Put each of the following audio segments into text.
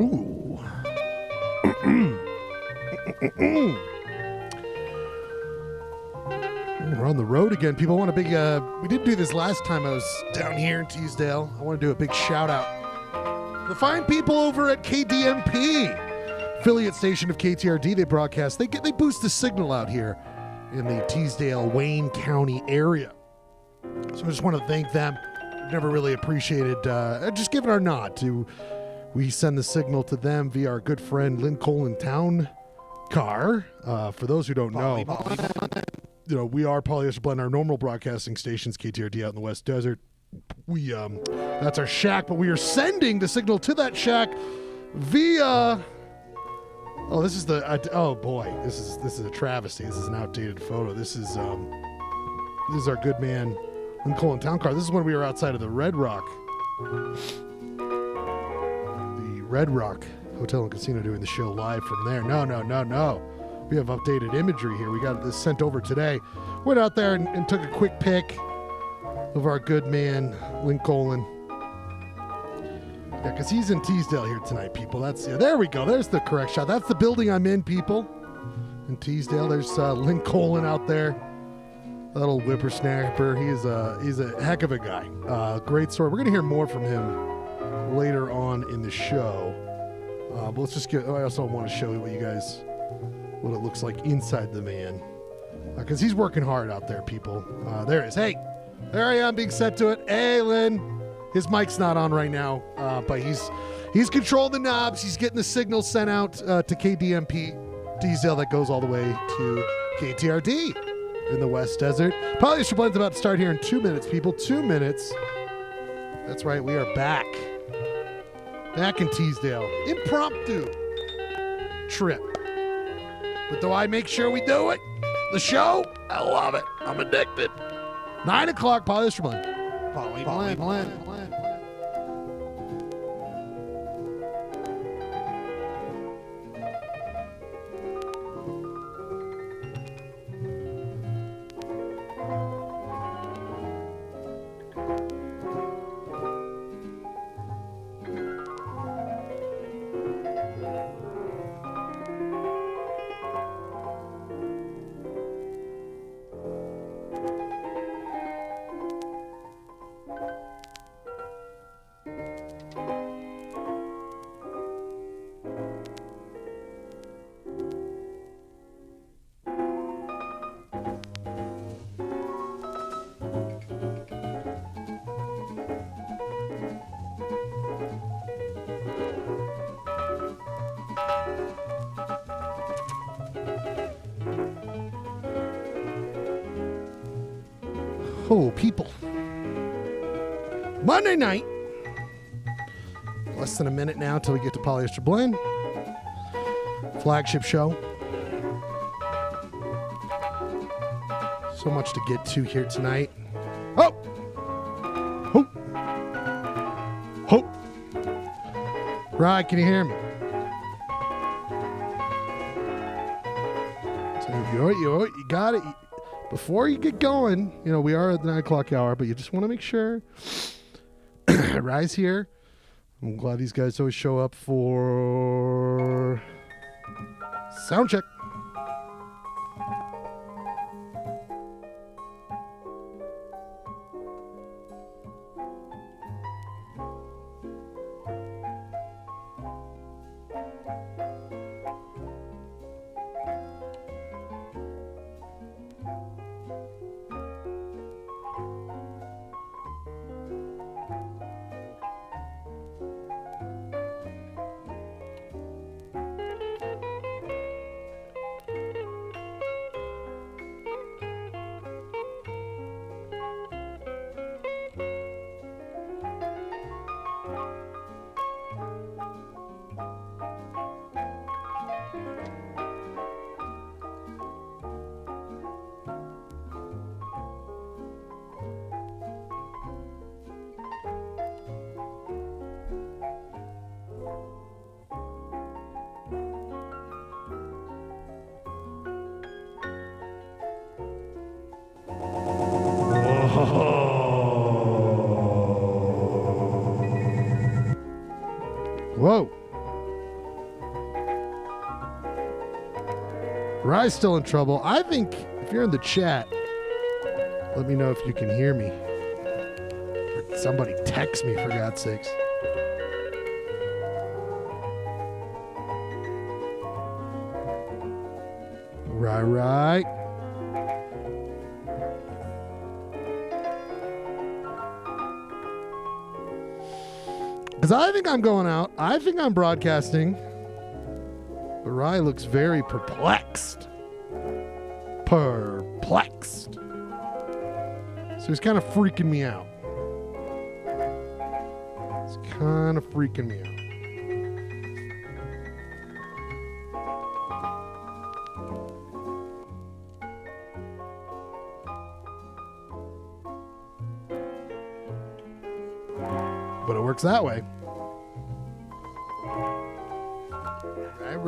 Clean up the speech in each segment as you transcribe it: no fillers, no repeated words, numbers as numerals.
Ooh. We're on the road again. People want a big, we didn't do this last time I was down here in Teasdale. I want to do a big shout out. The fine people over at KDMP, affiliate station of KTRD, they broadcast. They boost the signal out here in the Teasdale, Wayne County area. So I just want to thank them. We've never really appreciated just giving our nod to. We send the signal to them via our good friend Lynncolon Towne-Karr. For those who don't know, we are Polyester Blend, our normal broadcasting stations, KTRD out in the West Desert. We that's our shack, but we are sending the signal to that shack via. Oh, this is the. Oh boy, this is a travesty. This is an outdated photo. This is our good man Lynncolon Towne-Karr. This is when we were outside of the Red Rock Hotel and Casino, doing the show live from there. No. We have updated imagery here. We got this sent over today. Went out there and took a quick pic of our good man Lynncolon. Yeah, because he's in Teasdale here tonight, people. There we go. There's the correct shot. That's the building I'm in, people. In Teasdale, there's Lynncolon out there. That old whippersnapper. He's a heck of a guy. Great story. We're going to hear more from him later on in the show. But let's just I also want to show you what it looks like inside the van. Because he's working hard out there, people. There it is. Hey, there I am being set to it. Hey, Lynn. His mic's not on right now, but he's controlling the knobs. He's getting the signal sent out to KDMP Teasdale that goes all the way to KTRD in the West Desert. Polyester Blend's about to start here in 2 minutes, people. 2 minutes. That's right, we are back. Back in Teasdale. Impromptu trip. But do I make sure we do it? The show? I love it. I'm addicted. 9 o'clock, Polyester Blend. Blend. Oh, people. Monday night. Less than a minute now till we get to Polyester Blend. Flagship show. So much to get to here tonight. Oh! Right, can you hear me? So you got it. Before you get going, we are at the 9 o'clock hour, but you just want to make sure. Rise here. I'm glad these guys always show up for sound check. Rye's still in trouble. I think if you're in the chat, let me know if you can hear me. Or somebody text me, for God's sakes. Right. Because I think I'm going out. I think I'm broadcasting. But Rye looks very perplexed. So he's kind of freaking me out. But it works that way.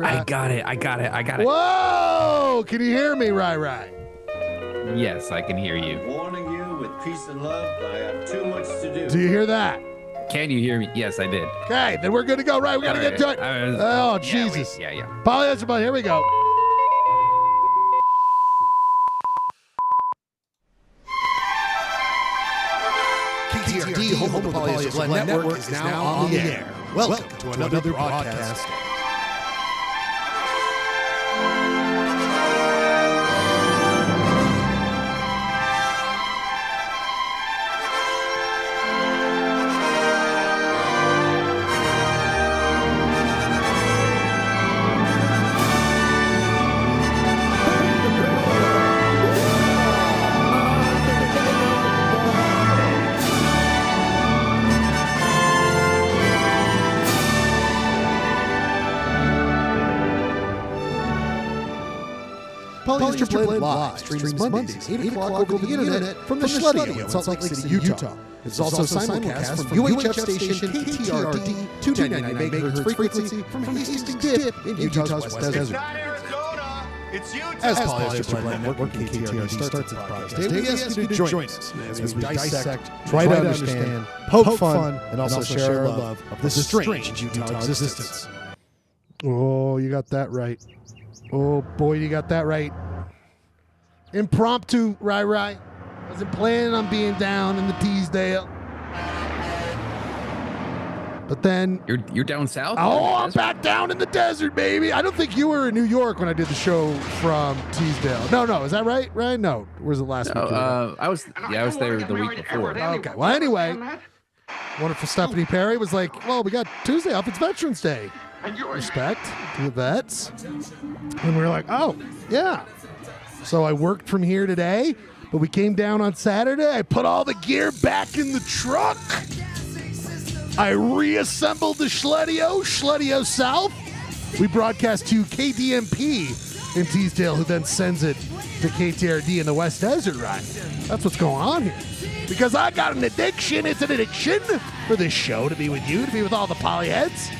I got it. Whoa! Can you hear me, Rye? Yes, I can hear you. Warning you with peace and love, I have too much to do. Do you hear that? Can you hear me? Yes, I did. Okay, then we're good to go, right? We got to get to it. Oh, Jesus. Yeah. Polyester, but here we go. KTRD, home of the Polyester Blend Network, is now on the air. Welcome to another broadcast. Polyester Blend Live streams Mondays, 8 o'clock over the internet from the Studio in Salt Lake City, Utah. It's also simulcast from UHF station KTRD, 299 MHz frequency from the Eastern Dip in Utah's West Desert. It's not Arizona, it's Utah. As Polyester Blend Network and KTRD starts its broadcast day, we ask you to join us as we dissect, try to understand, poke fun, and also share our love of this strange Utah existence. Oh, you got that right. Oh, boy, you got that right. Impromptu, Rye. Wasn't planning on being down in the Teasdale. But then... You're down south? Oh, I'm back down in the desert, baby. I don't think you were in New York when I did the show from Teasdale. No. Is that right? Right? No. Where's it last week? I was there the week before. Okay. Well, anyway, wonderful Stephanie Perry was like, well, we got Tuesday off. It's Veterans Day. Respect to the vets. And we were like, oh, yeah. So I worked from here today, but we came down on Saturday. I put all the gear back in the truck. I reassembled the Schledio South. We broadcast to KDMP in Teasdale, who then sends it to KTRD in the West Desert, right? That's what's going on here. Because I got an addiction. It's an addiction for this show to be with you, to be with all the polyheads.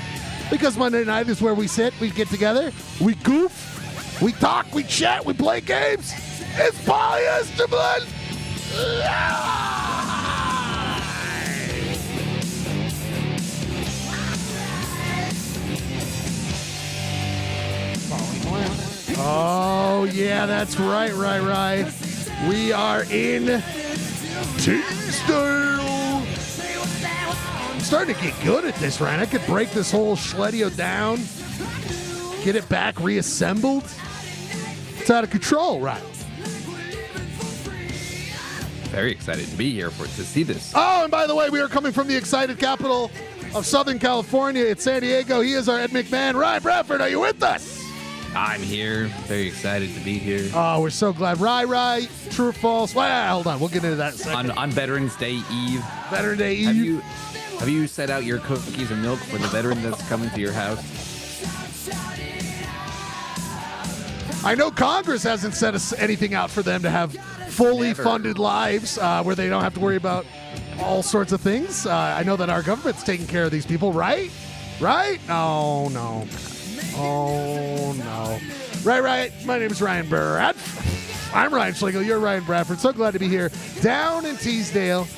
Because Monday night is where we sit, we get together, we goof, we talk, we chat, we play games. It's Polyester Blend Live. Oh, yeah, that's right. We are in Teasdale. I'm starting to get good at this, Ryan. I could break this whole Schledio down, get it back reassembled. It's out of control, right? Very excited to be here to see this. Oh, and by the way, we are coming from the excited capital of Southern California. It's San Diego. He is our Ed McMahon. Ryan Bradford, are you with us? I'm here. Very excited to be here. Oh, we're so glad. Rye, true or false? Well, hold on. We'll get into that in a second. On Veterans Day Eve. Veterans Day Eve. Have you set out your cookies and milk for the veteran that's coming to your house? I know Congress hasn't set anything out for them to have fully funded lives where they don't have to worry about all sorts of things. I know that our government's taking care of these people, right? Right? Oh, no. Right. My name is Ryan Bradford. I'm Ryan Schlegel. You're Ryan Bradford. So glad to be here down in Teasdale.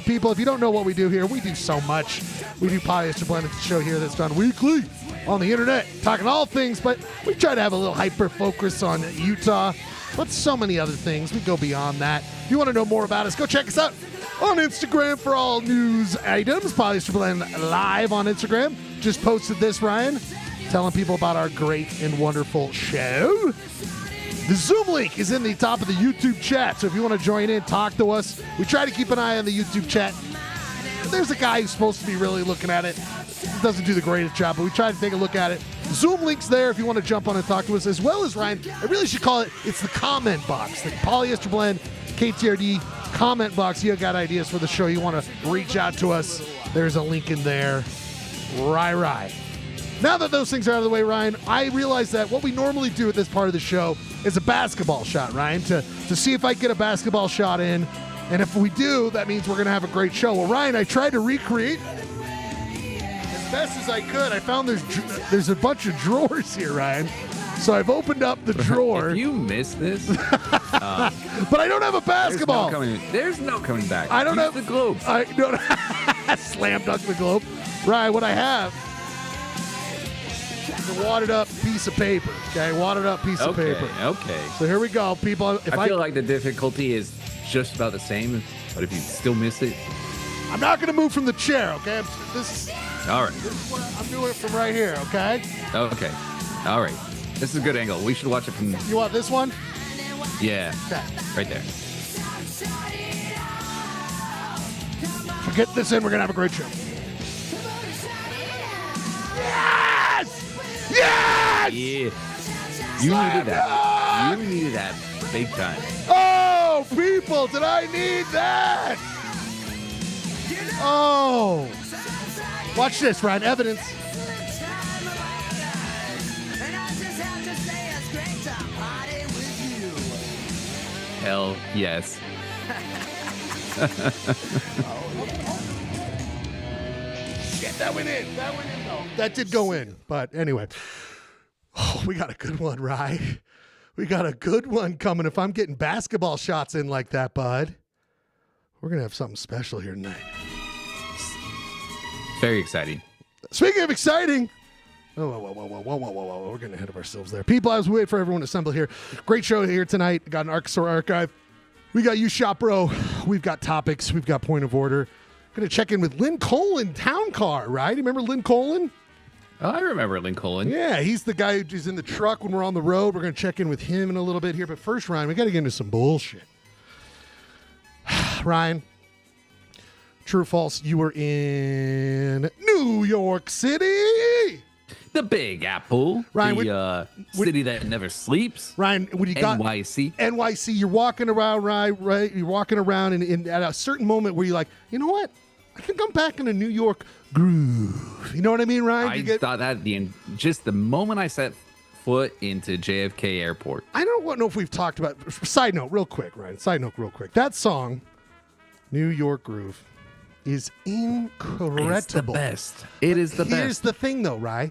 People, if you don't know what we do here, we do so much. We do Polyester Blend show here that's done weekly on the internet, talking all things, but we try to have a little hyper focus on Utah, but so many other things. We go beyond that. If you want to know more about us, go check us out on Instagram for all news items. Polyester Blend Live on Instagram. Just posted this, Ryan, telling people about our great and wonderful show. The Zoom link is in the top of the YouTube chat, so if you want to join in, talk to us. We try to keep an eye on the YouTube chat. There's a guy who's supposed to be really looking at it. He doesn't do the greatest job, but we try to take a look at it. Zoom link's there if you want to jump on and talk to us, as well as, Ryan, I really should call it, it's the comment box. The Polyester Blend KTRD comment box. You got ideas for the show, you want to reach out to us, there's a link in there. Right. Now that those things are out of the way, Ryan, I realize that what we normally do at this part of the show is a basketball shot, Ryan, to see if I get a basketball shot in. And if we do, that means we're going to have a great show. Well, Ryan, I tried to recreate as best as I could. I found there's a bunch of drawers here, Ryan. So I've opened up the drawer. If you miss this, but I don't have a basketball. There's no coming back. I don't have the globe. I don't slam dunk the globe. Ryan, what I have is a wadded up piece of paper. Okay, wadded up piece of paper. Okay. So here we go, people. If I feel like the difficulty is just about the same, but if you still miss it, I'm not going to move from the chair. Okay, all right. This is where I'm doing it from right here. Okay. Okay. All right. This is a good angle. We should watch it from. You want this one? Yeah. Okay. Right there. If we get this in, we're going to have a great show. Yes! Yes! Yeah. You needed that. You needed that big time. Oh, people, did I need that? Oh. Watch this, Ryan. Evidence. Hell yes. Shit, that went in. That went in, though. That did go in. But anyway. Oh, we got a good one, Ryan. We got a good one coming. If I'm getting basketball shots in like that, bud, we're going to have something special here tonight. Very exciting. Speaking of exciting, whoa. We're getting ahead of ourselves there. People, as we wait for everyone to assemble here. Great show here tonight. Got an Arkansas archive. We got You Shop Bro. We've got topics. We've got point of order. Going to check in with Lynncolon Towne-Karr, right? You remember Lynncolon? Oh, I remember Lynncolon. Yeah, he's the guy who's in the truck when we're on the road. We're going to check in with him in a little bit here. But first, Ryan, we got to get into some bullshit. Ryan, true or false, you were in New York City. The Big Apple. Ryan, city that never sleeps. Ryan, when you got NYC, you're walking around, right? You're walking around, and at a certain moment where you're like, you know what? I think I'm back in a New York groove. You know what I mean, Ryan? I thought that just the moment I set foot into JFK Airport. I don't know if we've talked about. Side note, real quick, Ryan. Side note, real quick. That song, New York Groove, is incredible. It's the best. It is the best. Here's the thing, though, Ryan.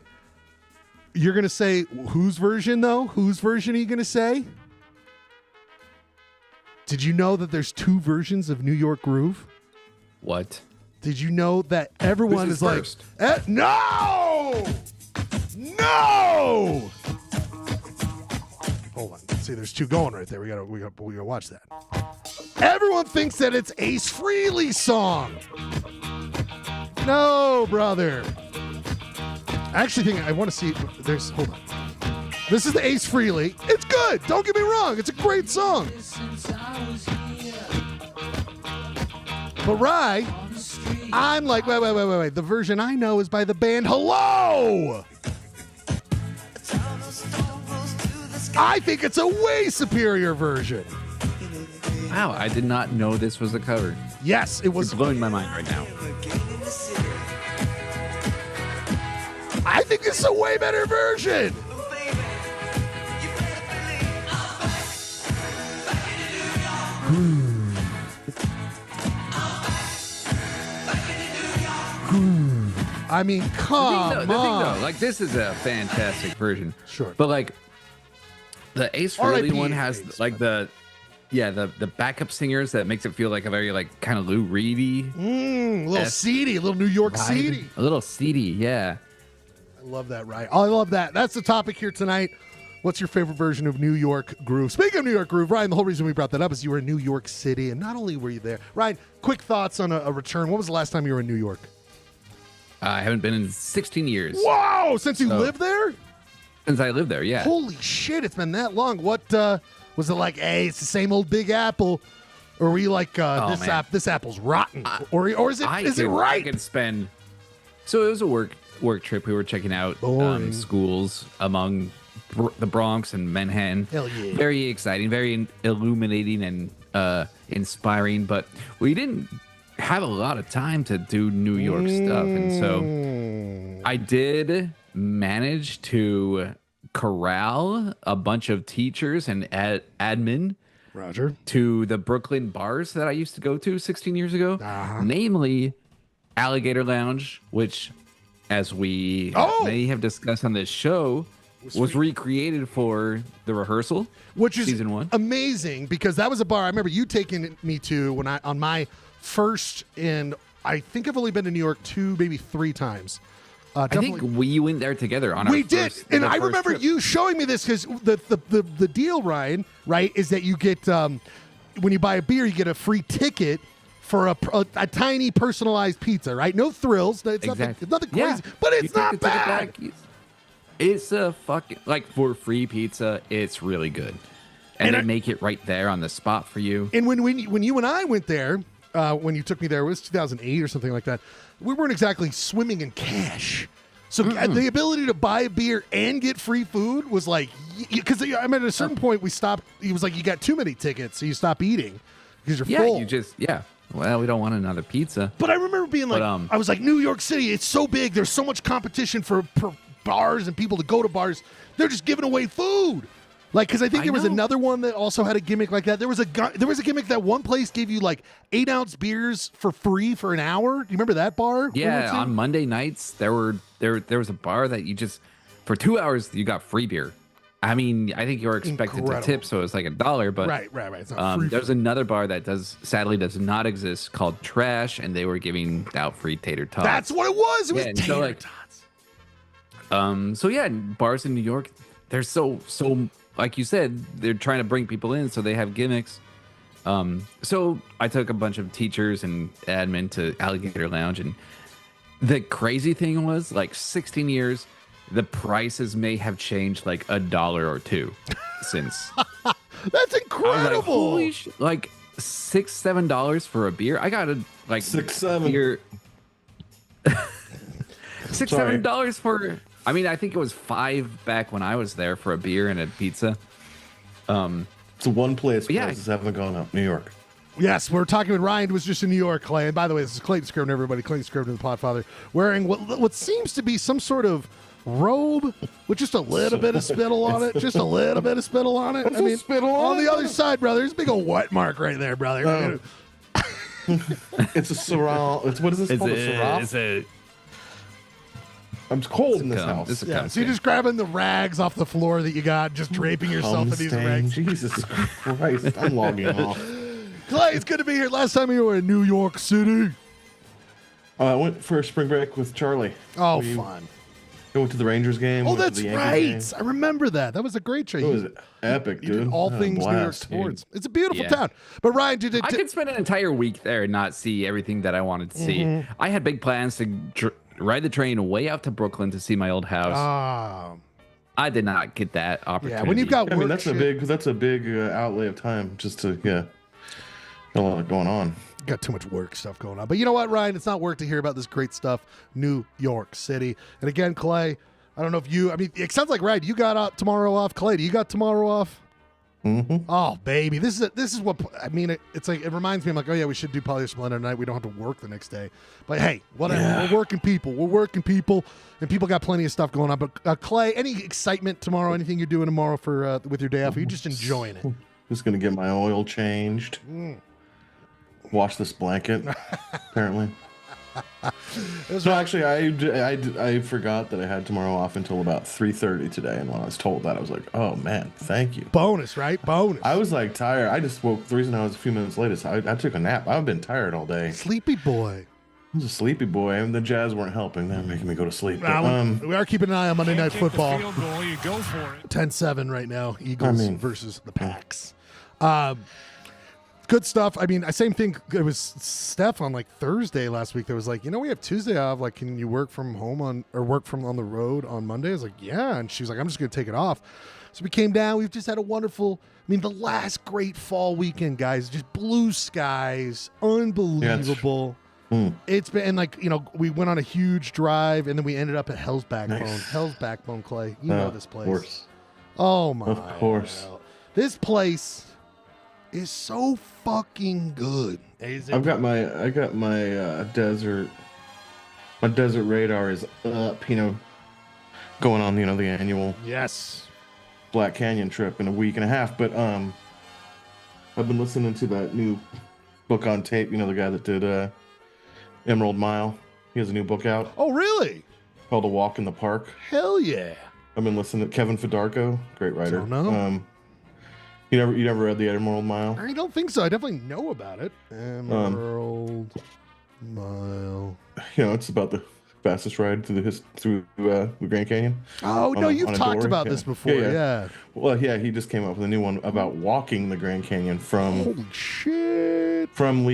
You're gonna say whose version, though? Whose version are you gonna say? Did you know that there's two versions of New York Groove? What? Did you know that everyone is like, no! Hold on. See, there's two going right there. We gotta watch that. Everyone thinks that it's Ace Frehley's song. No, brother. I actually think I want to see. Hold on. This is the Ace Frehley. It's good. Don't get me wrong. It's a great song. But Rye, I'm like, wait. The version I know is by the band Hello. I think it's a way superior version. Wow, I did not know this was a cover. Yes, it was. It's blowing my mind right now. I think it's a way better version. I mean, come on. Though, like, this is a fantastic version. Sure. But, like, the Ace Frehley one has, like, the backup singers that makes it feel like a very, like, kind of Lou Reedy. A little seedy, a little New York seedy. A little seedy, yeah. I Love that, right? I love that. That's the topic here tonight. What's your favorite version of New York Groove? Speaking of New York Groove, Ryan, the whole reason we brought that up is you were in New York City, and not only were you there. Ryan, quick thoughts on a return. What was the last time you were in New York? I haven't been in 16 years. Whoa! Since you lived there? Since I lived there, yeah. Holy shit, it's been that long. What was it like? Hey, it's the same old Big Apple. Or were you like, this apple's rotten? Or is it right? I could spend. So it was a work trip. We were checking out schools among the Bronx and Manhattan. Hell yeah. Very exciting, very illuminating and inspiring. But we didn't have a lot of time to do New York stuff. And so I did manage to corral a bunch of teachers and admin Roger to the Brooklyn bars that I used to go to 16 years ago, namely Alligator Lounge, which, as we may have discussed on this show, was recreated for the rehearsal, which is season 1. Amazing, because that was a bar I remember you taking me to when on my first, and I think I've only been to New York 2, maybe 3 times. I think we went there together on our first, and I remember you showing me this because the deal, Ryan, right, is that you get when you buy a beer, you get a free ticket for a tiny personalized pizza, right? No thrills, it's nothing crazy, but it's not bad. It's a fucking, like, for free pizza, it's really good, and they make it right there on the spot for you. And when you and I went there, when you took me there, it was 2008 or something like that. We weren't exactly swimming in cash. So the ability to buy a beer and get free food was like, because I mean, at a certain point we stopped. He was like, you got too many tickets, so you stop eating because you're full. Well, we don't want another pizza. But I remember being like, I was like, New York City, it's so big. There's so much competition for bars and people to go to bars. They're just giving away food. Like, because I think there was another one that also had a gimmick like that. There was a gimmick that one place gave you like 8-ounce beers for free for an hour. Do you remember that bar? Yeah, on Monday nights there was a bar that you just, for 2 hours you got free beer. I mean, I think you were expected to tip, so it was like $1. But right. It's not free. There's another bar that sadly does not exist called Trash, and they were giving out free tater tots. That's what it was. It was tater tots. So yeah, bars in New York, they're so. Like you said, they're trying to bring people in, so they have gimmicks. So I took a bunch of teachers and admin to Alligator Lounge, and the crazy thing was, like, 16 years, the prices may have changed like $1 or $2 since. That's incredible. Like $6-7 for a beer. I got a like beer. $6-7 for. I mean, I think it was $5 back when I was there for a beer and a pizza. It's one place prices haven't gone up. New York. Yes, we're talking with Ryan, who was just in New York, Clay. And by the way, this is Clayton Scrivener, everybody. Clayton Scrivener, the Podfather, wearing what seems to be some sort of robe with just a little bit of spittle on it. Just a little bit of spittle on it. I mean, spittle on the other side, brother. There's a big old wet mark right there, brother. It's a sarong. What is this called? A sarong? It's a. I'm cold in this house. So you're just grabbing the rags off the floor that you got, just draping yourself in these rags. Jesus Christ, I'm logging off. Clay, it's good to be here. Last time you were in New York City. I went for a spring break with Charlie. Oh, fun. I went to the Rangers game. Oh, that's right. I remember that. That was a great show. It was epic, dude. Did all things New York sports. Dude. It's a beautiful town. But Ryan, I could spend an entire week there and not see everything that I wanted to see. I had big plans to ride the train way out to Brooklyn to see my old house. I did not get that opportunity. Yeah, when you've got work, I mean, that's a big outlay of time just to got a lot going on. Got too much work stuff going on. But you know what, Ryan? It's not work to hear about this great stuff, New York City. And again, Clay, I don't know if it sounds like, Ryan, you got tomorrow off. Clay, do you got tomorrow off? Mm-hmm. Oh, baby. This is what, I mean, it's like, it reminds me, I'm like, oh yeah, we should do Polyester Splendor tonight. We don't have to work the next day. But hey, whatever. Yeah. We're working people, and people got plenty of stuff going on. But Clay, any excitement tomorrow? Anything you're doing tomorrow for with your day off? Are you just enjoying it? Just going to get my oil changed. Wash this blanket, apparently. So actually, I forgot that I had tomorrow off until about 3:30 today, and when I was told that, I was like, "Oh man, thank you." Bonus, right? Bonus. I was like tired. I just woke. The reason I was a few minutes late is I took a nap. I've been tired all day. Sleepy boy. was a sleepy boy, and the Jazz weren't helping. They're making me go to sleep. But, We are keeping an eye on Monday Night Football. Field goal, you go for it. 10-7 right now. Eagles versus the Packs. Good stuff. I mean, same thing. It was Steph on like Thursday last week that was like, we have Tuesday off. Like, can you work from home on the road on Monday? I was like, yeah. And she was like, I'm just going to take it off. So we came down. We've just had a wonderful, the last great fall weekend, guys. Just blue skies. Unbelievable. It's been, we went on a huge drive, and then we ended up at Hell's Backbone. Nice. Hell's Backbone, Clay. You know this place. Of course. Oh, my. Of course. God. This place is so fucking good. I got my desert. My desert radar is up. Going on the annual Black Canyon trip in a week and a half. But I've been listening to that new book on tape. The guy that did Emerald Mile. He has a new book out Oh, really? called A Walk in the Park. Hell yeah. I've been listening to Kevin Fedarko, great writer. Don't know. You never read the Emerald Mile? I don't think so. I definitely know about it. Emerald Mile. It's about the fastest ride through the Grand Canyon. Oh, no, you've talked about this before. Yeah. Well, yeah, he just came up with a new one about walking the Grand Canyon from Holy shit. from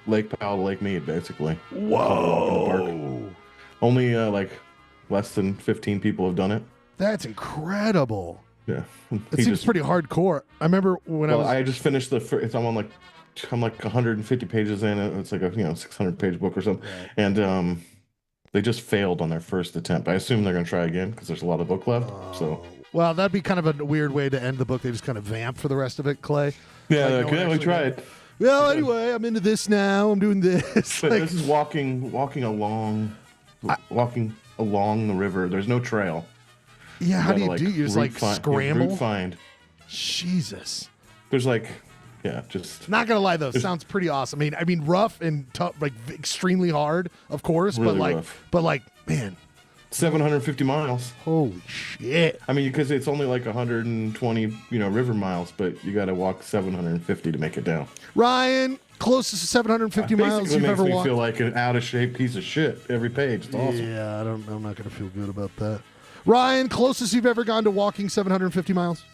Lake Powell to Lake Mead, basically. Whoa. Walk in the park. Only less than 15 people have done it. That's incredible. Yeah. It seems pretty hardcore. I remember when I just finished I'm like 150 pages in. It's like a 600-page book or something, and they just failed on their first attempt. I assume they're going to try again because there's a lot of book left. So, well, that'd be kind of a weird way to end the book. They just kind of vamp for the rest of it, Clay. Yeah, we tried. Well, anyway, I'm into this now. I'm doing this. But this is walking along the river. There's no trail. Yeah, how do you do? You just scramble? Route find. Jesus. There's just. Not gonna lie though, sounds pretty awesome. I mean, rough and tough, extremely hard, of course, Really rough. but man, 750 miles. Holy shit! I mean, because it's only 120, river miles, but you got to walk 750 to make it down. Ryan, closest to 750 miles you've ever walked. Makes me feel like an out of shape piece of shit every page. It's awesome. Yeah, I'm not gonna feel good about that. Ryan, closest you've ever gone to walking 750 miles?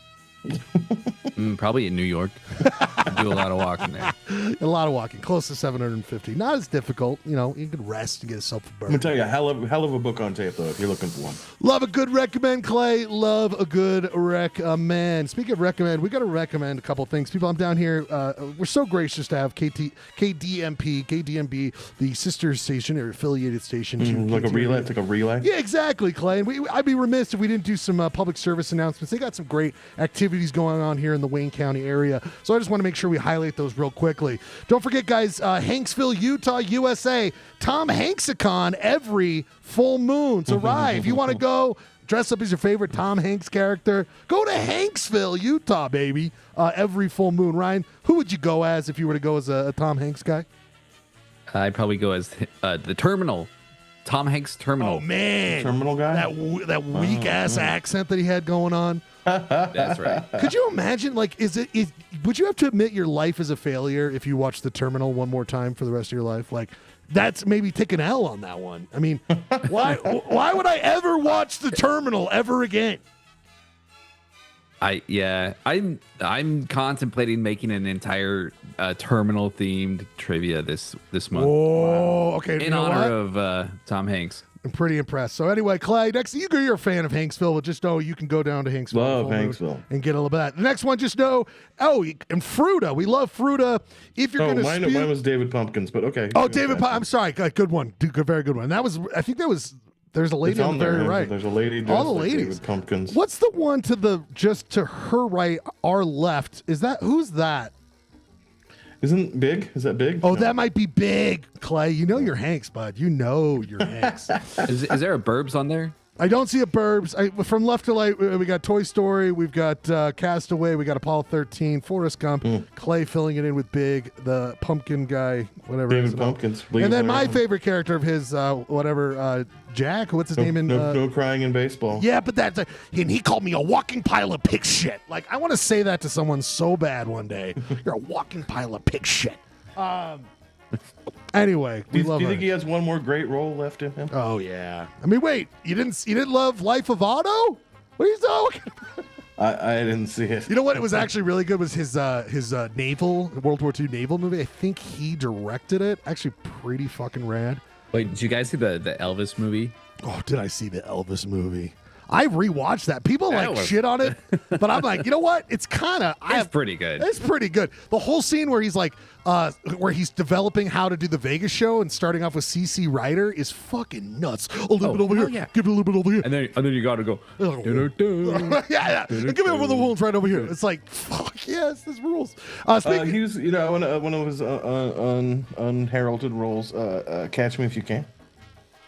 Probably in New York. I do a lot of walking there. A lot of walking, close to 750. Not as difficult. You can rest and get yourself a burn. I'm gonna tell you, hell of a book on tape though, if you're looking for one. Love a good recommend, Clay. Love a good recommend. Speaking of recommend, we got to recommend a couple things. People, I'm down here. We're so gracious to have KDMB, the sister station or affiliated station. Like a relay. It's like a relay. Yeah, exactly, Clay. And I'd be remiss if we didn't do some public service announcements. They got some great activities going on here in the Wayne County area. So I just want to make sure we highlight those real quickly. Don't forget, guys, Hanksville, Utah, USA. Tom Hanksicon every full moon. So, right, if you want to go dress up as your favorite Tom Hanks character, go to Hanksville, Utah, baby, every full moon. Ryan, who would you go as if you were to go as a Tom Hanks guy? I'd probably go as the Terminal. Tom Hanks Terminal. Oh, man. Terminal guy? That weak-ass accent that he had going on. That's right. Could you imagine, would you have to admit your life is a failure if you watch The Terminal one more time for the rest of your life? That's maybe take an L on that one. I mean, why would I ever watch The Terminal ever again? I'm contemplating making an entire Terminal themed trivia this month. Oh, okay. In honor of Tom Hanks. I'm pretty impressed. So anyway, Clay, next you're a fan of Hanksville, but just know you can go down to Hanksville. Love Hanksville. And get a little bit of that. The next one, just know, and Fruta. We love Fruta. If you're going to mine was David Pumpkins, but okay. Oh, David I'm sorry. Good one. Very good one. There's a lady on the very right. There's a lady dressed all the ladies. David Pumpkins. What's the one to her right, our left? Who's that? Isn't Big? Is that Big? Oh, no. That might be Big, Clay. You know you're Hanks, bud. You know you're Hanks. Is there a Burbs on there? I don't see a Burbs. From left to right, we got Toy Story, we've got Castaway, we got Apollo 13, Forrest Gump, Clay filling it in with Big, the pumpkin guy, whatever. David Pumpkins. And then my favorite character of his, Jack, what's his name? No crying in baseball. Yeah, but and he called me a walking pile of pig shit. I want to say that to someone so bad one day. You're a walking pile of pig shit. Anyway, we love Do you her. think he has one more great role left in him? Oh yeah. I mean, wait, you didn't love Life of Otto? What are you talking about? I didn't see it. You know what? It was actually really good. Was his naval World War II naval movie? I think he directed it. Actually, pretty fucking rad. Wait, did you guys see the Elvis movie? Oh, did I see the Elvis movie? I rewatched that. People That was- shit on it, but I'm like, you know what? It's kind of It's pretty good. It's pretty good. The whole scene where he's like, where he's developing how to do the Vegas show and starting off with CC Ryder is fucking nuts. A little bit over hell here. yeah. Give it a little bit over here. And then you got to go. yeah. And give me one of the wolves right over here. It's like, fuck yes, this rules. Speaking, He was, one of his unheralded roles. Catch Me If You Can.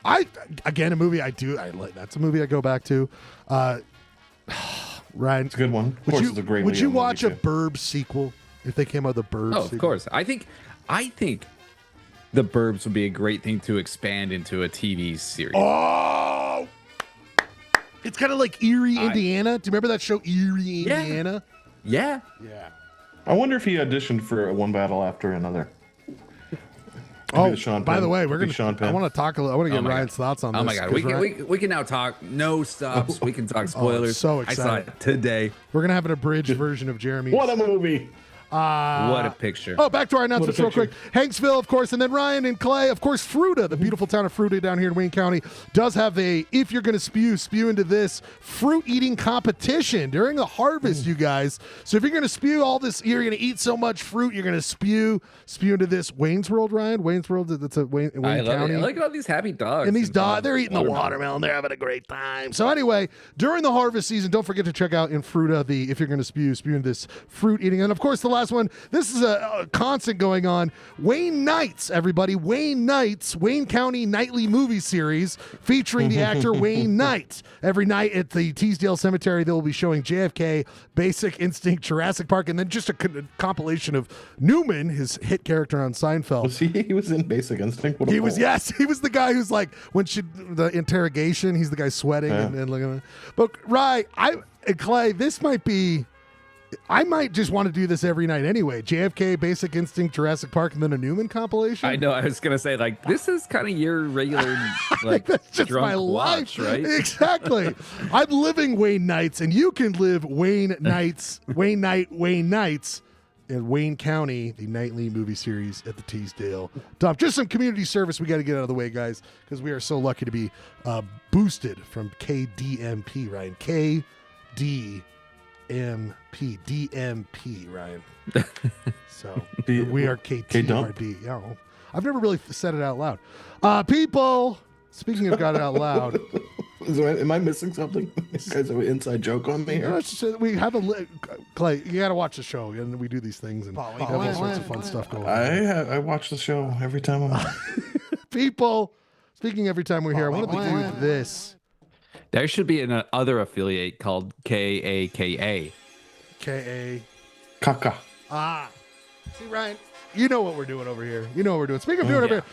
a movie I like. That's a movie I go back to. Ryan, It's a good one. Of course, it's a great. Would you Leo watch a movie, too. Burbs sequel if they came out with a Burbs? Oh, sequel? of course. I think the Burbs would be a great thing to expand into a TV series. Oh, it's kind of like Erie, Indiana. Do you remember that show, Erie, Yeah. Indiana? Yeah. Yeah. I wonder if he auditioned for One Battle After Another. Oh, the Sean by Penn. the way, we're Big gonna. Sean I Penn. want to talk. I want to get my Ryan's God. thoughts on this. Oh my god, 'cause we can now talk no stops. We can talk spoilers. so I saw excited. it today. We're gonna have an abridged version of Jeremy's. What a movie! What a picture. Oh, back to our announcements real quick. Hanksville, of course, and then Ryan and Clay. Of course, Fruita, the beautiful town of Fruita down here in Wayne County, does have a if you're going to spew into this fruit eating competition during the harvest, you guys. So if you're going to spew all this, you're going to eat so much fruit, you're going to spew into this Wayne's World, Ryan. Wayne's World, that's a Wayne I love County. it. Look at all these happy dogs. And these dogs, they're eating the watermelon. They're having a great time. So anyway, during the harvest season, don't forget to check out in Fruita the if you're going to spew into this fruit eating. And of course, the last one. This is a constant going on. Wayne Nights, everybody. Wayne Nights, Wayne County nightly movie series featuring the actor Wayne Knight. Every night at the Teasdale Cemetery, they will be showing JFK, Basic Instinct, Jurassic Park, and then just a compilation of Newman, his hit character on Seinfeld. Was he was in Basic Instinct? What a He was, fool. yes, he was the guy who's like, the interrogation, he's the guy sweating and looking at it. But, right, Clay, this might be, I might just want to do this every night anyway. JFK, Basic Instinct, Jurassic Park, and then a Newman compilation. I know. I was gonna say this is kind of your regular That's just drunk my life, watch, right? Exactly. I'm living Wayne Nights, and you can live Wayne Nights, Wayne Nights in Wayne County, the nightly movie series at the Teasdale dump. Just some community service we got to get out of the way, guys, because we are so lucky to be boosted from KDMP, Ryan. DMP, Ryan. So we are KTRD. Yeah, I've never really said it out loud. People, speaking of got it out loud. Am I missing something? You guys have an inside joke on me here? We have Clay, you got to watch the show, and we do these things and have all sorts of fun stuff going on. I watch the show every time I'm on. People, speaking every time we're here, I wanted to do this. There should be an other affiliate called KAKA. KA. Kaka. See, Ryan, you know what we're doing over here. You know what we're doing. Speaking of doing over here,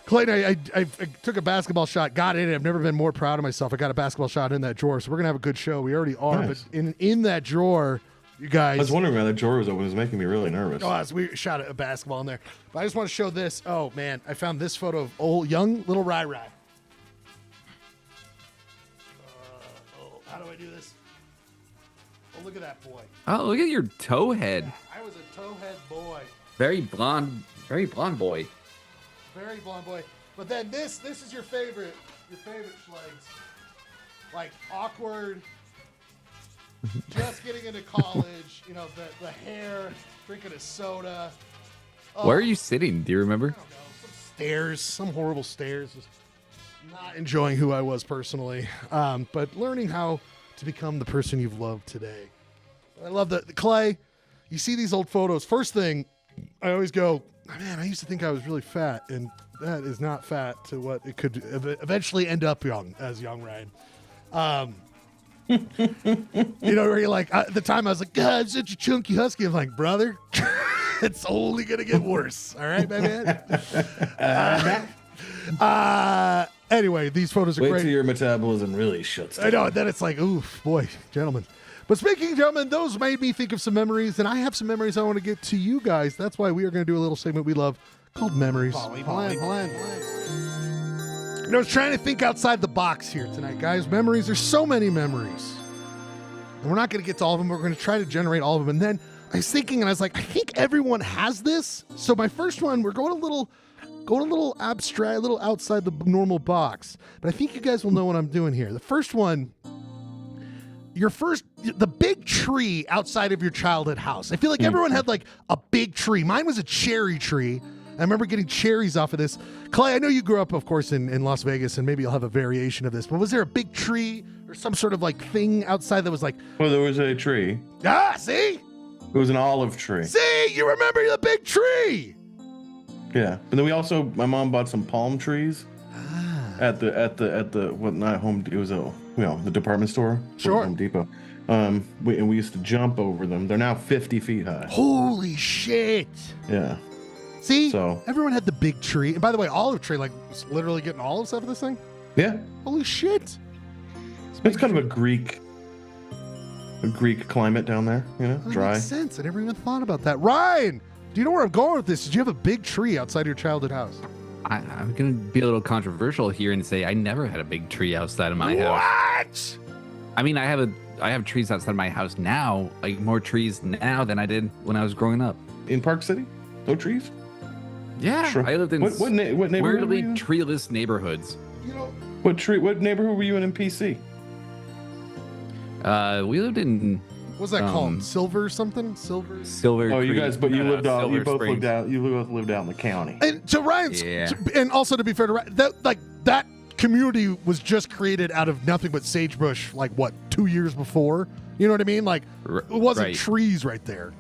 Clayton, I took a basketball shot, got in it. I've never been more proud of myself. I got a basketball shot in that drawer, so we're going to have a good show. We already are, Nice. but in that drawer, you guys. I was wondering why that drawer was open. It was making me really nervous. Oh, so we shot a basketball in there. But I just want to show this. Oh, man, I found this photo of old, young little Rai. How do I do this? Oh, look at that boy. Oh, look at your toe head. I was a towhead boy. Very blonde boy. Very blonde boy. But then this is your favorite schlegs. Like awkward, just getting into college, the hair, drinking a soda. Where are you sitting? Do you remember? I don't know, some stairs, some horrible stairs. Just not enjoying who I was personally, but learning how to become the person you've loved today. I love that. Clay, you see these old photos. First thing, I always go, man, I used to think I was really fat, and that is not fat to what it could eventually end up young Ryan. Where you're like, at the time I was like, God, I'm such a chunky husky. I'm like, brother, it's only going to get worse. All right, my man? Anyway, these photos are Wait great. till your metabolism really shuts down. I know. And then it's like, oof, boy, gentlemen. But speaking of gentlemen, those made me think of some memories, and I have some memories I want to get to you guys. That's why we are going to do a little segment we love Called memories. I was trying to think outside the box here tonight, guys. Memories. There's so many memories. And we're not going to get to all of them. We're going to try to generate all of them. And then I was thinking, and I was like, I think everyone has this. So my first one, we're going a little abstract, a little outside the normal box. But I think you guys will know what I'm doing here. The first one, the big tree outside of your childhood house. I feel like everyone had like a big tree. Mine was a cherry tree. I remember getting cherries off of this. Clay, I know you grew up, of course, in Las Vegas, and maybe you'll have a variation of this, but was there a big tree or some sort of like thing outside that was like... Well, there was a tree. Ah, see? It was an olive tree. See? You remember the big tree! Yeah. And then my mom bought some palm trees at the well, not home, it was the department store. Sure. Home Depot. We used to jump over them. They're now 50 feet high. Holy shit! Yeah. See? So everyone had the big tree. And by the way, olive tree, like, was literally getting olives out of this thing? Yeah. Holy shit. It's kind of a Greek climate down there, That dry. makes sense. I never even thought about that. Ryan, do you know where I'm going with this? Did you have a big tree outside your childhood house? I'm going to be a little controversial here and say I never had a big tree outside of my house. What? I mean, I have trees outside my house now, like more trees now than I did when I was growing up. In Park City? No trees? Yeah, Sure. I lived in what neighborhood were weirdly you in? treeless neighborhoods. What neighborhood were you in PC? We lived in What's that called? Silver something? Silver? Silver. Oh, you Creek, guys, but you lived out. Silver You both Springs. lived out. You both lived out in the county. And to Ryan's, Yeah. and also to be fair to Ryan, that community was just created out of nothing but sagebrush, like what, 2 years before? You know what I mean? Like, it wasn't right. trees right there.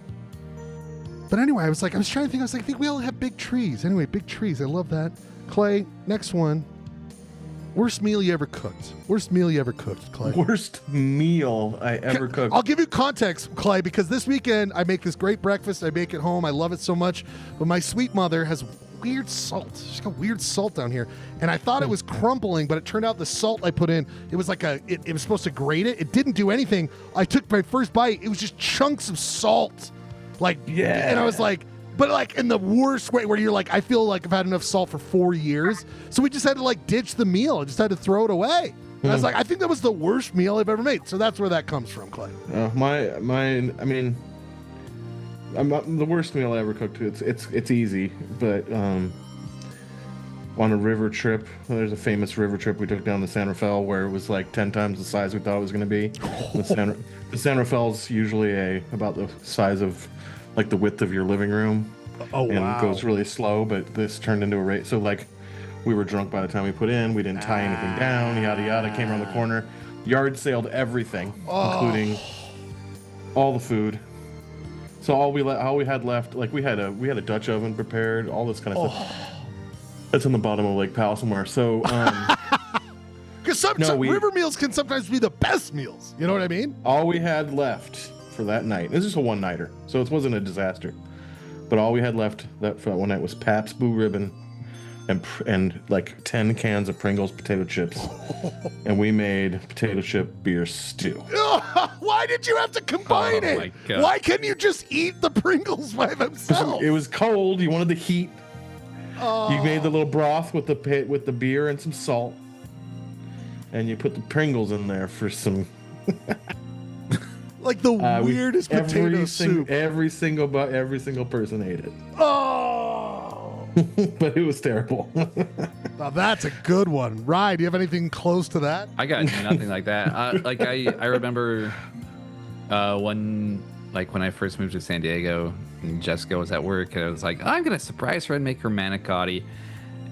But anyway, I was trying to think. I think we all have big trees. Anyway, big trees. I love that. Clay, next one. Worst meal you ever cooked? Worst meal you ever cooked, Clay? Worst meal I ever cooked. I'll give you context, Clay, because this weekend I make this great breakfast. I make it home. I love it so much. But my sweet mother has weird salt. She's got weird salt down here. And I thought it was crumbling, but it turned out the salt I put in, it was like it was supposed to grate it. It didn't do anything. I took my first bite. It was just chunks of salt. Yeah. And I was like, but like in the worst way where you're like, I feel like I've had enough salt for 4 years. So we just had to like ditch the meal. I just had to throw it away. And I was like, I think that was the worst meal I've ever made. So that's where that comes from, Clay. Mine. I mean, the worst meal I ever cooked. It's easy, but on a river trip, there's a famous river trip we took down the San Rafael where it was like 10 times the size we thought it was going to be. The San Rafael's usually about the size of like the width of your living room. Oh, and wow. it goes really slow, but this turned into a race. So like we were drunk by the time we put in. We didn't tie anything down, yada yada. Came around the corner, yard sailed everything, including all the food. So all we had left, like we had a Dutch oven prepared, all this kind of stuff. That's in the bottom of Lake Powell somewhere. So Because river meals can sometimes be the best meals. You know what I mean? all we had left for that night, this is a one-nighter, so it wasn't a disaster. But all we had left for that one night was Pabst Blue Ribbon and like 10 cans of Pringles potato chips. And we made potato chip beer stew. Why did you have to combine Oh, my it? God. Why couldn't you just eat the Pringles by themselves? It was cold. You wanted the heat. You made the little broth with the beer and some salt. And you put the Pringles in there for some... like the weirdest potato soup. Every single person ate it. Oh, But it was terrible. now that's a good one. Ryan, do you have anything close to that? I got nothing like that. I remember when I first moved to San Diego and Jessica was at work and I was like, I'm gonna surprise her and make her manicotti,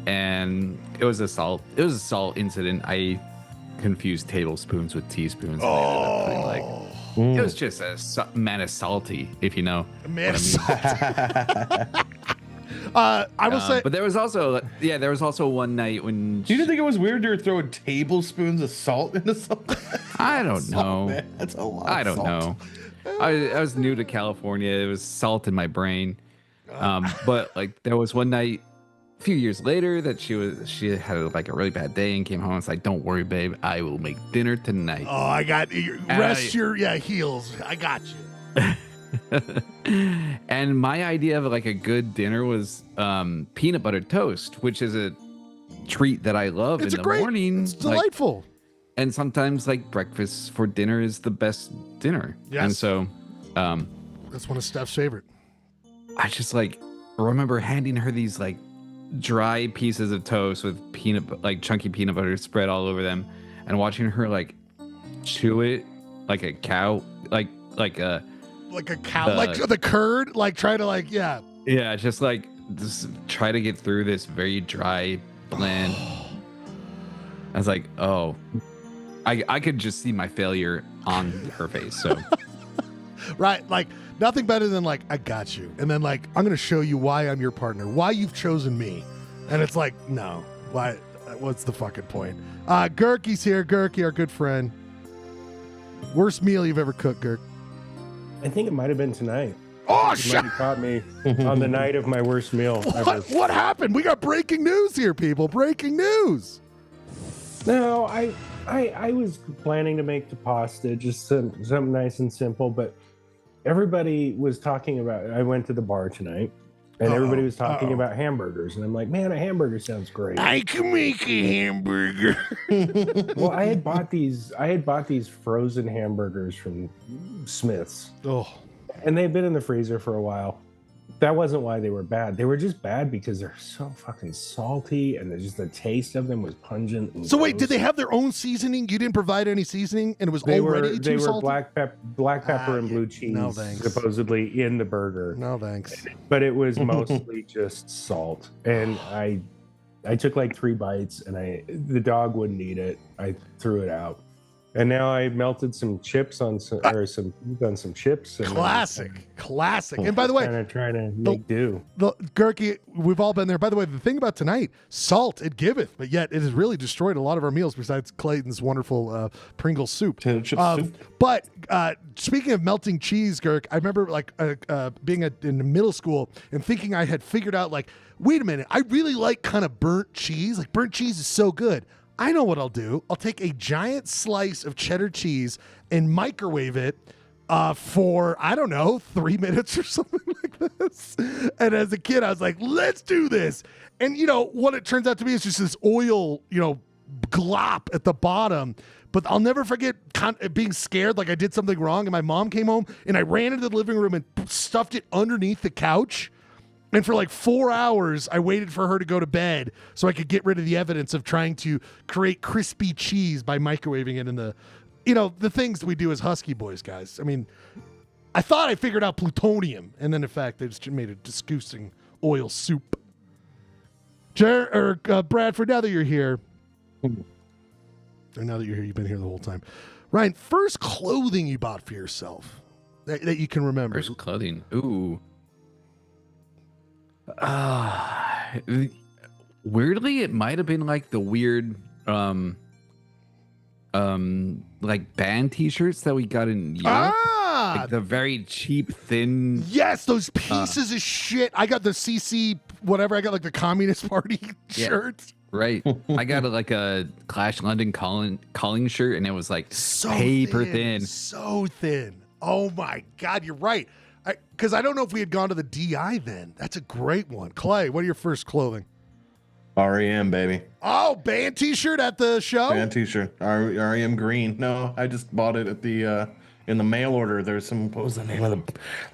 and it was a salt incident. I confused tablespoons with teaspoons. And I ended up putting it was just a manisalti, if you know. Manisalti. I will say, but there was also one night when You didn't think it was weird you were throwing tablespoons of salt into something? I don't know. Man, that's a lot. I of don't salt. know. I was new to California. It was salt in my brain. But like there was one night a few years later that she had like a really bad day and came home and was like, don't worry, babe, I will make dinner tonight. I got you. Rest your heels. I got you. And my idea of like a good dinner was peanut butter toast, which is a treat that I love in the morning. It's delightful. And sometimes like breakfast for dinner is the best dinner. Yes. And so that's one of Steph's favorite. I just like remember handing her these like dry pieces of toast with chunky peanut butter spread all over them, and watching her like chew it like a cow, like a cow, like the curd, like try to like just try to get through this very dry blend. I was like, oh, I could just see my failure on her face. So right, like nothing better than like, I got you, and then like, I'm gonna show you why I'm your partner, why you've chosen me, and it's like, no, why? What's the fucking point? Gurky's here. Gurky, our good friend. Worst meal you've ever cooked, Gurk? I think it might have been tonight. Oh, you might have caught me on the night of my worst meal ever. What happened? We got breaking news here, people. Breaking news. No, I was planning to make the pasta, just something nice and simple, but everybody was talking about, I went to the bar tonight, and everybody was talking about hamburgers, and I'm like, man, a hamburger sounds great. I can make a hamburger. Well, I had bought these frozen hamburgers from Smith's. Oh. And they've been in the freezer for a while. That wasn't why they were bad. They were just bad because they're so fucking salty, and the taste of them was pungent. And so wait, did they have their own seasoning? You didn't provide any seasoning, and it was already too salty? Black pepper and blue cheese, no thanks, supposedly in the burger. No thanks. But it was mostly just salt, and I took like 3 bites, and the dog wouldn't eat it. I threw it out. And now I melted some chips on some chips. And classic. And by the way, kind of trying to make do. Gurky, we've all been there. By the way, the thing about tonight, salt it giveth, but yet it has really destroyed a lot of our meals. Besides Clayton's wonderful Pringles soup. Potato chip soup. But speaking of melting cheese, Gurk, I remember like being in middle school and thinking I had figured out like, wait a minute, I really like kind of burnt cheese. Like burnt cheese is so good. I know what I'll do. I'll take a giant slice of cheddar cheese and microwave it for, I don't know, 3 minutes or something like this. And as a kid, I was like, let's do this. And, what it turns out to be is just this oil, glop at the bottom. But I'll never forget being scared like I did something wrong. And my mom came home and I ran into the living room and stuffed it underneath the couch. And for like 4 hours, I waited for her to go to bed so I could get rid of the evidence of trying to create crispy cheese by microwaving it in the things we do as Husky boys, guys. I mean, I thought I figured out plutonium, and then in fact, they just made a disgusting oil soup. Bradford, now that you're here, you've been here the whole time. Ryan, first clothing you bought for yourself that you can remember. First clothing, ooh. Weirdly, it might have been like the weird like band t-shirts that we got in Europe. Like the very cheap, thin. Yes, those pieces of shit. I got the CC whatever. I got like the Communist Party shirt. Right. I got like a Clash London calling shirt, and it was like so paper thin. So thin. Oh my God, you're right. Because I don't know if we had gone to the DI then. That's a great one. Clay, what are your first clothing? REM, baby. Oh, band t-shirt at the show? Band t-shirt. REM green. No, I just bought it at the in the mail order. There's some, what was the name of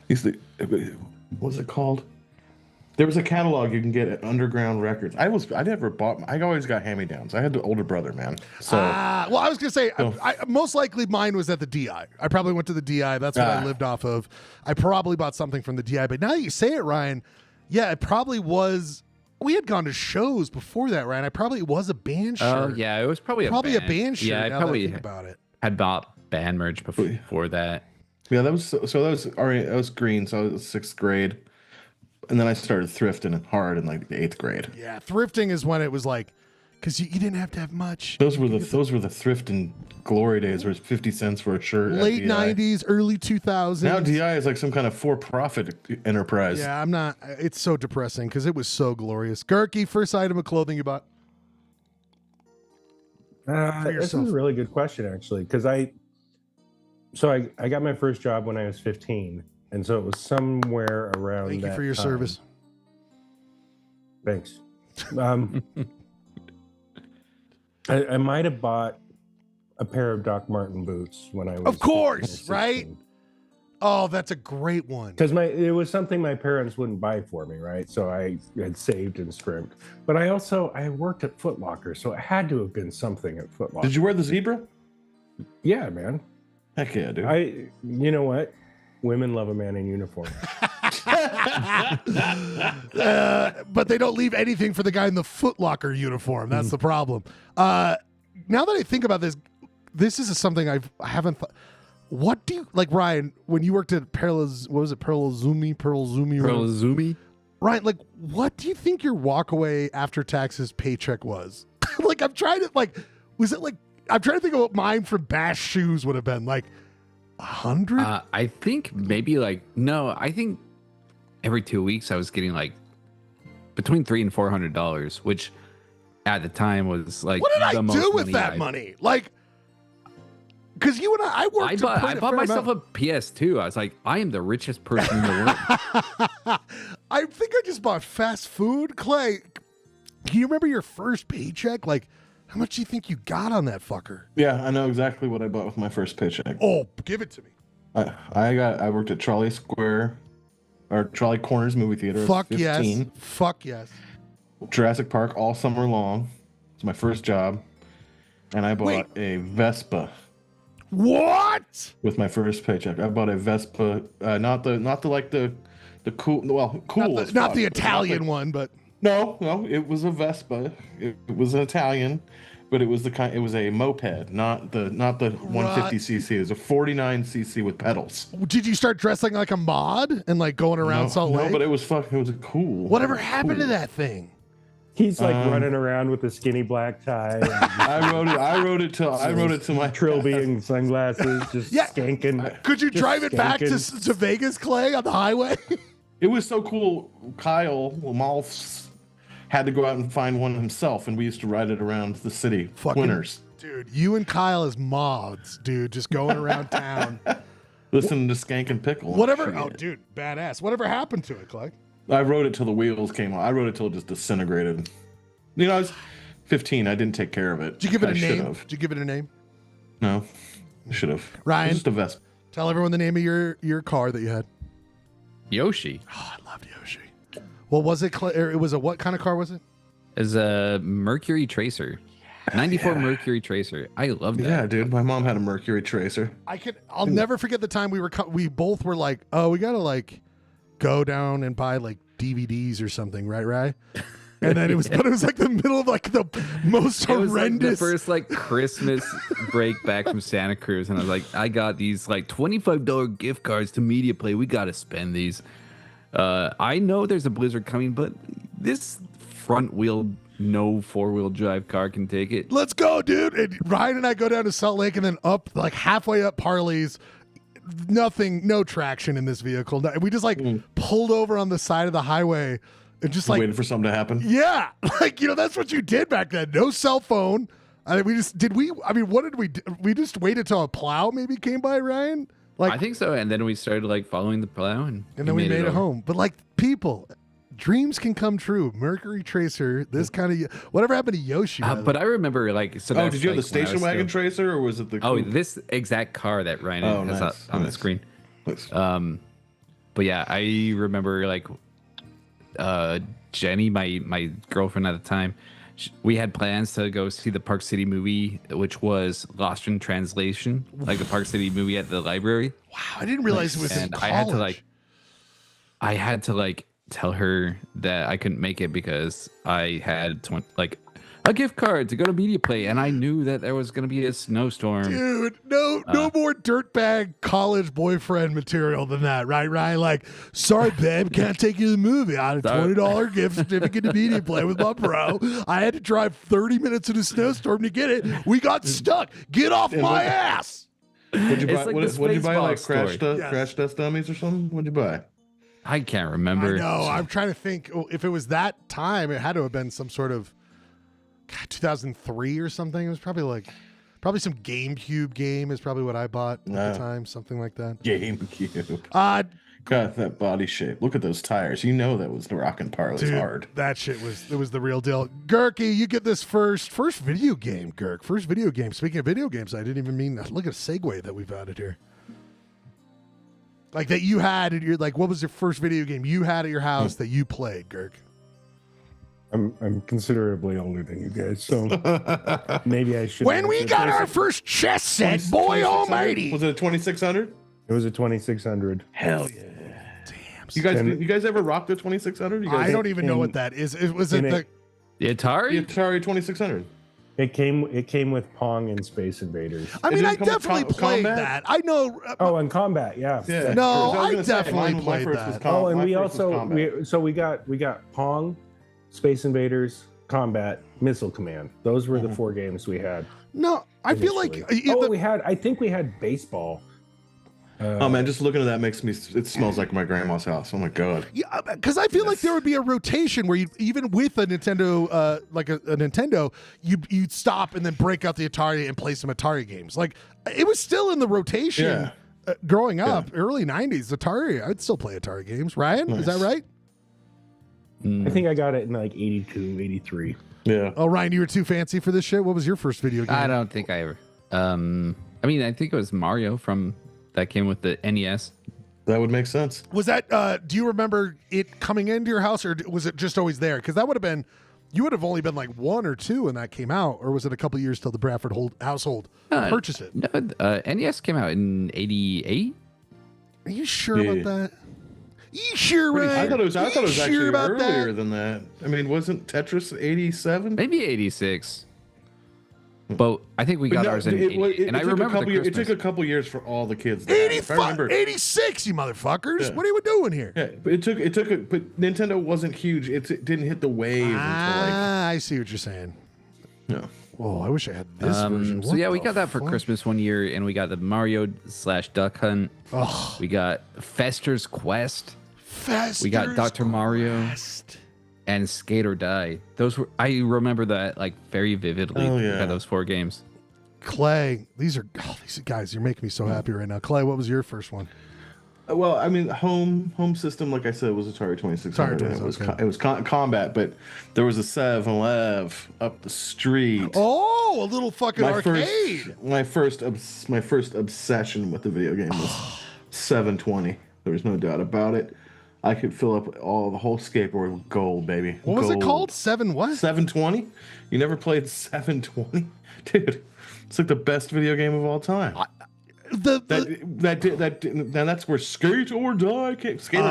what was it called? There was a catalog you can get at Underground Records. I always got hand-me-downs. I had the older brother, man. So well, I was gonna say, most likely mine was at the DI. I probably went to the DI. That's what I lived off of. I probably bought something from the DI. But now that you say it, Ryan, yeah, it probably was. We had gone to shows before that, Ryan. It was a band shirt. Oh yeah, it was probably a band shirt. Yeah, I now probably that I think about it. Had bought band merch before that. Yeah, that was green. So it was 6th grade. And then I started thrifting hard in like the 8th grade. Yeah, thrifting is when it was like, because you didn't have to have much. Those were the thrifting glory days, where it's 50 cents for a shirt. Late 90s, early 2000s. Now DI is like some kind of for-profit enterprise. Yeah, I'm not. It's so depressing because it was so glorious. Gurky, first item of clothing you bought? This is a really good question, actually, because I got my first job when I was 15. And so it was somewhere around Thank you that for your time. service. Thanks. I might have bought a pair of Doc Marten boots when I was Of course, 15 or right? 16. Oh, that's a great one. Because it was something my parents wouldn't buy for me, right? So I had saved and scrimped. But I worked at Foot Locker, so it had to have been something at Foot Locker. Did you wear the zebra? Yeah, man. Heck yeah, dude. You know what? Women love a man in uniform. But they don't leave anything for the guy in the Foot Locker uniform. That's the problem. Now that I think about this, this is something I haven't thought. What do you like, Ryan? When you worked at Pearl Zumi, Ryan, like, what do you think your walkaway after taxes paycheck was? Like, I'm trying to think of what mine from Bash Shoes would have been, like 100. I think maybe I think every 2 weeks I was getting like between $300 and $400, which at the time was like what did I the most do with money that money? Like, because you and I worked. I bought myself a PS2. I was like, I am the richest person in the world. I think I just bought fast food. Clay, can you remember your first paycheck? Like, how much do you think you got on that fucker? Yeah, I know exactly what I bought with my first paycheck. Oh, give it to me. I worked at Trolley Square or Trolley Corners movie theater. Fuck 15. yes. Fuck yes. Jurassic Park all summer long. It's my first job, and I bought a Vespa. What? With my first paycheck, I bought a Vespa. Not the cool. Well, cool. Not the Italian one, but no, it was a Vespa. It was an Italian, but it was it was a moped, not the 150cc. It was a 49cc with pedals. Did you start dressing like a mod and like going around Salt Lake? No, but it was fucking. It was a cool. Whatever happened to that thing? He's like running around with a skinny black tie. And I rode it to my trilby and sunglasses, just skanking. Could you drive it back to Vegas, Clay, on the highway? It was so cool. Kyle Malfs had to go out and find one himself, and we used to ride it around the city. Winners. Dude, you and Kyle as mods, dude, just going around town. Listening to Skank and Pickle. Whatever. Oh, dude, badass. Whatever happened to it, Clay? I rode it till the wheels came off. I rode it till it just disintegrated. You know, I was 15. I didn't take care of it. Did you give it a name? Did you give it a name? No, I should have. Ryan, just a Vespa. Tell everyone the name of your car that you had. Yoshi. Oh, I loved Yoshi. Well, was it? It was a what kind of car was it? Is a Mercury Tracer. 94 Mercury Tracer. I love that. Yeah, dude. My mom had a Mercury Tracer. I'll never forget the time we both were like, oh, we gotta like go down and buy like DVDs or something, right? And then it was like the middle of like the most horrendous. It was like the first like Christmas break back from Santa Cruz, and I was like, I got these like $25 gift cards to Media Play. We got to spend these. I know there's a blizzard coming, but this front wheel, no 4-wheel drive car can take it. Let's go, dude. And Ryan and I go down to Salt Lake and then up like halfway up Parley's. No traction in this vehicle. We just like pulled over on the side of the highway and just like waiting for something to happen. Yeah, like that's what you did back then. No cell phone. What did we do? We just waited till a plow maybe came by, Ryan. Like I think so, and then we started like following the plow, and then we made it home. But like people, dreams can come true. Mercury Tracer, this kind of whatever happened to Yoshi. But I remember like so. Oh, did you have the station wagon Tracer, or was it the? Oh, this exact car that Ryan has on the screen. Nice. But yeah, I remember like Jenny, my girlfriend at the time. We had plans to go see the Park City movie, which was Lost in Translation, like the Park City movie at the library. Wow, I didn't realize it was in college. I had to tell her that I couldn't make it because I had a gift card to go to Media Play, and I knew that there was going to be a snowstorm. Dude, no more dirtbag college boyfriend material than that, right? Like, sorry, babe, can't take you to the movie. I had a $20 gift certificate to Media Play with my bro. I had to drive 30 minutes in a snowstorm to get it. We got stuck. Get off my ass. What'd you buy? Like what'd you buy? Like crash test dummies or something? What'd you buy? I can't remember. I know. I'm trying to think. If it was that time, it had to have been some sort of 2003 or something. It was probably some GameCube game is probably what I bought at the time, something like that. GameCube. God, that body shape. Look at those tires. You know that was the rockin' parlor's Dude, hard. that shit was the real deal. Gurky, you get this first video game, Gurk. First video game. Speaking of video games, I didn't even mean that. Look at a segue that we've added here. Like that you had, and you're like, what was your first video game you had at your house that you played, Gurk? I'm considerably older than you guys, so maybe I should. When we got our first chess set, boy almighty. Was it a 2600? It was a 2600. Hell yeah. Damn. You guys ever rocked the 2600? I don't even know what that is. Was it the Atari? The Atari 2600. It came with Pong and Space Invaders. I mean, didn't I come with definitely played Combat? that. I know. Oh, and Combat, yeah. Yeah. No, was I gonna say, definitely my played first was that. Oh, and my we first was also Combat. we got Pong, Space Invaders, Combat, Missile Command. Those were the 4 games we had. No, I feel like initially. I think we had baseball. Oh man, just looking at that makes me. It smells like my grandma's house. Oh my god. yeah, because I feel like there would be a rotation where you even with a Nintendo, like a Nintendo, you'd stop and then break out the Atari and play some Atari games. Like it was still in the rotation. Growing up, early '90s, Atari. I'd still play Atari games. Ryan, is that right? I think I got it in like 82, 83. Yeah. Oh, Ryan, you were too fancy for this shit. What was your first video game? I don't think I ever. I mean, I think it was Mario from that came with the NES. That would make sense. Was that? Do you remember it coming into your house, or was it just always there? Because that would have been. You would have only been like 1 or 2 when that came out, or was it a couple years till the Bradford household purchased it? No, NES came out in '88. Are you sure about that? You sure, Ryan? I thought it was You actually sure about earlier that? than that. I mean, wasn't Tetris 87? Maybe '86. But I think we got ours in '88. And I remember it took a couple years for all the kids. To have it. If I 85, remember, 86, you motherfuckers! Yeah. What are we doing here? yeah, but but Nintendo wasn't huge. It didn't hit the wave until I see what you're saying. yeah. Oh, I wish I had this version. So What yeah, we the got that for fuck? Christmas one year, and we got the Mario/Duck Hunt. Oh, We got Fester's Quest Fester's We got Dr. Mario. Quest. and Skate or Die. Those were I remember that like very vividly. Oh, We yeah. had those 4 games. Clay, these guys, you're making me so happy right now. Clay, what was your first one? Well, I mean, home system, like I said, was Atari 2600. Atari And it was 2600. it was Combat, but there was a 7-Eleven up the street. Oh, a little fucking arcade. My first obsession with the video game was 720. There was no doubt about it. I could fill up the whole skateboard with gold, baby. What was it Gold. called? 7 what? 720? You never played 720? Dude, it's like the best video game of all time. That's where Skate or Die came. Skate or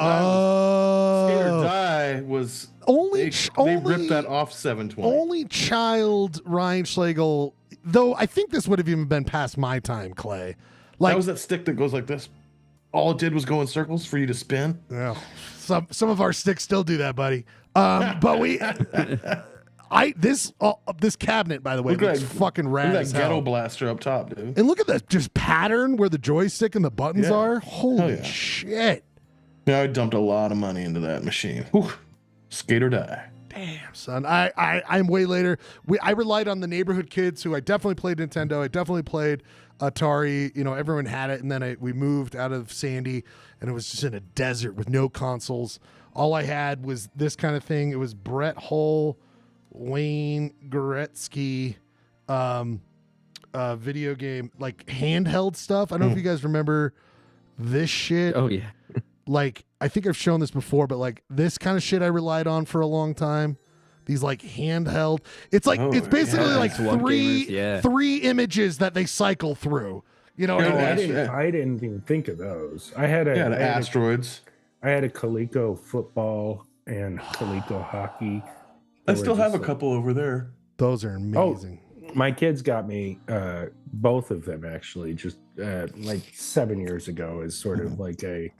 Die was Only they ripped that off 720. Only child Ryan Schlegel, though I think this would have even been past my time, Clay. Like That was that stick that goes like this. All it did was go in circles for you to spin. well, some of our sticks still do that, buddy. But we this cabinet, by the way, Look at looks that- fucking rad Look at as that ghetto hell. blaster up top, dude. And look at that just pattern where the joystick and the buttons Yeah. are. Holy yeah. shit. Yeah, I dumped a lot of money into that machine. Whew. Skate or Die. Damn, son. I'm way later. I relied on the neighborhood kids who I definitely played Nintendo. I definitely played Atari. You know, everyone had it. And then we moved out of Sandy and it was just in a desert with no consoles. All I had was this kind of thing. It was Brett Hull, Wayne Goretzky, video game, like handheld stuff. I don't know if you guys remember this shit. Oh yeah. Like, I think I've shown this before, but like this kind of shit I relied on for a long time. These like handheld. It's like it's basically yeah. like Swap three gamers, yeah. three images that they cycle through. You know what Yeah, I mean? I didn't even think of those. I had a Yeah, the I had a- asteroids. I had a Coleco football and Coleco hockey. I They still were have a just couple over there. Those are amazing. My kids got me both of them actually just like 7 years ago as sort of like a,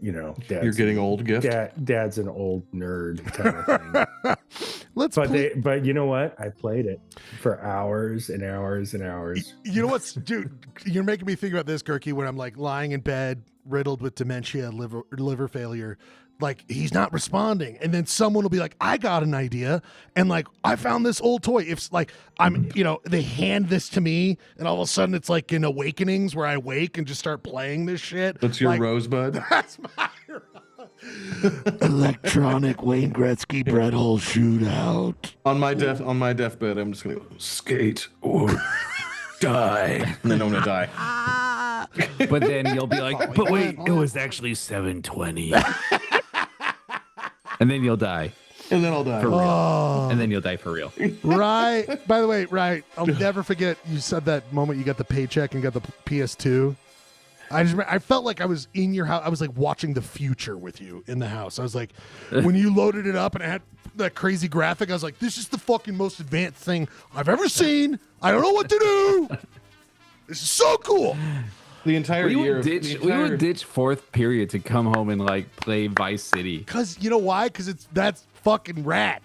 you know, You're getting old gift. dad's an old nerd kind of thing. Let's But play. but you know what? I played it for hours and hours and hours. You know what's, dude? You're making me think about this, Kirky. When I'm like lying in bed, riddled with dementia, liver failure. like he's not responding, and then someone will be like, I got an idea, and like I found this old toy. If like I'm, they hand this to me, and all of a sudden it's like in Awakenings where I wake and just start playing this shit. That's your like, rosebud. That's my Electronic Wayne Gretzky Brett Hull shootout. On my deathbed, I'm just gonna go, skate or die, and then I'm gonna die. But then you'll be like, but wait, it was actually 720. And then you'll die. And then I'll die. For real. Oh. And then you'll die for real. Right. By the way, right. I'll never forget you said that moment you got the paycheck and got the PS2. I felt like I was in your house. I was like watching the future with you in the house. I was like, when you loaded it up and it had that crazy graphic, I was like, this is the fucking most advanced thing I've ever seen. I don't know what to do. This is so cool. The entire We year. we would ditch fourth period to come home and like play Vice City. Because you know why? Because that's fucking rad.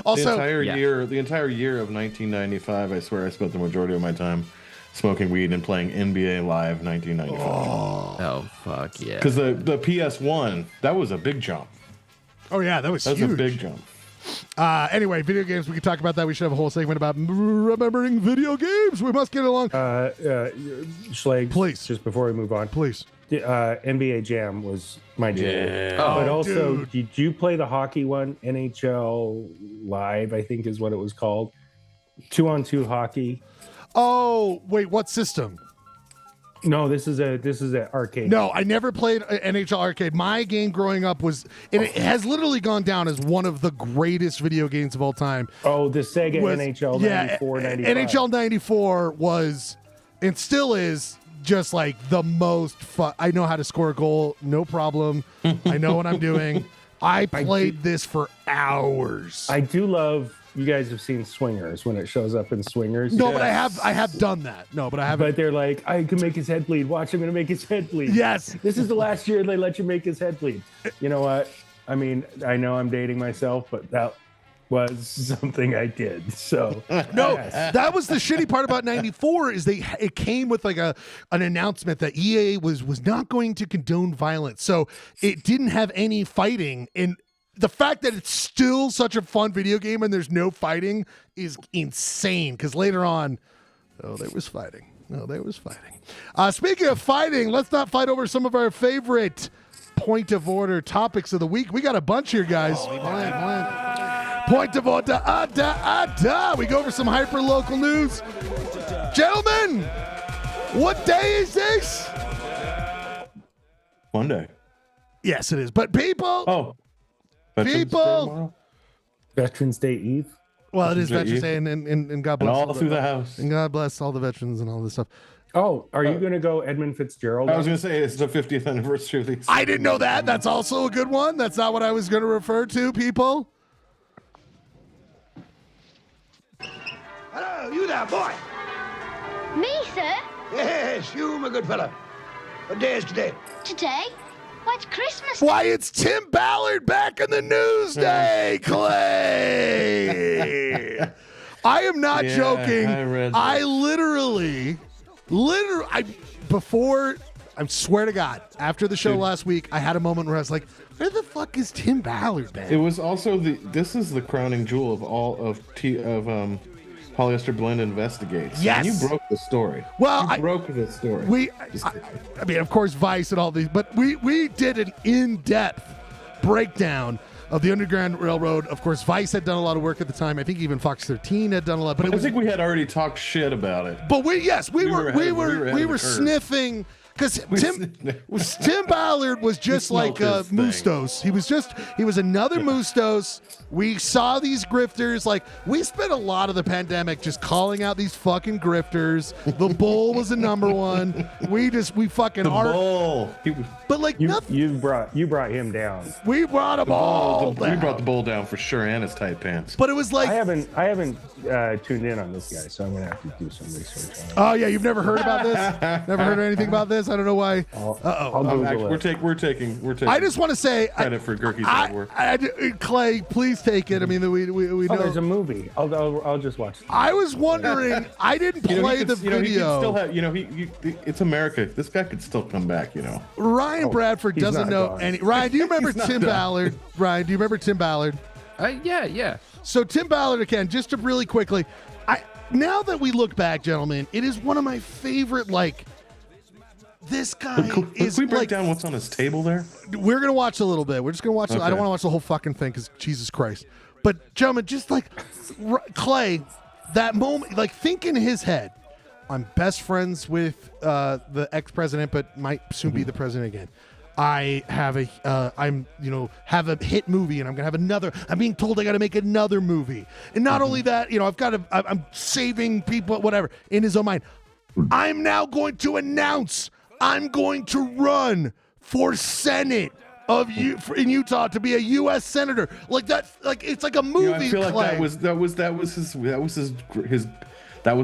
Also, the entire year of 1995, I swear I spent the majority of my time smoking weed and playing NBA Live 1995. Oh fuck yeah! Because the PS1, that was a big jump. oh yeah, that was That's huge. a big jump. Anyway, video games. We could talk about that. We should have a whole segment about remembering video games. We must get along. Schleg, Please. just before we move on, Please. NBA Jam was my jam. Yeah. But also, dude. did you play the hockey one? NHL Live, I think is what it was called. 2-on-2 hockey. Oh wait, what system? No, this is a arcade. No, I never played NHL Arcade. My game growing up was, and it has literally gone down as one of the greatest video games of all time. Oh, the Sega Was- NHL yeah, 94, 95. NHL 94 was, and still is, just like the most fun. I know how to score a goal, no problem. I know what I'm doing. I played this for hours. I do love. You guys have seen Swingers when it shows up in Swingers. No, but I have done that. No, but I haven't. But they're like, I can make his head bleed. Watch, I'm going to make his head bleed. Yes. This is the last year they let you make his head bleed. You know what? I mean, I know I'm dating myself, but that was something I did. So No, yes. that was the shitty part about 94 is it came with like an announcement that EA was not going to condone violence. So it didn't have any fighting, and the fact that it's still such a fun video game and there's no fighting is insane, because later on, there was fighting. No, there was fighting. Speaking of fighting, let's not fight over some of our favorite point of order topics of the week. We got a bunch here, guys. Point of order. We go over some hyper local news. Gentlemen, what day is this? Monday. Yes, it is. But people, Oh. Veterans Day People! tomorrow? Veterans Day Eve. well, it is Veterans Veterans Day. Day, and God And bless all through the house. and God bless all the veterans and all this stuff. Oh, are you going to go Edmund Fitzgerald? I was going to say it's the 50th anniversary of these. I didn't know that. That's also a good one. That's not what I was going to refer to, people. Hello, you there, boy. Me, sir? Yes, you, my good fellow. What day is today? Today? Why, it's Christmas. Why, it's Tim Ballard back in the news day, Clay. I am not Yeah, joking. I read I that. literally, I swear to God, after the show last week, I had a moment where I was like, where the fuck is Tim Ballard, man? It was also this is the crowning jewel of all of Polyester Blend Investigates. Yes. And you broke the story. Well, you broke the story. I mean, of course, Vice and all these, but we did an in-depth breakdown of the Underground Railroad. Of course, Vice had done a lot of work at the time. I think even Fox 13 had done a lot. But I think we had already talked shit about it. But we were ahead of the curve. sniffing. Because Tim Ballard was just like smelt this thing. Mustos. He was another Mustos. We saw these grifters. Like, we spent a lot of the pandemic just calling out these fucking grifters. The Bull was the number one. We fucking The bull. But like nothing. You brought him down. We brought them all We down. brought the bull down for sure, and his tight pants. But it was like, I haven't tuned in on this guy, so I'm gonna have to do some research on it. oh yeah, you've never heard about this? Never heard anything about this? I don't know why. We're taking. I just want to say credit for Gurky's hard work. Clay, please take it. I mean, we know. There's a movie. I'll just watch it. I was wondering. I didn't play the video. He could still have. It's America. This guy could still come back. Ryan Bradford doesn't know any. Ryan, do you remember Tim Ballard? Ryan, do you remember Tim Ballard? Yeah. So Tim Ballard again, just to really quickly. Now that we look back, gentlemen, it is one of my favorite. This guy is. Can we break down what's on his table there? We're gonna watch a little bit. We're just gonna watch. Okay. I don't want to watch the whole fucking thing because Jesus Christ. But gentlemen, just Clay, that moment, think in his head. I'm best friends with the ex-president, but might soon be the president again. I have have a hit movie, and I'm gonna have another. I'm being told I got to make another movie, and not only that, I'm saving people, whatever. In his own mind, I'm now going to announce I'm going to run for Senate in Utah to be a U.S. senator. It's like a movie. I feel like Clay. that was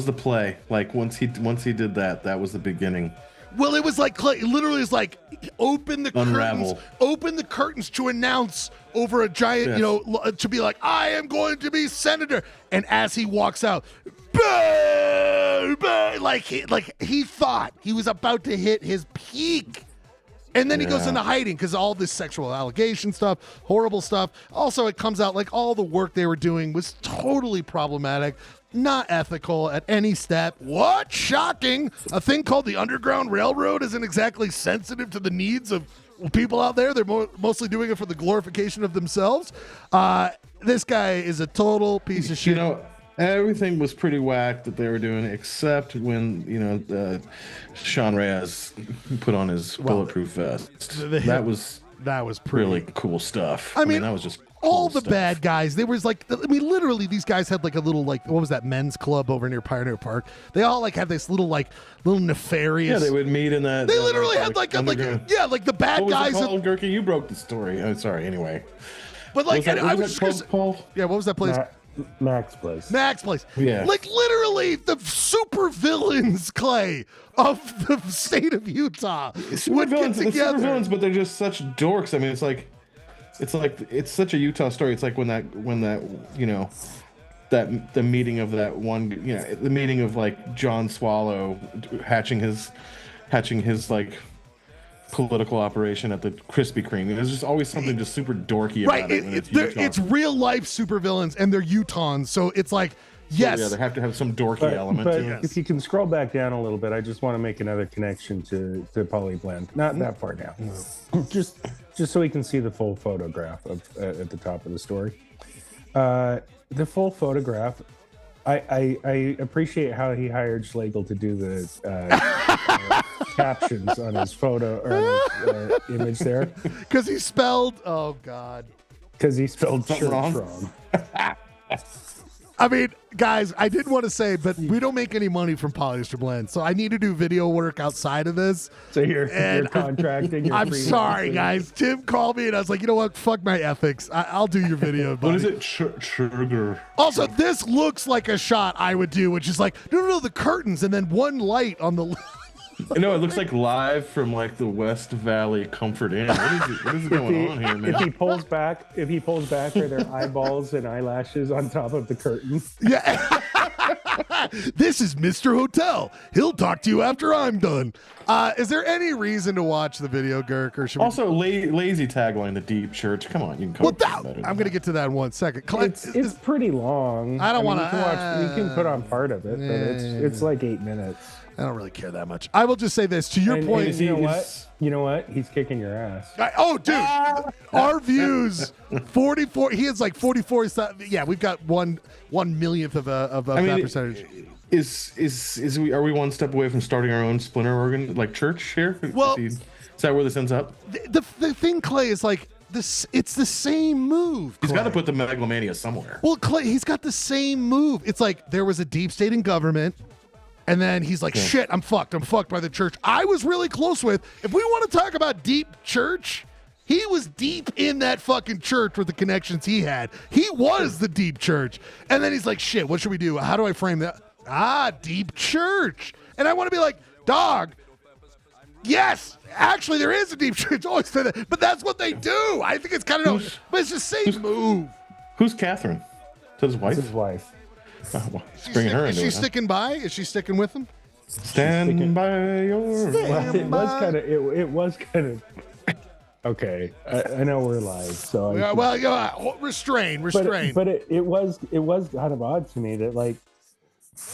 the play. Once he did that, that was the beginning. Well, it was Clay. Literally, it's open the curtains to announce over a giant, to be I am going to be senator. And as he walks out, boo, boo, he thought he was about to hit his peak. And then he goes into hiding because all this sexual allegation stuff, horrible stuff. Also, it comes out all the work they were doing was totally problematic. Not ethical at any step. What? Shocking. A thing called the Underground Railroad isn't exactly sensitive to the needs of people out there. They're mostly doing it for the glorification of themselves. This guy is a total piece of shit. Everything was pretty whack that they were doing, except when, Sean Reyes put on his bulletproof vest. That was pretty really cool stuff. I mean, that was just all the bad guys. There was literally these guys had a little what was that men's club over near Pioneer Park? They all had this little nefarious. Yeah, they would meet in that. They literally had the bad what was guys. It called, Gurky? You broke the story. Oh, sorry. Anyway, but I was just Paul. Yeah, what was that place? Max Place. Yeah. Literally the super villains, Clay, of the state of Utah would get together. Super villains, but they're just such dorks. I mean, it's such a Utah story. It's like when that the meeting of that one, the meeting of John Swallow hatching his political operation at the Krispy Kreme. There's just always something just super dorky about it. It's real life supervillains, and they're Utahns, so it's yes. Yeah, they have to have some dorky element but to it. if you can scroll back down a little bit, I just want to make another connection to Polyblend. Not that far down. No. Just so we can see the full photograph at the top of the story. The full photograph. I appreciate how he hired Schlegel to do the captions on his photo or his image there. Because he spelled, oh God. Because he spelled church wrong. I mean, guys, I did want to say, but we don't make any money from Polyester Blend, so I need to do video work outside of this. So you're contracting. I'm sorry, guys. Tim called me, and I was like, you know what? Fuck my ethics. I'll do your video. What is it? Sugar. Also, this looks like a shot I would do, which is no, the curtains, and then one light on the. No, it looks like live from the West Valley Comfort Inn. What is going on here, man? If he pulls back, are there eyeballs and eyelashes on top of the curtain? Yeah. This is Mr. Hotel. He'll talk to you after I'm done. Is there any reason to watch the video, Girk? Or should we... Also, lazy tagline, the deep church. Come on, you can cover I'm going to get to that in 1 second. It's pretty long. I don't want to. You can put on part of it, but it's 8 minutes. I don't really care that much. I will just say this to your point. And you know what? He's kicking your ass. Dude, our views 44. He has 44. Yeah, we've got 1/1,000,000th of that percentage. Are we one step away from starting our own splinter organ church here? Well, is that where this ends up? The thing, Clay, is this. It's the same move. He's got to put the megalomania somewhere. Well, Clay, he's got the same move. It's there was a deep state in government. And then he's like, shit, I'm fucked. I'm fucked by the church I was really close with. If we want to talk about deep church, he was deep in that fucking church with the connections he had. He was the deep church. And then he's like, shit, what should we do? How do I frame that? Deep church. And I want to be like, dog, Yes, actually, there is a deep truth. It's always been that, but that's what they do. I think it's kind of, but it's the same move. Who's Catherine? Is that his wife? His wife. Oh, well, bringing her Is into she it, huh? sticking by? Is she sticking with him? Stand by your. Well, it was kind of. It was kind of. Okay, I know we're live, so. Yeah, well, restrain. But it was kind of odd to me that like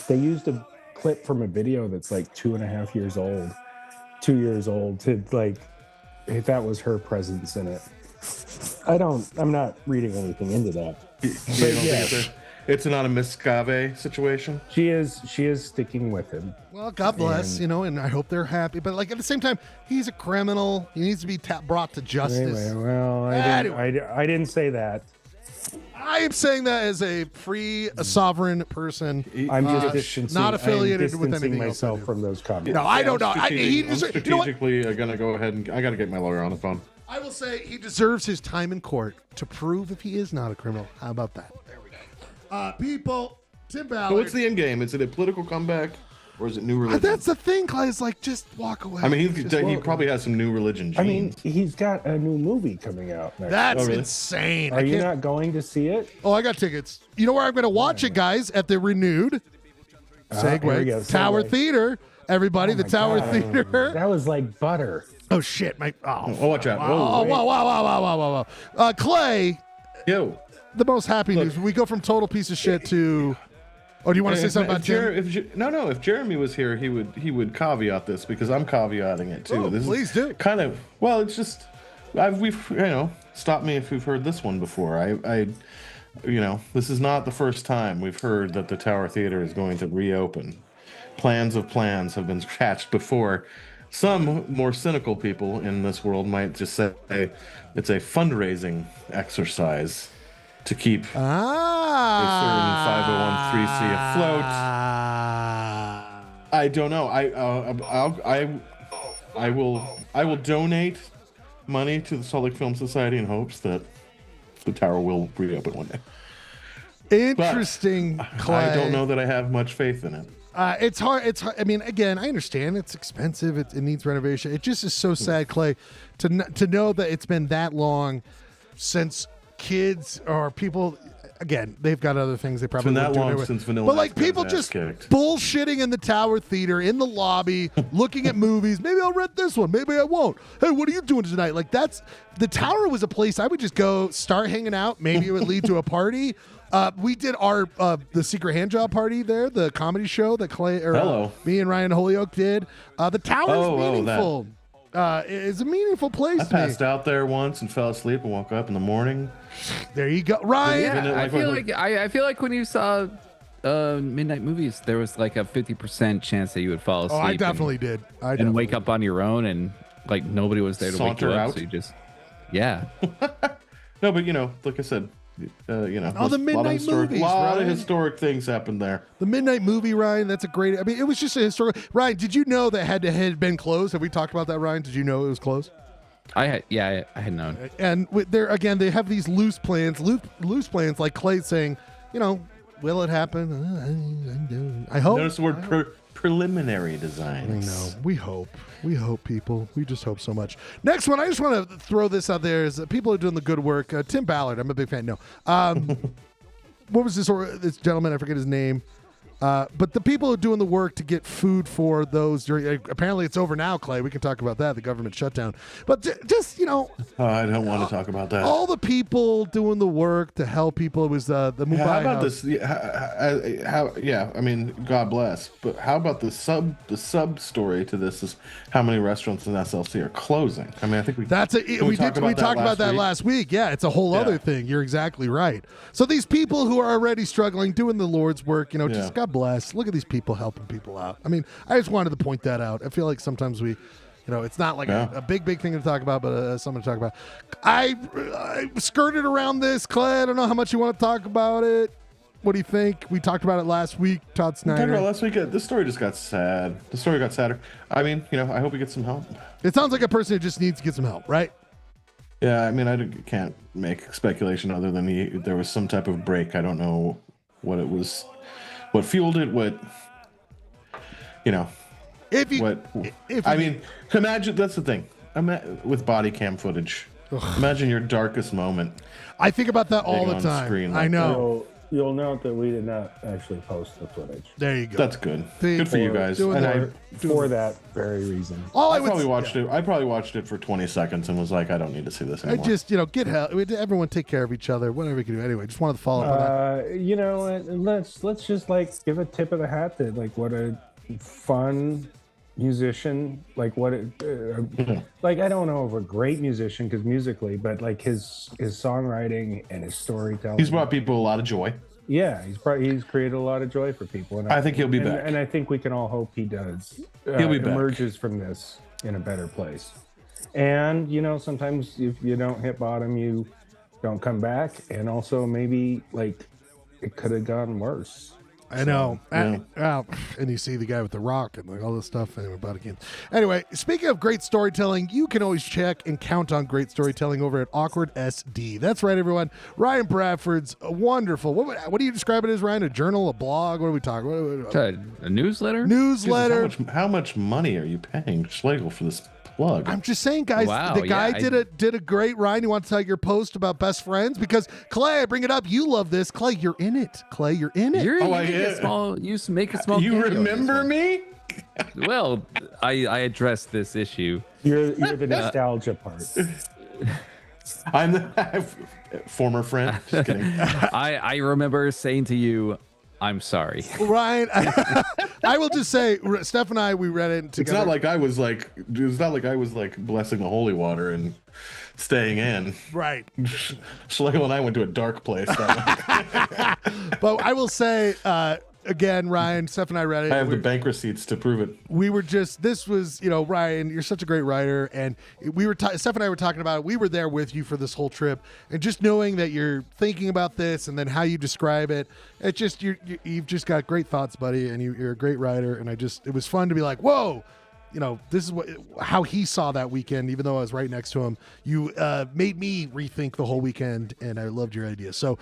they used a clip from a video that's like 2.5 years old, 2 years old to like if that was her presence in it. I'm not reading anything into that. You don't think it's not a Miss Cave situation? She is sticking with him. Well, God bless, and I hope they're happy. But like at the same time, he's a criminal. He needs to be brought to justice. Anyway, well, I didn't say that. I am saying that as a free, sovereign person. I'm just not affiliated with anything myself else from those comments. No, I don't know. I'm strategically gonna go ahead and I gotta get my lawyer on the phone. I will say he deserves his time in court to prove if he is not a criminal. How about that? There we go. People, Tim Ballard. So what's the end game? Is it a political comeback, or is it new religion? That's the thing, Clay. Is like just walk away. I mean, he probably has some new religion genes. I mean, he's got a new movie coming out next. That's insane. Are you not going to see it? Oh, I got tickets. You know where I'm going to watch it, guys? At the renewed Segue Tower Theater. Everybody, the Tower Theater. That was like butter. Oh shit, my! Oh, watch out! Wow! Clay. Yo. The most happy news. We go from total piece of shit to. Oh, do you want to say something about Tim? No. If Jeremy was here, he would caveat this because I'm caveating it too. Oh, please do. Kind of. Well, it's just we've stop me if we've heard this one before. This is not the first time we've heard that the Tower Theater is going to reopen. Plans of plans have been hatched before. Some more cynical people in this world might just say it's a fundraising exercise to keep a certain 501(c)(3) afloat. I don't know. I will donate money to the Salt Lake Film Society in hopes that the tower will reopen one day. Interesting, Clay. I don't know that I have much faith in it. It's hard. I mean, again, I understand it's expensive. It needs renovation. It just is so sad, Clay, to know that it's been that long since kids or people. Again, they've got other things they probably. It's been that long anyway. since Vanilla. But like people just bullshitting in the Tower Theater in the lobby, looking at movies. Maybe I'll rent this one. Maybe I won't. Hey, what are you doing tonight? Like the Tower was a place I would just go start hanging out. Maybe it would lead to a party. We did our the secret handjob party there, the comedy show that Clay or me and Ryan Holyoke did. The Tower is meaningful. It's a meaningful place. I passed out there once and fell asleep and woke up in the morning. There you go, Ryan. Yeah, I feel like when you saw midnight movies, there was like a 50% chance that you would fall asleep. Oh, I definitely did. And wake up on your own, and like nobody was there to wake you up. So you just, No, but like I said. The midnight movies. A lot of historic things happened there. The midnight movie, Ryan. That's a great. I mean, it was just a historical. Ryan, did you know that had been closed? Have we talked about that, Ryan? Did you know it was closed? I had known. And there again, they have these loose plans, like Clay saying, will it happen? I hope. Notice the word preliminary designs. I know. We hope. We hope, people. We just hope so much. Next one, I just want to throw this out there. Is people are doing the good work. Tim Ballard, I'm a big fan. No. What was this gentleman? I forget his name. But the people are doing the work to get food for those during. Apparently, it's over now, Clay. We can talk about that. The government shutdown. But just I don't want to talk about that. All the people doing the work to help people. It was the Mumbai. How about house. this? I mean, God bless. But how about the sub story to this is how many restaurants in SLC are closing? I mean, I think we talked about that last week. Yeah, it's a whole other thing. You're exactly right. So these people who are already struggling, doing the Lord's work, just God bless. Look at these people helping people out. I mean, I just wanted to point that out. I feel like sometimes we, it's not like a big thing to talk about, but something to talk about. I skirted around this, Clay. I don't know how much you want to talk about it. What do you think? We talked about it last week, Todd Snyder. We talked about last week. This story just got sad. The story got sadder. I mean, I hope he gets some help. It sounds like a person who just needs to get some help, right? Yeah, I mean, I can't make speculation other than there was some type of break. I don't know what it was. What fueled it, If you, I mean, imagine that's the thing. With body cam footage. Imagine your darkest moment. I think about that all the on time. screen I like know. You'll note that we did not actually post the footage. There you go. That's good. Good for you guys. And for that very reason. I probably watched it. I probably watched it for 20 seconds and was like, I don't need to see this anymore. I just, get help. Everyone take care of each other. Whatever you can do. Anyway, just wanted to follow up on that. Let's just like give a tip of the hat that like what a fun musician, like what like I don't know of a great musician because musically, but like his songwriting and his storytelling, he's brought people a lot of joy. Yeah, he's created a lot of joy for people, and I think he'll be back, and I think we can all hope he does. He'll be back. Emerges from this in a better place. And sometimes if you don't hit bottom, you don't come back, and also maybe like it could have gone worse. I know. Yeah. And you see the guy with the rock and like all this stuff. Anyway, speaking of great storytelling, you can always check and count on great storytelling over at Awkward SD. That's right, everyone. Ryan Bradford's wonderful. What do you describe it as, Ryan? A journal, a blog? What are we talking about? A newsletter? Newsletter. Jesus, how much money are you paying Schlegel for this plug? I'm just saying, guys. Wow, the guy did a great. Ryan, you want to tell your post about best friends? Because Clay, I bring it up. You love this, Clay. You're in it. Clay, you're in it. You make a small. You remember me? Well, I addressed this issue. You're the nostalgia part. I'm the former friend. Just kidding. I remember saying to you, I'm sorry. Ryan, I will just say, Steph and I, we read it together. It's not like I was like blessing the holy water and staying in. Right. Schlegel and I went to a dark place. But I will say, again, Ryan, Steph and I read it. I have the bank receipts to prove it. This was, Ryan, you're such a great writer. And Steph and I were talking about it. We were there with you for this whole trip. And just knowing that you're thinking about this and then how you describe it, it's just, you've just got great thoughts, buddy. And you're a great writer. And it was fun to be like, whoa, this is how he saw that weekend, even though I was right next to him. You made me rethink the whole weekend. And I loved your idea. So,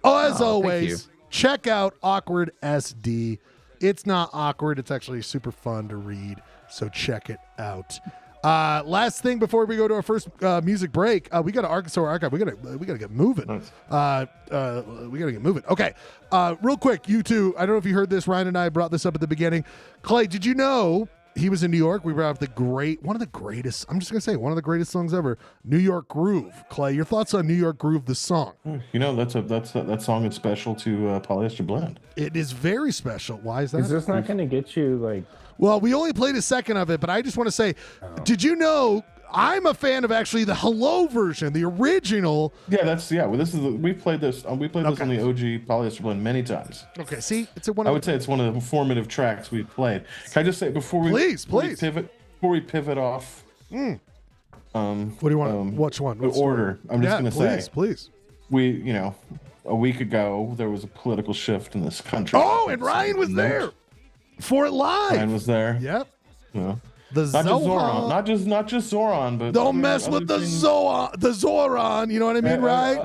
as always, check out Awkward SD. It's not awkward. It's actually super fun to read. So check it out. Last thing before we go to our first music break, we got to Arkansas Archive. We got to get moving. Nice. We got to get moving. Okay. Real quick, you two. I don't know if you heard this. Ryan and I brought this up at the beginning. Clay, did you know he was in New York? We brought up one of the greatest. I'm just gonna say one of the greatest songs ever, New York Groove. Clay, your thoughts on New York Groove, the song? That song is special to Polyester Blend. It is very special. Why is that? Is this not going to get you like? Well, we only played a second of it, but I just want to say, Did you know I'm a fan of actually the Hello version, the original? Yeah, we played this. We played this on the OG Polyester Blend many times. Okay, see, I would say it's one of the formative tracks we've played. Can I just say before we pivot off? What do you want? Which one? The order. I'm just going to say, please. We, a week ago there was a political shift in this country. Oh, and Ryan was there for it live. Ryan was there. Yep. Yeah. The not Zoran. Not just Zoran, but don't mess with the Zoran. You know what I mean, right?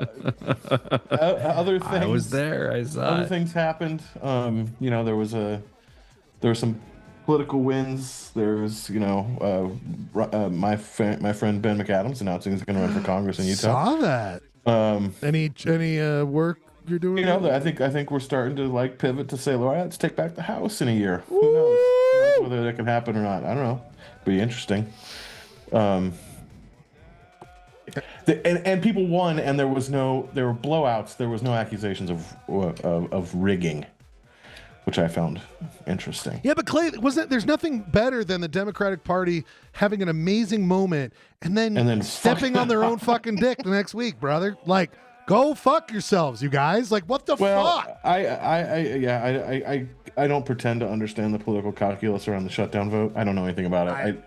Other things. I was there. I saw. Other things happened. There were some political wins. There's my friend Ben McAdams announcing he's going to run for Congress in Utah. Saw that. Any work you're doing? I think we're starting to pivot to say, let's take back the House in a year. Who knows whether that can happen or not? I don't know. Be interesting. And people won, and there were blowouts. There was no accusations of rigging, which I found interesting. Yeah, but Clay, there's nothing better than the Democratic Party having an amazing moment and then stepping on their own fucking dick the next week, brother. Like, go fuck yourselves, you guys. Like, what the fuck? I don't pretend to understand the political calculus around the shutdown vote. I don't know anything about it.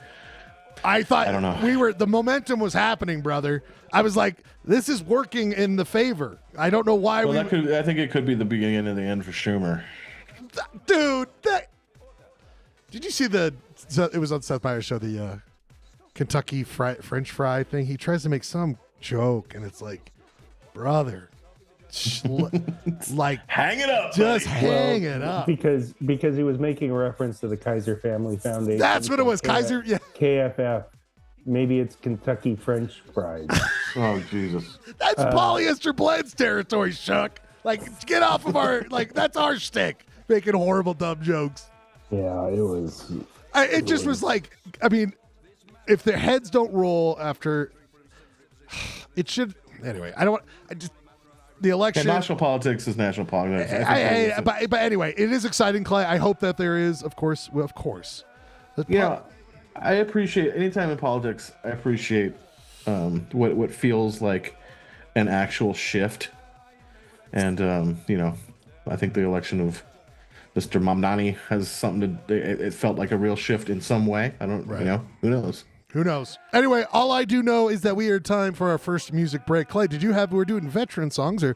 I thought I don't know. The momentum was happening, brother. I was like, this is working in the favor. I don't know why. I think it could be the beginning and the end for Schumer. Dude, did you see it was on Seth Meyers' show, the Kentucky French fry thing? He tries to make some joke, and it's like, brother, like hang it up, just buddy. hang it up. Because he was making a reference to the Kaiser Family Foundation. That's what it was, Kaiser. Yeah, KFF. Maybe it's Kentucky French fries. Oh Jesus! that's polyester blends territory, Shuck. Like, get off of our that's our shtick, making horrible dumb jokes. Yeah, it was. It just was like, I mean, if their heads don't roll after, it should. Anyway, I don't want. The election. And national politics is national politics. But anyway, it is exciting, Clay. I hope that there is, of course. I appreciate anytime in politics. I appreciate what feels like an actual shift, and I think the election of Mr. Mamdani has something to. It felt like a real shift in some way. I don't, who knows. Who knows? Anyway, all I do know is that we are time for our first music break. Clay, we're doing veteran songs or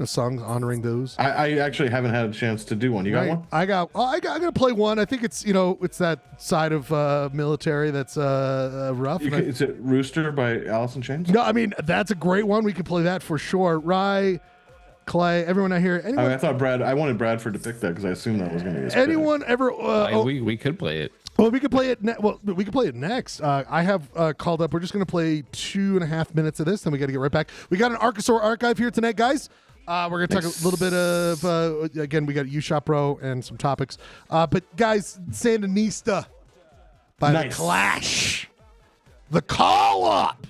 songs honoring those? I actually haven't had a chance to do one. You got one? I got to play one. I think it's it's that side of military that's rough. Is it Rooster by Alice in Chains? No, I mean that's a great one. We can play that for sure. Rye, Clay, everyone out here. I thought I wanted Bradford to pick that because I assumed that was going to be. Anyone ever? We could play it. Well, we could play it. We could play it next. I have called up. We're just going to play 2.5 minutes of this, then we got to get right back. We got an Arkansas archive here tonight, guys. We're going to talk a little bit of again. We got U-Shop Pro and some topics. But guys, Sandinista by the Clash, the call up.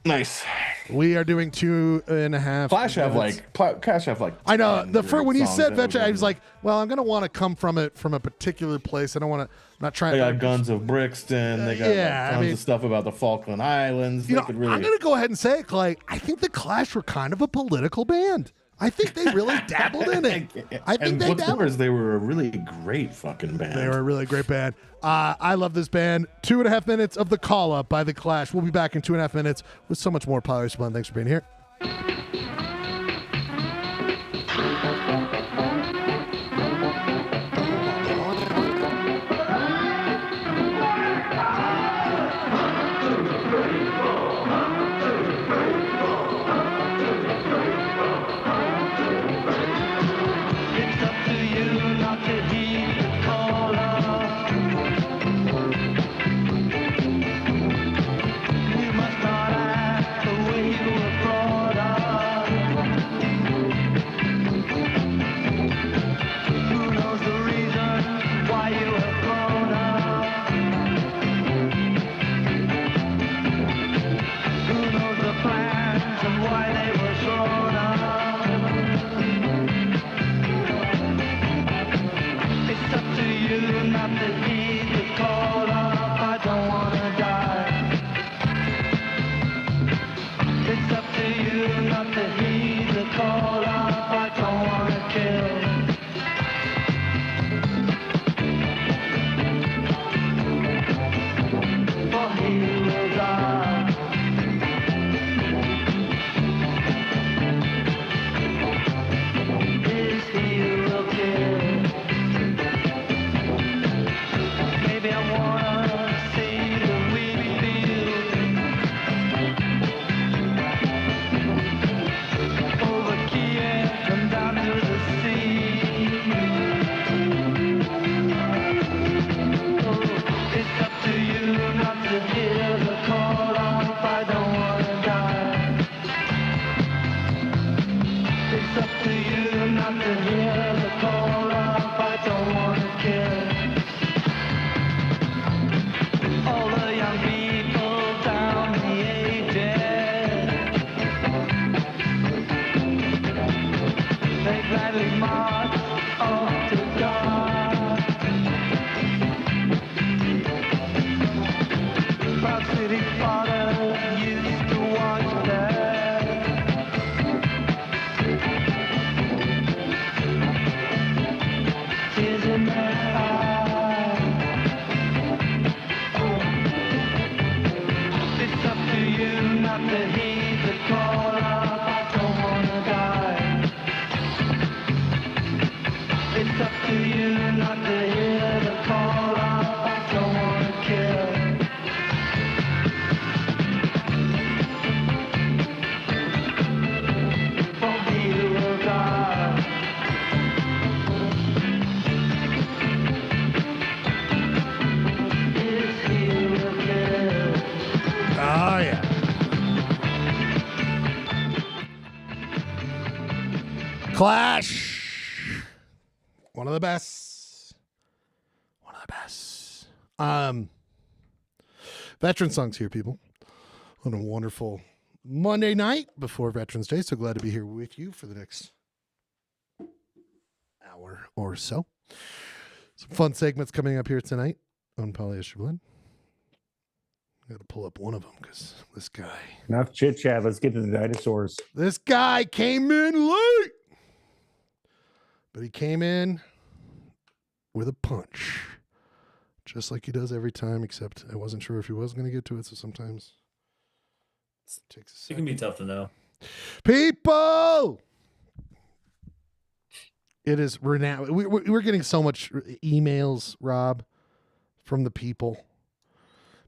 Nice. We are doing 2.5. Clash have like. I know the first when you said veteran, I was like, like, well, I'm going to want to come from a particular place. I don't want to. I'm not trying. They got guns of Brixton. They got tons of stuff about the Falkland Islands. I'm going to go ahead and say it, Clay. I think the Clash were kind of a political band. I think they really dabbled in it. I think they were a really great fucking band. They were a really great band. I love this band. 2.5 minutes of the call up by the Clash. We'll be back in 2.5 minutes with so much more Polyester Blend. Thanks for being here. Clash. One of the best. One of the best. Veteran songs here, people. What a wonderful Monday night before Veterans Day. So glad to be here with you for the next hour or so. Some fun segments coming up here tonight on Polyester Blood. Got to pull up one of them because this guy. Enough chit chat. Let's get to the dinosaurs. This guy came in late, but he came in with a punch, just like he does every time, except I wasn't sure if he was going to get to it, so sometimes it takes a second. It can be tough to know. People! It is renowned. We're getting so much emails, Rob, from the people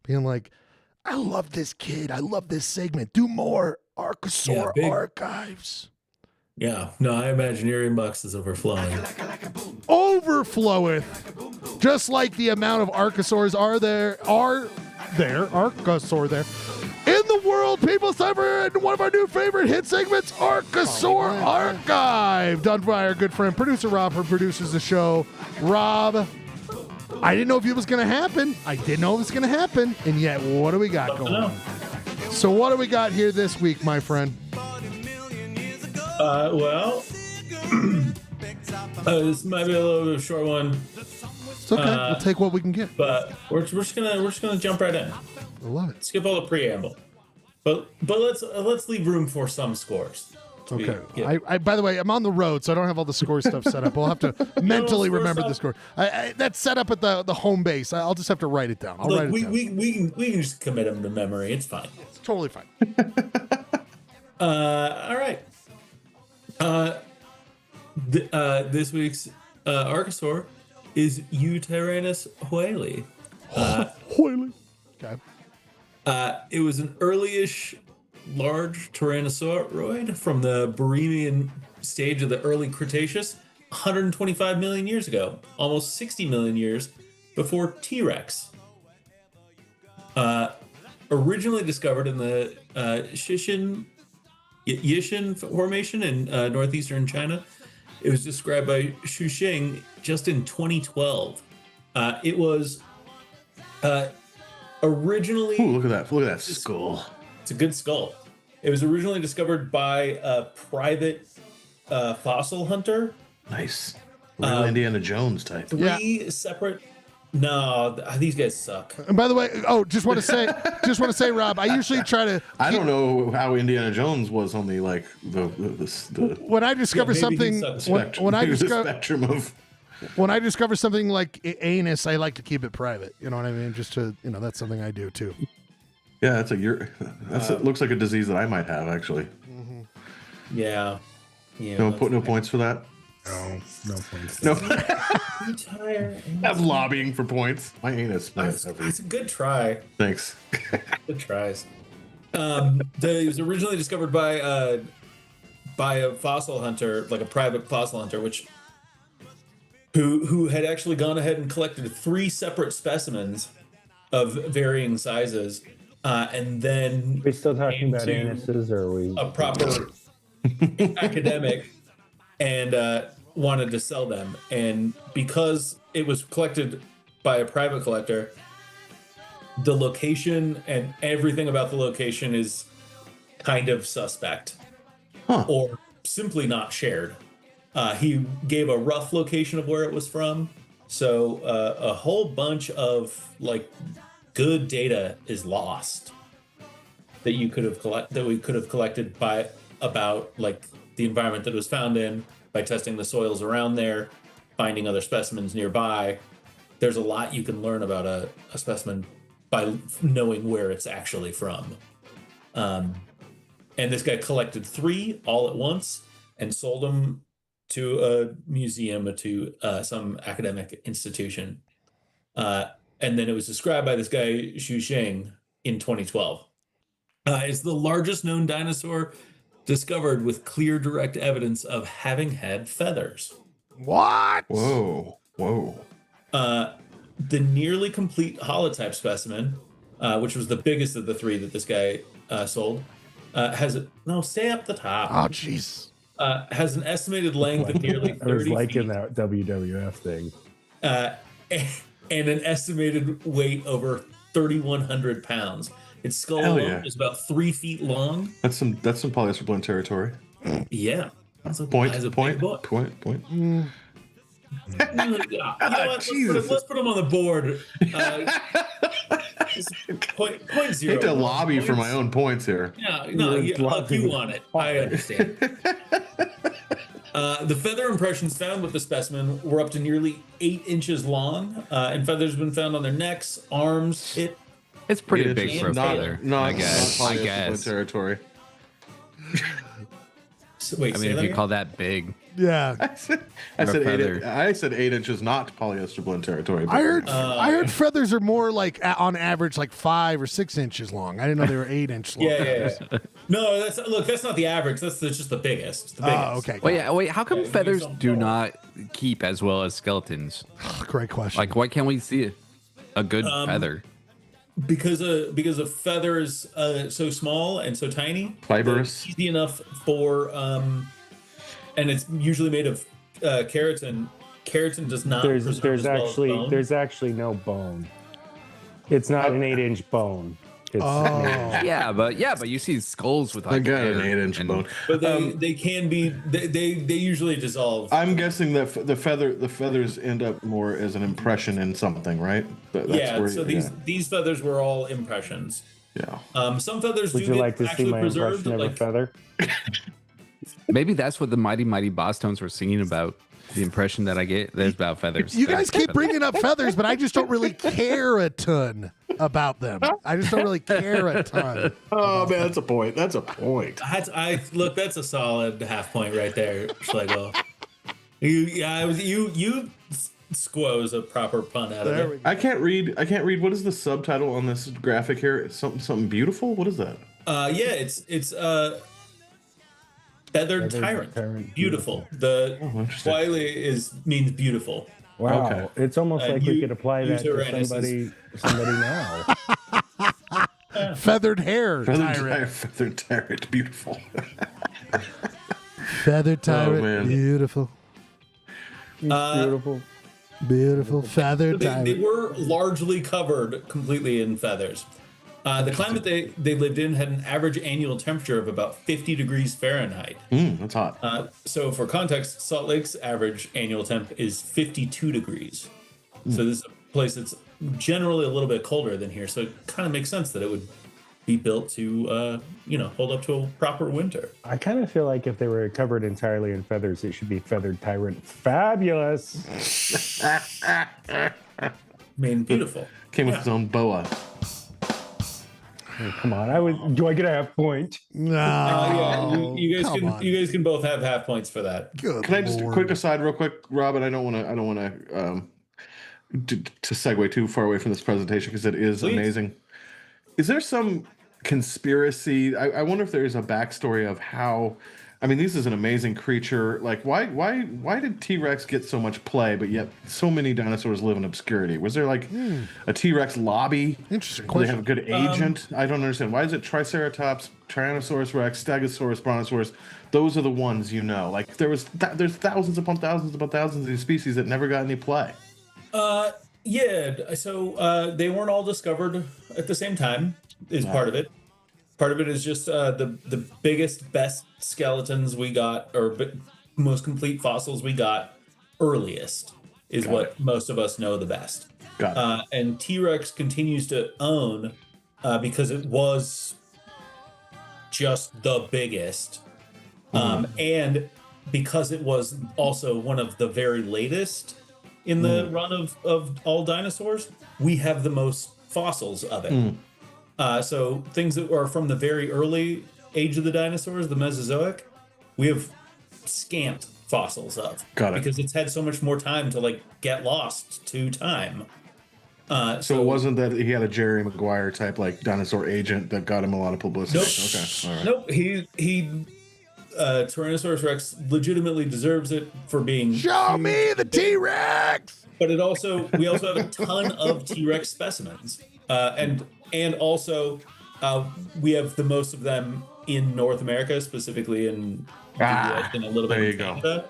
being like, I love this kid. I love this segment. Do more Archosaur archives. Yeah. No, I imagine your inbox is overflowing. Overfloweth. Just like the amount of Archosaurs are there, Archosaur there. In the world, people celebrate one of our new favorite hit segments, Archosaur Archive, done by our good friend, producer Rob, who produces the show. Rob, I didn't know if it was going to happen. And yet, what do we got going on? So what do we got here this week, my friend? This might be a little bit of a short one. It's okay. We'll take what we can get. But we're just gonna jump right in. I love it. Skip all the preamble. But let's leave room for some scores. Okay. I by the way, I'm on the road, so I don't have all the score stuff set up. We'll have to mentally remember the score. That's set up at the home base. I'll just have to write it down. We can just commit them to memory. It's fine. It's totally fine. All right. This week's Archosaur is Eutyrannus hoyle. Hoyle. Okay. It was an early-ish large tyrannosauroid from the Barremian stage of the early Cretaceous, 125 million years ago, almost 60 million years before T-Rex. Originally discovered in the Yishan Formation in northeastern China, it was described by Xuxing just in 2012. It was originally... Ooh, look at that skull. It's a good skull. It was originally discovered by a private fossil hunter. Nice. Real Indiana Jones type. Three separate... No, these guys suck. And by the way, just want to say, Rob, I usually try to. I don't know how Indiana Jones was on the when I discover something, when I discover spectrum of. When I discover something like anus, I like to keep it private. You know what I mean? Just to, that's something I do too. Yeah, it looks like a disease that I might have actually. Mm-hmm. Yeah. No points for that. No points. No. I'm lobbying for points. My anus. It's a good try. Thanks. Good tries. It was originally discovered by a fossil hunter, like a private fossil hunter, who had actually gone ahead and collected 3 separate specimens of varying sizes, and then Are we still talking about anuses, or are we a proper academic and wanted to sell them. And because it was collected by a private collector, the location and everything about the location is kind of suspect or simply not shared. He gave a rough location of where it was from. So a whole bunch of good data is lost that we could have collected about the environment that it was found in, by testing the soils around there, finding other specimens nearby. There's a lot you can learn about a specimen by knowing where it's actually from. And this guy collected 3 all at once and sold them to a museum or to some academic institution. And then it was described by this guy, Xuxing, in 2012. It's the largest known dinosaur discovered with clear direct evidence of having had feathers. What? Whoa. The nearly complete holotype specimen, which was the biggest of the 3 that this guy sold, stay up the top. Oh, jeez. has an estimated length of nearly 30 I was liking feet, that WWF thing. and an estimated weight over 3,100 pounds. Its skull Hell alone yeah. is about 3 feet long. That's some polyester blend territory. Yeah. That's a, Point. that's a big boy. Mm. You know what? Let's put them on the board. Point zero. Hate to lobby for my own points here. No, You're you want it. I understand. The feather impressions found with the specimen were up to nearly 8 inches long, and feathers have been found on their necks, arms, hip. It's pretty It big is for a not- feather. not- I guess. not I polyester blend guess. territory. Wait, I say mean, if that you again? call that big, Yeah. I said feather. I said 8 inches, not polyester blend territory. but- I heard feathers are more like on average like 5 or 6 inches long. I didn't know they were 8 inch long. Yeah. No, that's not the average. That's just the biggest. The biggest. Oh, okay. wait. How come Yeah, feathers some do balls. not keep as well as skeletons? Great question. Like, why can't we see a good feather? Because a feather is so small and so tiny, Fibrous. that it's easy enough for and it's usually made of keratin. Keratin does not. preserve as well as bone. There's actually no bone. It's not an 8-inch bone. It's Yeah, but you see skulls with like I got an hair 8-inch and- bone. But they can be. They usually dissolve. I'm guessing that the feathers end up more as an impression in something, right? That's So these feathers were all impressions. yeah. Some feathers Would do you get like to see actually my preserved. impression of a Like feather? Maybe that's what the Mighty Mighty Boss Tones were singing about. The impression that I get there's about feathers. You guys keep bringing up feathers, but I just don't really care a ton about them. I just don't really care a ton. Oh man, that's a point. That's a point. look. That's a solid half point right there, Schlegel. You squoze a proper pun out of There it. we go. I can't read. What is the subtitle on this graphic here? It's something beautiful. What is that? It's feathered tyrant. Beautiful. The interesting. Wiley means beautiful. Wow, Okay. it's almost like we could apply that to Uranus somebody now. Feathered hair tyrant. Feathered tyrant. Beautiful. Feathered tyrant. man. Beautiful. Beautiful. Beautiful. Feathered They tyrant. were largely covered completely in feathers. The climate they lived in had an average annual temperature of about 50 degrees Fahrenheit. That's hot. So for context, Salt Lake's average annual temp is 52 degrees. So this is a place that's generally a little bit colder than here. So it kind of makes sense that it would be built to, hold up to a proper winter. I kind of feel like if they were covered entirely in feathers, it should be feathered tyrant. Fabulous. I mean, beautiful. Came with his own boa. Oh, come on, do I get a half point? No. You come on. guys can both have half points for that. Good Can I just Lord. quick aside, real quick, Robin? I don't want to segue too far away from this presentation because it is Please. amazing. Is there some conspiracy? I wonder if there is a backstory of how. I mean, this is an amazing creature. Like, why did T-Rex get so much play, but yet so many dinosaurs live in obscurity? Was there like a T-Rex lobby? Interesting Do they have question. a good agent? I don't understand. Why is it Triceratops, Tyrannosaurus Rex, Stegosaurus, Brontosaurus? Those are the ones you know. Like there's thousands upon thousands of these species that never got any play. Yeah, so they weren't all discovered at the same time is part of it. Part of it is just the biggest, best skeletons we got, or most complete fossils we got earliest is what most of us know the best. Got it. And T-Rex continues to own because it was just the biggest. And because it was also one of the very latest in the run of all dinosaurs, we have the most fossils of it. So things that are from the very early age of the dinosaurs, the Mesozoic, we have scant fossils of. Got it. Because it's had so much more time to get lost to time. So it wasn't that he had a Jerry Maguire type like dinosaur agent that got him a lot of publicity. Nope. Okay. All right. Nope. He Tyrannosaurus Rex legitimately deserves it for being. Show me the T-Rex. But we also have a ton of T-Rex specimens, and also we have the most of them in North America, specifically in in a little bit there in you go. Canada.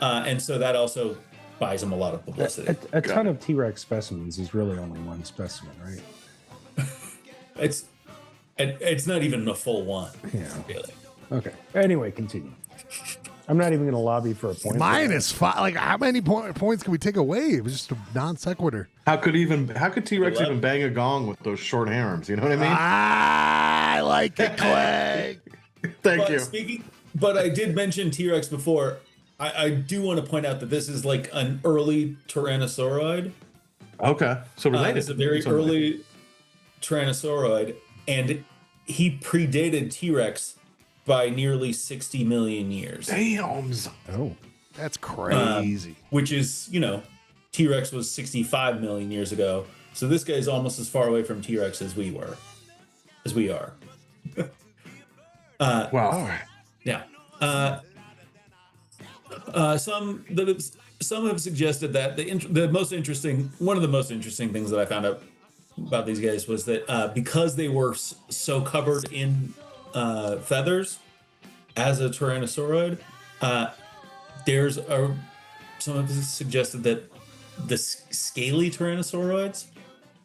And so that also buys them a lot of publicity. A ton of T-Rex specimens is really only one specimen, right? It's not even a full one. Yeah. Really. Okay. Anyway, continue. I'm not even going to lobby for a point. -5. Like, how many points can we take away? It was just a non sequitur. How could T-Rex even bang a gong with those short arms? You know what I mean? I like it, Clay. Thank you. But I did mention T-Rex before. I do want to point out that this is like an early Tyrannosauroid. Okay, so related. It's a very early Tyrannosauroid, and he predated T-Rex by nearly 60 million years. Damn. Oh, that's crazy. Which is, T-Rex was 65 million years ago. So this guy's almost as far away from T-Rex as we are. Wow. Yeah. Some have suggested that one of the most interesting things that I found out about these guys was that because they were so covered in feathers as a Tyrannosauroid, some have suggested that the scaly Tyrannosauroids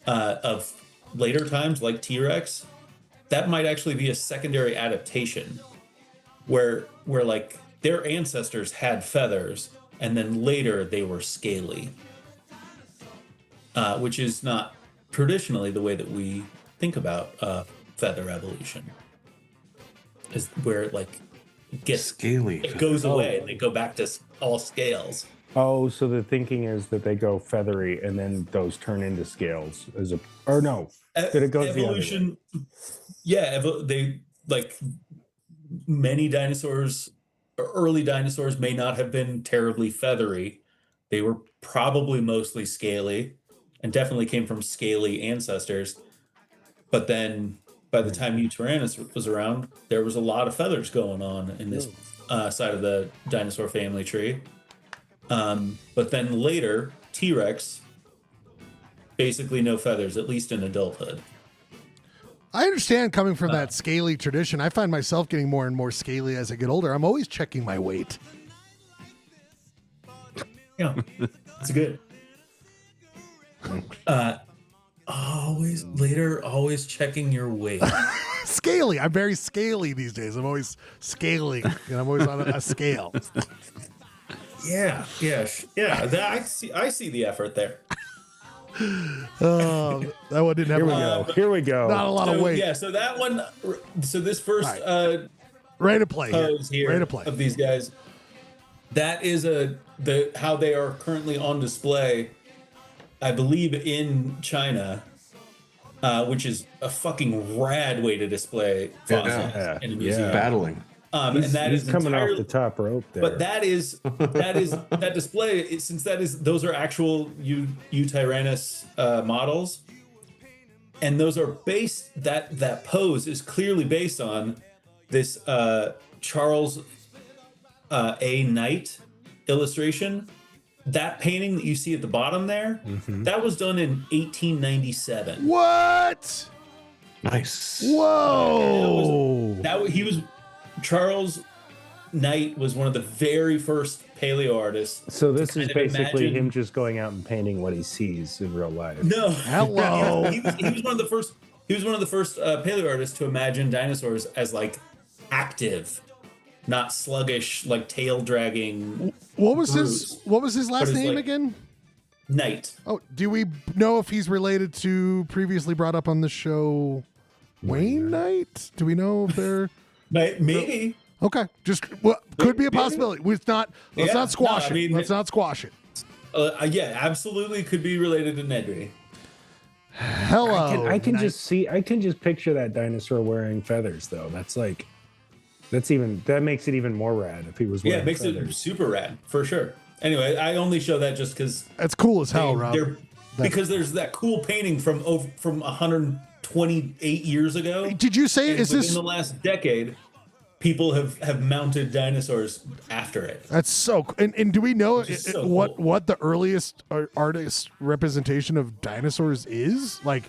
of later times, like T-Rex, that might actually be a secondary adaptation where like their ancestors had feathers and then later they were scaly, which is not traditionally the way that we think about feather evolution. Is where it like gets scaly, it goes away and they go back to all scales. Oh, so the thinking is that they go feathery and then those turn into scales that it goes evolution. They like many dinosaurs, early dinosaurs may not have been terribly feathery. They were probably mostly scaly and definitely came from scaly ancestors. But then by the time Tyrannus was around, there was a lot of feathers going on in this side of the dinosaur family tree. But then later, T-Rex, basically no feathers, at least in adulthood. I understand coming from that scaly tradition. I find myself getting more and more scaly as I get older. I'm always checking my weight. Yeah, it's good. Always checking your weight. Scaly. I'm very scaly these days. I'm always scaling, and I'm always on a scale. Yeah. I see the effort there. That one didn't have. Here we go. Not a lot of weight. Yeah. So that one. So this first ready to play here ready to play of these guys. That is how they are currently on display, I believe, in China, which is a fucking rad way to display fossils in a museum. Battling. And that he's is coming off the top rope there. But that display, since those are actual Tyrannus models, and those are based, that pose is clearly based on this Charles A. Knight illustration. That painting that you see at the bottom there, that was done in 1897. What? Nice. Whoa. Charles Knight was one of the very first paleo artists. So this is basically him just going out and painting what he sees in real life. No. Hello. he was one of the first. He was one of the first paleo artists to imagine dinosaurs as like active, not sluggish, like tail dragging. What was his last name again? Knight. Oh, do we know if he's related to previously brought up on the show Wayne Knight? Do we know if they're maybe? Okay, just could be a possibility. Let's not squash it. Let's not squash it. Yeah, absolutely could be related to Nedry. Hello. I can just picture that dinosaur wearing feathers though. That makes it even more rad if he was wearing feathers. It makes it super rad for sure. Anyway, I only show that just because that's cool as hell, Rob. Because there's that cool painting from 128 years ago. Did you say in the last decade? People have mounted dinosaurs after it. That's so cool. And do we know cool. what the earliest artist representation of dinosaurs is? Like,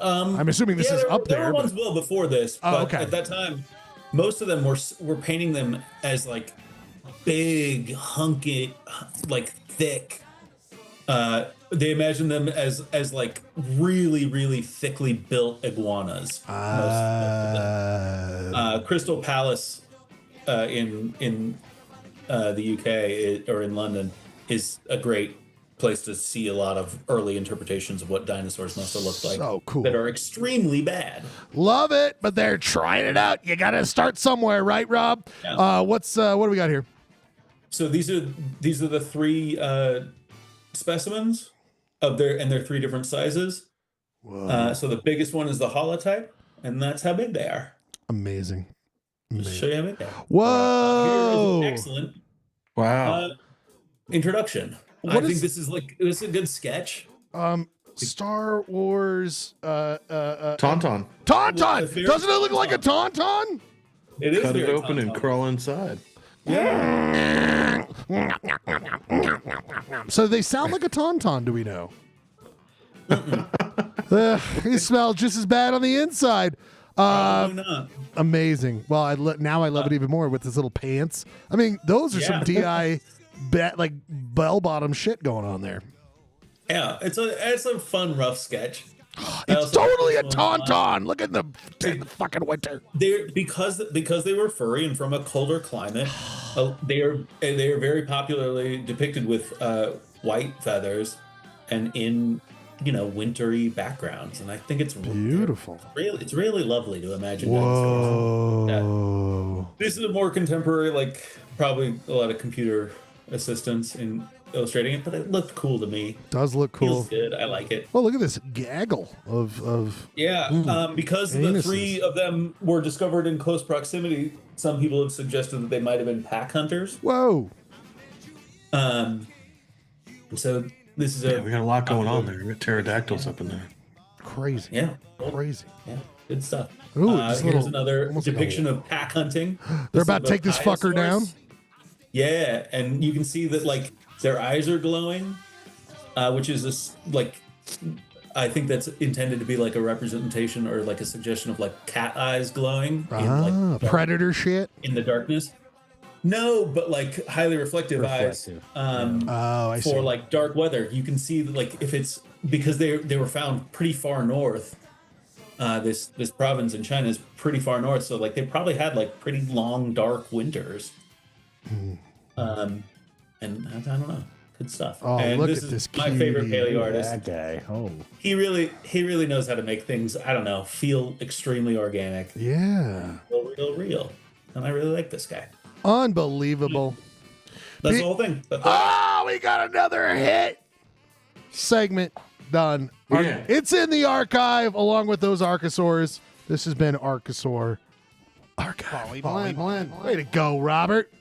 I'm assuming this is up there. There were ones well before this, but okay. at that time, most of them were painting them as like big, hunky, like thick. They imagine them as like really, really thickly built iguanas. Crystal Palace in the UK or in London is a great place to see a lot of early interpretations of what dinosaurs must have looked like. So cool. That are extremely bad. Love it, but they're trying it out. You got to start somewhere, right, Rob? Yeah. What do we got here? So these are the three specimens of their three different sizes. So the biggest one is the holotype, and that's how big they are. Amazing. Just show you how big they are. Whoa! Here is an excellent introduction. This is a good sketch. Star Wars. Tauntaun. Tauntaun. Doesn't it look like a tauntaun? It is. Cut it open tauntaun. and crawl inside. Yeah. So they sound like a tauntaun. Do we know? They smell just as bad on the inside. Probably not. Amazing. Well, now I love it even more with his little pants. I mean, those are some DI like bell bottom shit going on there. Yeah, it's a fun, rough sketch. It's totally a tauntaun. Look at the fucking winter. Because they were furry and from a colder climate, they are very popularly depicted with white feathers and in wintry backgrounds, and I think it's beautiful. It's really lovely to imagine. Whoa! This is a more contemporary, like probably a lot of computer assistance in illustrating it, but it looked cool to me. Does look cool. Feels good. I like it. Well, look at this gaggle of because anuses. the three of them were discovered in close proximity, some people have suggested that they might have been pack hunters. Whoa! So this is we got a lot going on there. We got pterodactyls up in there. Crazy. Yeah. Crazy. Yeah. Good stuff. Ooh, here's another depiction of pack hunting. They're about to take this fucker down. Yeah, and you can see that like their eyes are glowing, which is this like I think that's intended to be like a representation or like a suggestion of like cat eyes glowing in like predator shit in the darkness. No, but like highly reflective eyes. I see. For like dark weather, you can see that like if it's because they were found pretty far north. This province in China is pretty far north, so like they probably had like pretty long dark winters. And I don't know, good stuff. Oh, and look this at is this my favorite paleo artist. That guy. Oh, he really knows how to make things. I don't know, feel extremely organic. Yeah, real, and I really like this guy. Unbelievable. That's the whole thing. We got another hit segment done. Yeah. It's in the archive along with those Archosaurs. This has been Archosaur Archive. Blend. Way to go, Robert.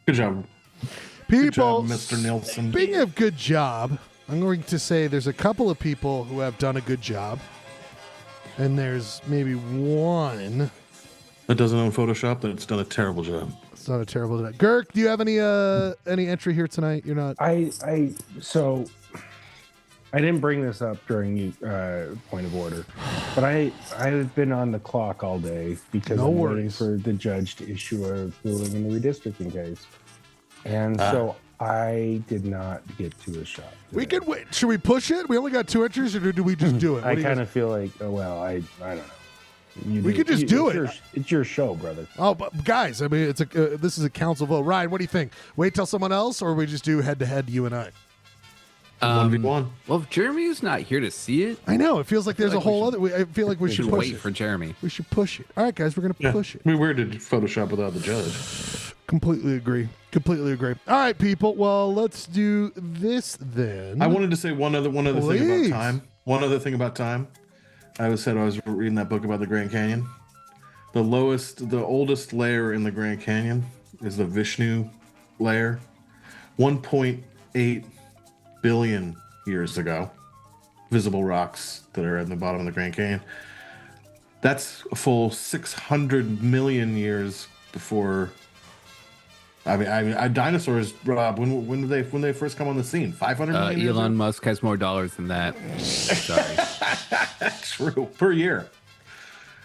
Good job. People, Good job, Mr. Nielsen. Speaking of good job, I'm going to say there's a couple of people who have done a good job. And there's maybe one that doesn't own Photoshop that's done a terrible job. It's not a terrible job. Girk, do you have any entry here tonight? You're not. So I didn't bring this up during point of order, but I've been on the clock all day because I'm waiting for the judge to issue a ruling in the redistricting case, and so I did not get to a shot. We could wait. Should we push it? We only got 2 entries, or do we just do it? I kind of feel like, I don't know. We could just do it. It's your show, brother. Oh, but guys, I mean, this is a council vote. Ryan, what do you think? Wait till someone else, or we just do head to head, you and I? 1v1. Well, if Jeremy's not here to see it, I know. It feels like there's a whole other. I feel like we should push wait it. for Jeremy. We should push it. All right, guys, we're gonna push it. I mean, weird to Photoshop without the judge. Completely agree. All right, people. Well, let's do this then. I wanted to say one other thing about time. One other thing about time. I was reading that book about the Grand Canyon. The oldest layer in the Grand Canyon is the Vishnu layer. 1.8 billion years ago. Visible rocks that are at the bottom of the Grand Canyon. That's a full 600 million years before. I mean, dinosaurs, Rob. When did they first come on the scene? 500 million years Elon ago? Musk has more dollars than that. Sorry. True. Per year.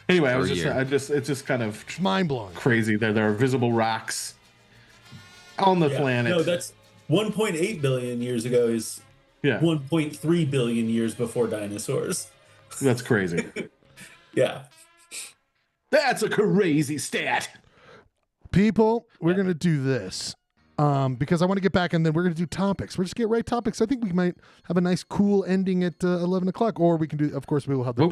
Anyway, For a year. it's just kind of Mind blowing. crazy that there are visible rocks on the planet. No, that's 1.8 billion years ago is 1.3 billion years before dinosaurs. That's crazy. Yeah. That's a crazy stat. People, we're going to do this because I want to get back and then we're going to do topics. We're just get right topics. I think we might have a nice, cool ending at 11 o'clock, or we can do, of course, we will have the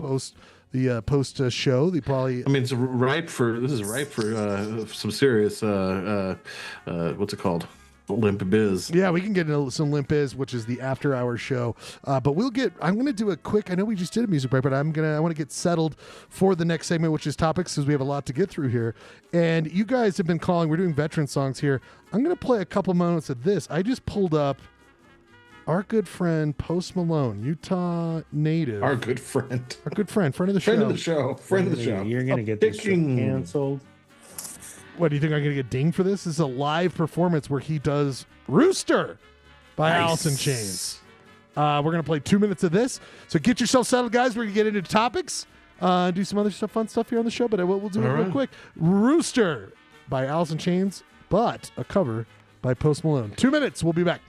post show. The probably. I mean, this is ripe for some serious, what's it called? Limp Biz. Yeah, we can get into some Limp Biz, which is the after hour show. But I'm going to do a quick, I know we just did a music break, but I want to get settled for the next segment, which is topics, because we have a lot to get through here. And you guys have been calling, we're doing veteran songs here. I'm going to play a couple moments of this. I just pulled up our good friend, Post Malone, Utah native. Our good friend of the show. Friend of the show. You're going to get this show canceled. What, do you think I'm going to get dinged for this? This is a live performance where he does Rooster by Alice in Chains. We're going to play 2 minutes of this. So get yourself settled, guys. We're going to get into topics, do some other fun stuff here on the show, but we'll do it real quick. Rooster by Alice in Chains, but a cover by Post Malone. 2 minutes. We'll be back.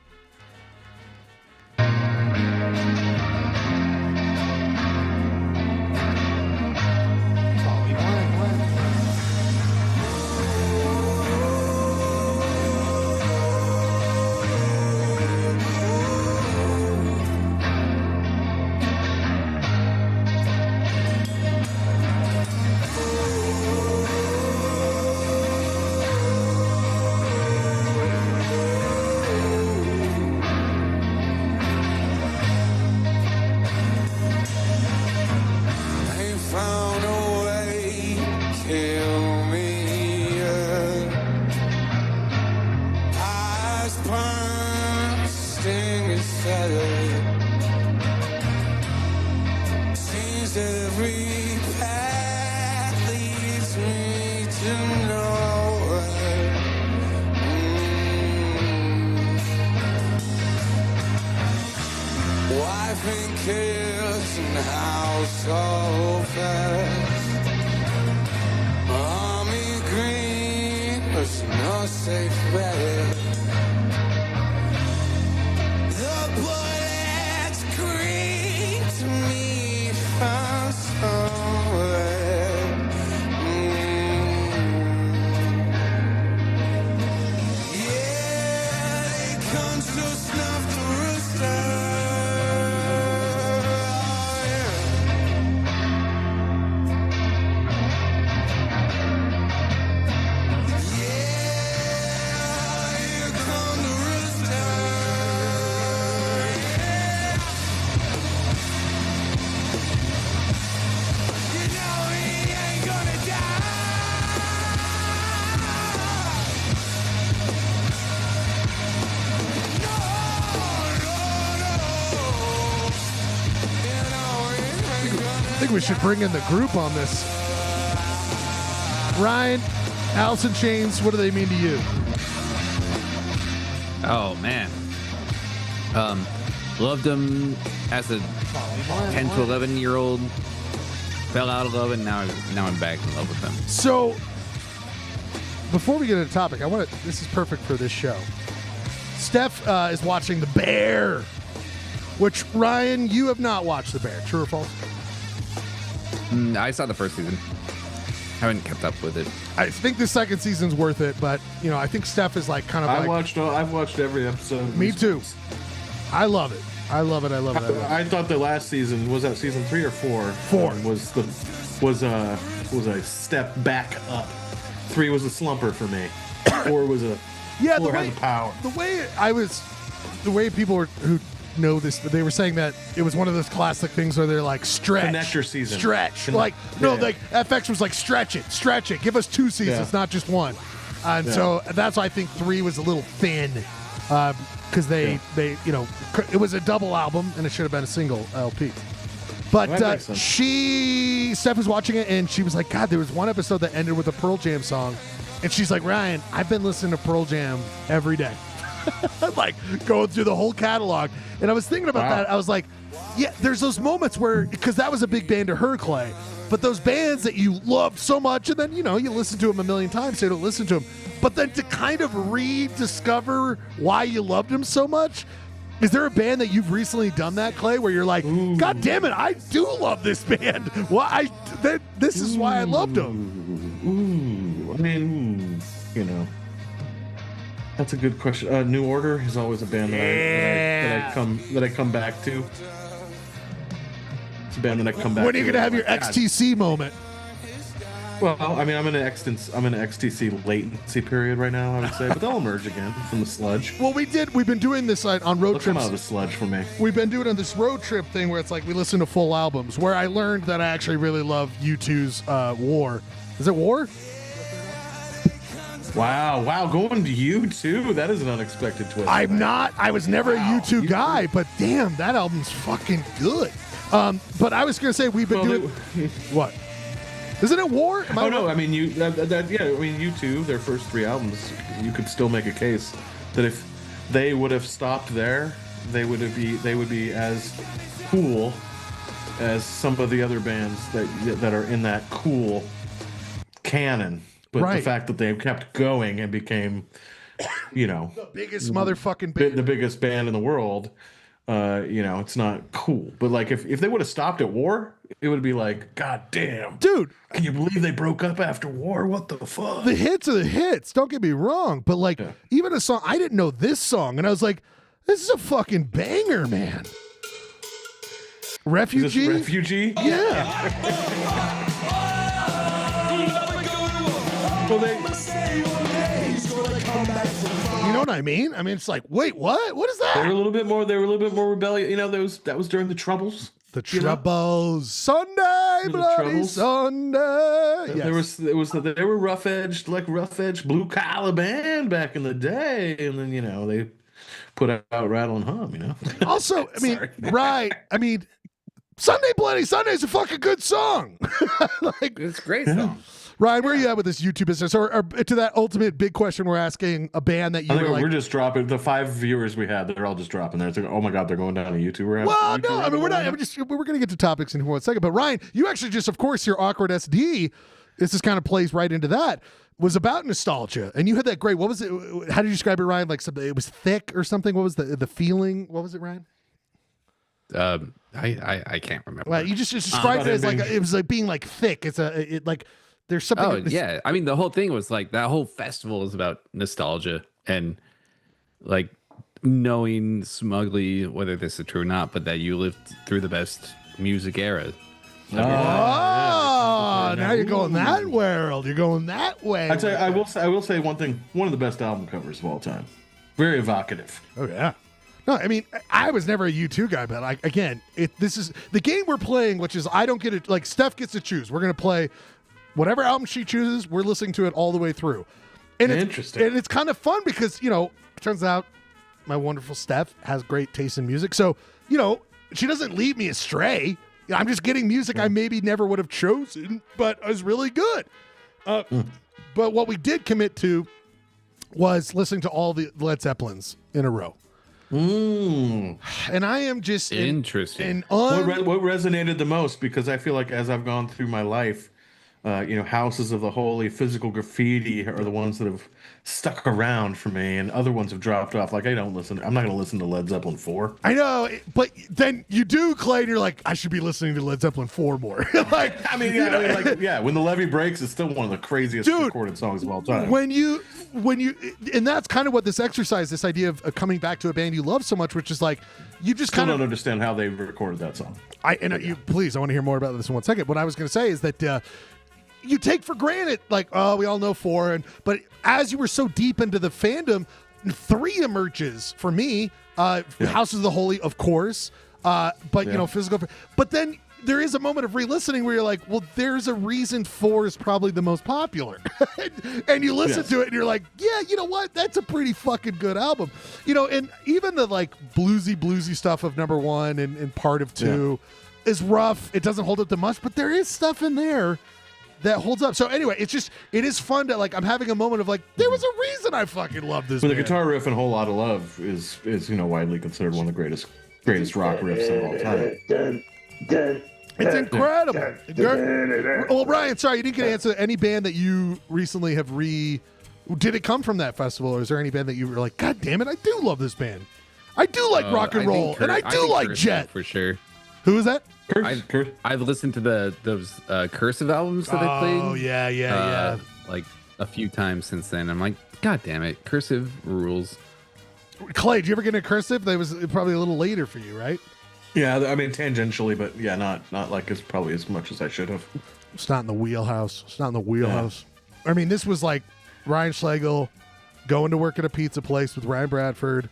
We should bring in the group on this. Ryan, Alice in Chains, what do they mean to you? Oh man, loved them as a 10 to 11-year-old. Fell out of love, and now I'm back in love with them. So, before we get into the topic, this is perfect for this show. Steph is watching The Bear, which Ryan, you have not watched The Bear. True or false? I saw the first season. Haven't kept up with it. I think the second season's worth it, but I think Steph is like kind of. I've watched every episode. Me too. I love it. I thought the last season was that season 3 or 4. 4 was a step back up. 3 was a slumper for me. 4 was a had the power. The way people who know this, they were saying that it was one of those classic things where they're like connector season. Like FX was like stretch it, give us 2 seasons, not just 1. And so that's why I think 3 was a little thin, because they it was a double album and it should have been a single LP. But Steph was watching it and she was like, God, there was one episode that ended with a Pearl Jam song, and she's like, Ryan, I've been listening to Pearl Jam every day. Like going through the whole catalog, and I was thinking about that. I was like, yeah, there's those moments where, because that was a big band to her, Clay, But those bands that you loved so much, and then, you listen to them a million times, so you don't listen to them. But then to kind of rediscover why you loved them so much, is there a band that you've recently done that, Clay, where you're like, God damn it, I do love this band. This is why I loved them. I mean, that's a good question. New Order is always a band that I come back to. It's a band that I come back to. When are you gonna have your XTC moment? Well, I mean, I'm in an XTC latency period right now, I would say, but they'll emerge again from the sludge. Well, we've been doing this on road They'll trips. come out of the sludge for me. We've been doing on this road trip thing where it's like we listen to full albums. Where I learned that I actually really love U2's War. Is it War? Wow, going to U2. That is an unexpected twist. I was never a U2 guy, but damn, that album's fucking good. But I was gonna say we've been doing what? Isn't it War? No, I mean U2, their first 3 albums, you could still make a case that if they would have stopped there, they would be as cool as some of the other bands that are in that cool canon. But the fact that they kept going and became, the biggest motherfucking band, the biggest band in the world, it's not cool. But like if they would have stopped at War, it would be like, God damn, dude, can you believe they broke up after War? What the fuck? The hits are the hits. Don't get me wrong, but even a song, I didn't know this song, and I was like, this is a fucking banger, man. Refugee? Refugee? Yeah. Well, you know what I mean? I mean, it's like, wait, what? What is that? They were a little bit more rebellious. That was during the Troubles. The Troubles, Sunday, bloody Sunday. Yes. They were rough edged blue collar band back in the day, and then they put out Rattle and Hum. Also, I mean, right? I mean, Sunday, bloody Sunday is a fucking good song. It's a great song. Ryan, where are you at with this YouTube business? Or to that ultimate big question we're asking, a band that you were like... We're just dropping, the 5 viewers we had, they're all just dropping there. It's like, oh my God, they're going down to YouTube. Well, no, I mean, we're going to get to topics in 1 second. But Ryan, you actually just, of course, your Awkward SD, this just kind of plays right into that, was about nostalgia. And you had that great, what was it? How did you describe it, Ryan? Like something, it was thick or something? What was the feeling? What was it, Ryan? I can't remember. Well, you just described it as like, it was like being like thick. There's something. Oh, yeah. I mean, the whole thing was like that whole festival is about nostalgia and like knowing smugly, whether this is true or not, but that you lived through the best music era. Now you're going that world. You're going that way. I'd say, I will say one thing. One of the best album covers of all time. Very evocative. Oh, yeah. No, I mean, I was never a U2 guy, but this is the game we're playing, which is I don't get it. Like Steph gets to choose. We're going to play whatever album she chooses, we're listening to it all the way through. And interesting. And it's kind of fun because, it turns out my wonderful Steph has great taste in music. So, she doesn't lead me astray. I'm just getting music I maybe never would have chosen, but is really good. But what we did commit to was listening to all the Led Zeppelins in a row. And I am just interesting. What resonated the most, because I feel like as I've gone through my life, Houses of the Holy, Physical Graffiti are the ones that have stuck around for me, and other ones have dropped off. Like I'm not going to listen to Led Zeppelin 4. I know, but then you do, Clay, and you're like, I should be listening to Led Zeppelin 4 more. When the levee breaks, it's still one of the craziest recorded songs of all time. When you, and that's kind of what this exercise, this idea of coming back to a band you love so much, which is like, you just kind of don't understand how they recorded that song. Please, I want to hear more about this in 1 second. What I was going to say is that, you take for granted, like, oh, we all know 4, but as you were so deep into the fandom, 3 emerges for me. Houses of the Holy, of course, Physical. But then there is a moment of re-listening where you're like, well, there's a reason 4 is probably the most popular, and you listen to it and you're like, yeah, you know what? That's a pretty fucking good album, And even the like bluesy stuff of number 1 and part of 2 is rough. It doesn't hold up to much, but there is stuff in there that holds up. So anyway, it is fun to I'm having a moment of like, there was a reason I fucking love this. But the guitar riff in "Whole Lotta Love" is widely considered one of the greatest rock riffs of all time. It's incredible. Well, Ryan, sorry, you didn't get to answer any band that you recently have Did it come from that festival, or is there any band that you were like, God damn it, I do love this band. I do like rock and roll, and I do like Jet. For sure. Who is that? I've listened to those Cursive albums that they played. Oh, yeah. Like a few times since then. I'm like, God damn it, Cursive rules. Clay, did you ever get into Cursive? That was probably a little later for you, right? Yeah, I mean tangentially, but yeah, not like as probably as much as I should have. It's not in the wheelhouse. Yeah. I mean, this was like Ryan Schlegel going to work at a pizza place with Ryan Bradford,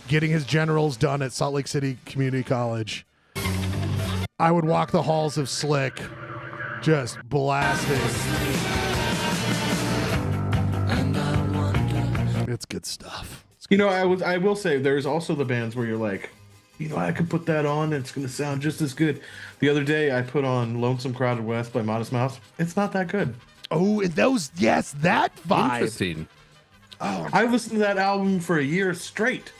getting his generals done at Salt Lake City Community College. I would walk the halls of Slick, just blasting. It's good stuff. I will say there's also the bands where you're like, I could put that on and it's going to sound just as good. The other day I put on Lonesome Crowded West by Modest Mouse. It's not that good. Oh, and that vibe. Interesting. Oh, I listened to that album for a year straight.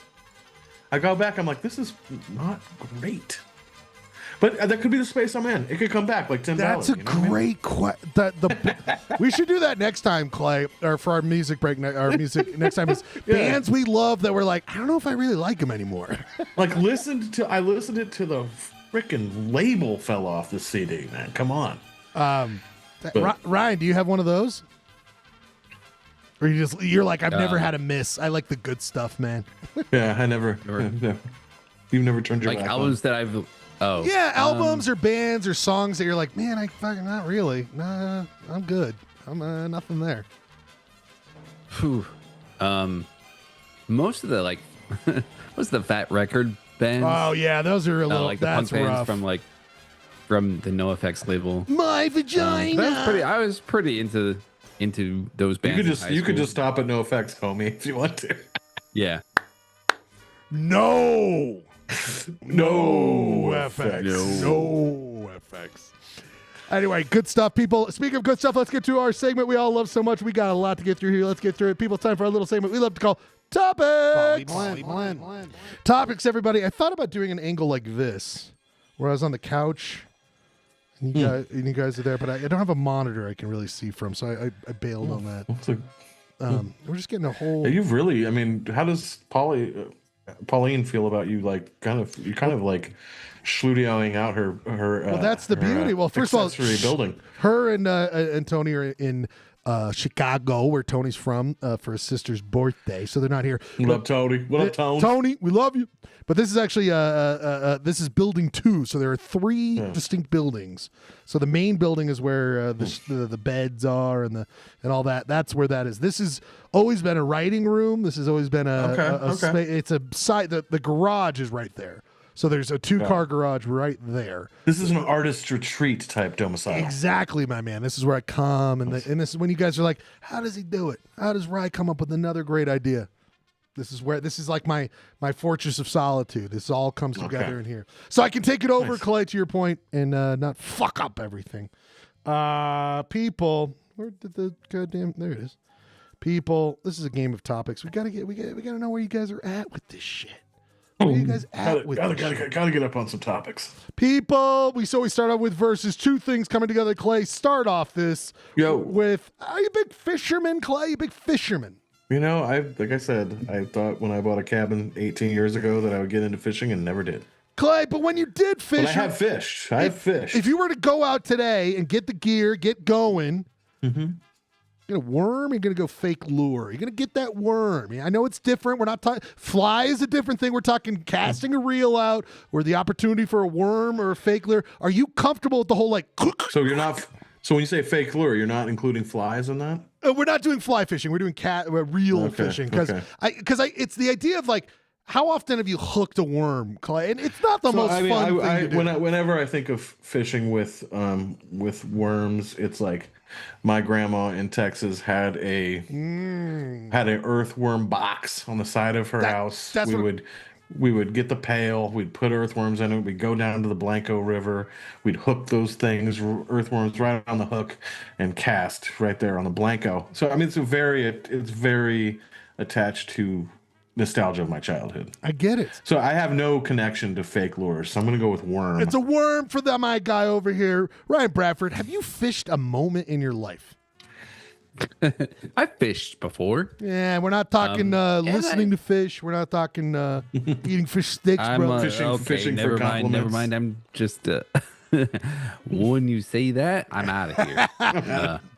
I go back, I'm like, this is not great. But that could be the space I'm in. It could come back like Tim That's Ballard, a great question. We should do that next time, Clay, or for our music break. Our music next time is bands we love that we're like, I don't know if I really like them anymore. Like I listened it to the freaking label fell off the CD, man. Come on. Ryan, do you have one of those? Or you're like, I've never had a miss. I like the good stuff, man. Yeah, I never. You've never turned your like back albums on. that I've. Oh. Yeah, albums or bands or songs that you're like, man, I fucking not really. Nah, I'm good. I'm nothing there. Whew. Most of the what's the Fat Record bands? Oh yeah, those are a little. Like the that's punk rough. bands from the NoFX label. My vagina. I was pretty into those bands. You could just stop at NoFX, homie, if you want to. Yeah. No FX. No FX. Anyway, good stuff, people. Speaking of good stuff, let's get to our segment we all love so much. We got a lot to get through here. Let's get through it. People, time for our little segment we love to call Topics. Topics, everybody. I thought about doing an angle like this, where I was on the couch, and you guys are there, but I don't have a monitor I can really see from, so I bailed on that. We're just getting a whole... You've really... I mean, how does Pauline feel about you? Like, kind of schludioing out her. Well, that's the beauty. Well, first of all, building. Her and Tony are in Chicago, where Tony's from, for his sister's birthday. So they're not here. What up, Tony? What up, Tony? Tony, we love you. But this is actually this is building 2. So there are 3 distinct buildings. So the main building is where the beds are and all that. That's where that is. This has always been a writing room. This has always been a space. It's a site. The garage is right there. So there's a 2-car garage right there. This is an artist retreat type domicile. Exactly, my man. This is where I come, and this is when you guys are like, how does he do it? How does Rye come up with another great idea? This is like my fortress of solitude. This all comes together in here. So I can take it over, Clay, to your point, and not fuck up everything. People, where did the goddamn... There it is. People, this is a game of topics. We gotta know where you guys are at with this shit. Where are you guys at with this shit? Gotta get up on some topics. People, we start off with verses. 2 things coming together, Clay. Start off this with, are you a big fisherman, Clay? You a big fisherman? Like I said, I thought when I bought a cabin 18 years ago that I would get into fishing and never did. Clay, but when you did fish... But I have fished. I have fished. If you were to go out today and get the gear, get going, you're going to worm, you're going to go fake lure. You're going to get that worm. I know it's different. We're not talking... Fly is a different thing. We're talking casting a reel out or the opportunity for a worm or a fake lure. Are you comfortable with the whole, So you're not... So when you say fake lure, you're not including flies in that? We're not doing fly fishing. We're doing reel fishing because it's the idea of how often have you hooked a worm, Clay? And it's not the most fun thing to do. Whenever I think of fishing with worms, it's like my grandma in Texas had an earthworm box on the side of her house. We would get the pail, we'd put earthworms in it, we'd go down to the Blanco River, we'd hook those things, earthworms right on the hook, and cast right there on the Blanco. So I mean, it's very attached to nostalgia of my childhood. I get it. So I have no connection to fake lures. So I'm going to go with worm. It's a worm for my guy over here. Ryan Bradford, have you fished a moment in your life? I fished before. Yeah, we're not talking listening to fish. We're not talking eating fish sticks, bro. Fishing never for mind. compliments. Never mind. I'm just when you say that, I'm out of here.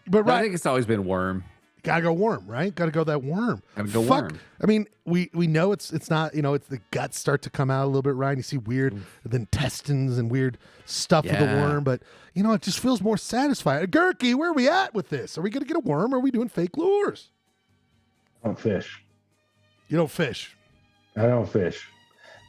But I think it's always been worm. Gotta go worm, right? Gotta go that worm. Gotta go worm. I mean, we know it's not, it's the guts start to come out a little bit, right? You see weird intestines and weird stuff with the worm, but it just feels more satisfying. Gurky, where are we at with this? Are we gonna get a worm or are we doing fake lures? I don't fish. You don't fish. I don't fish.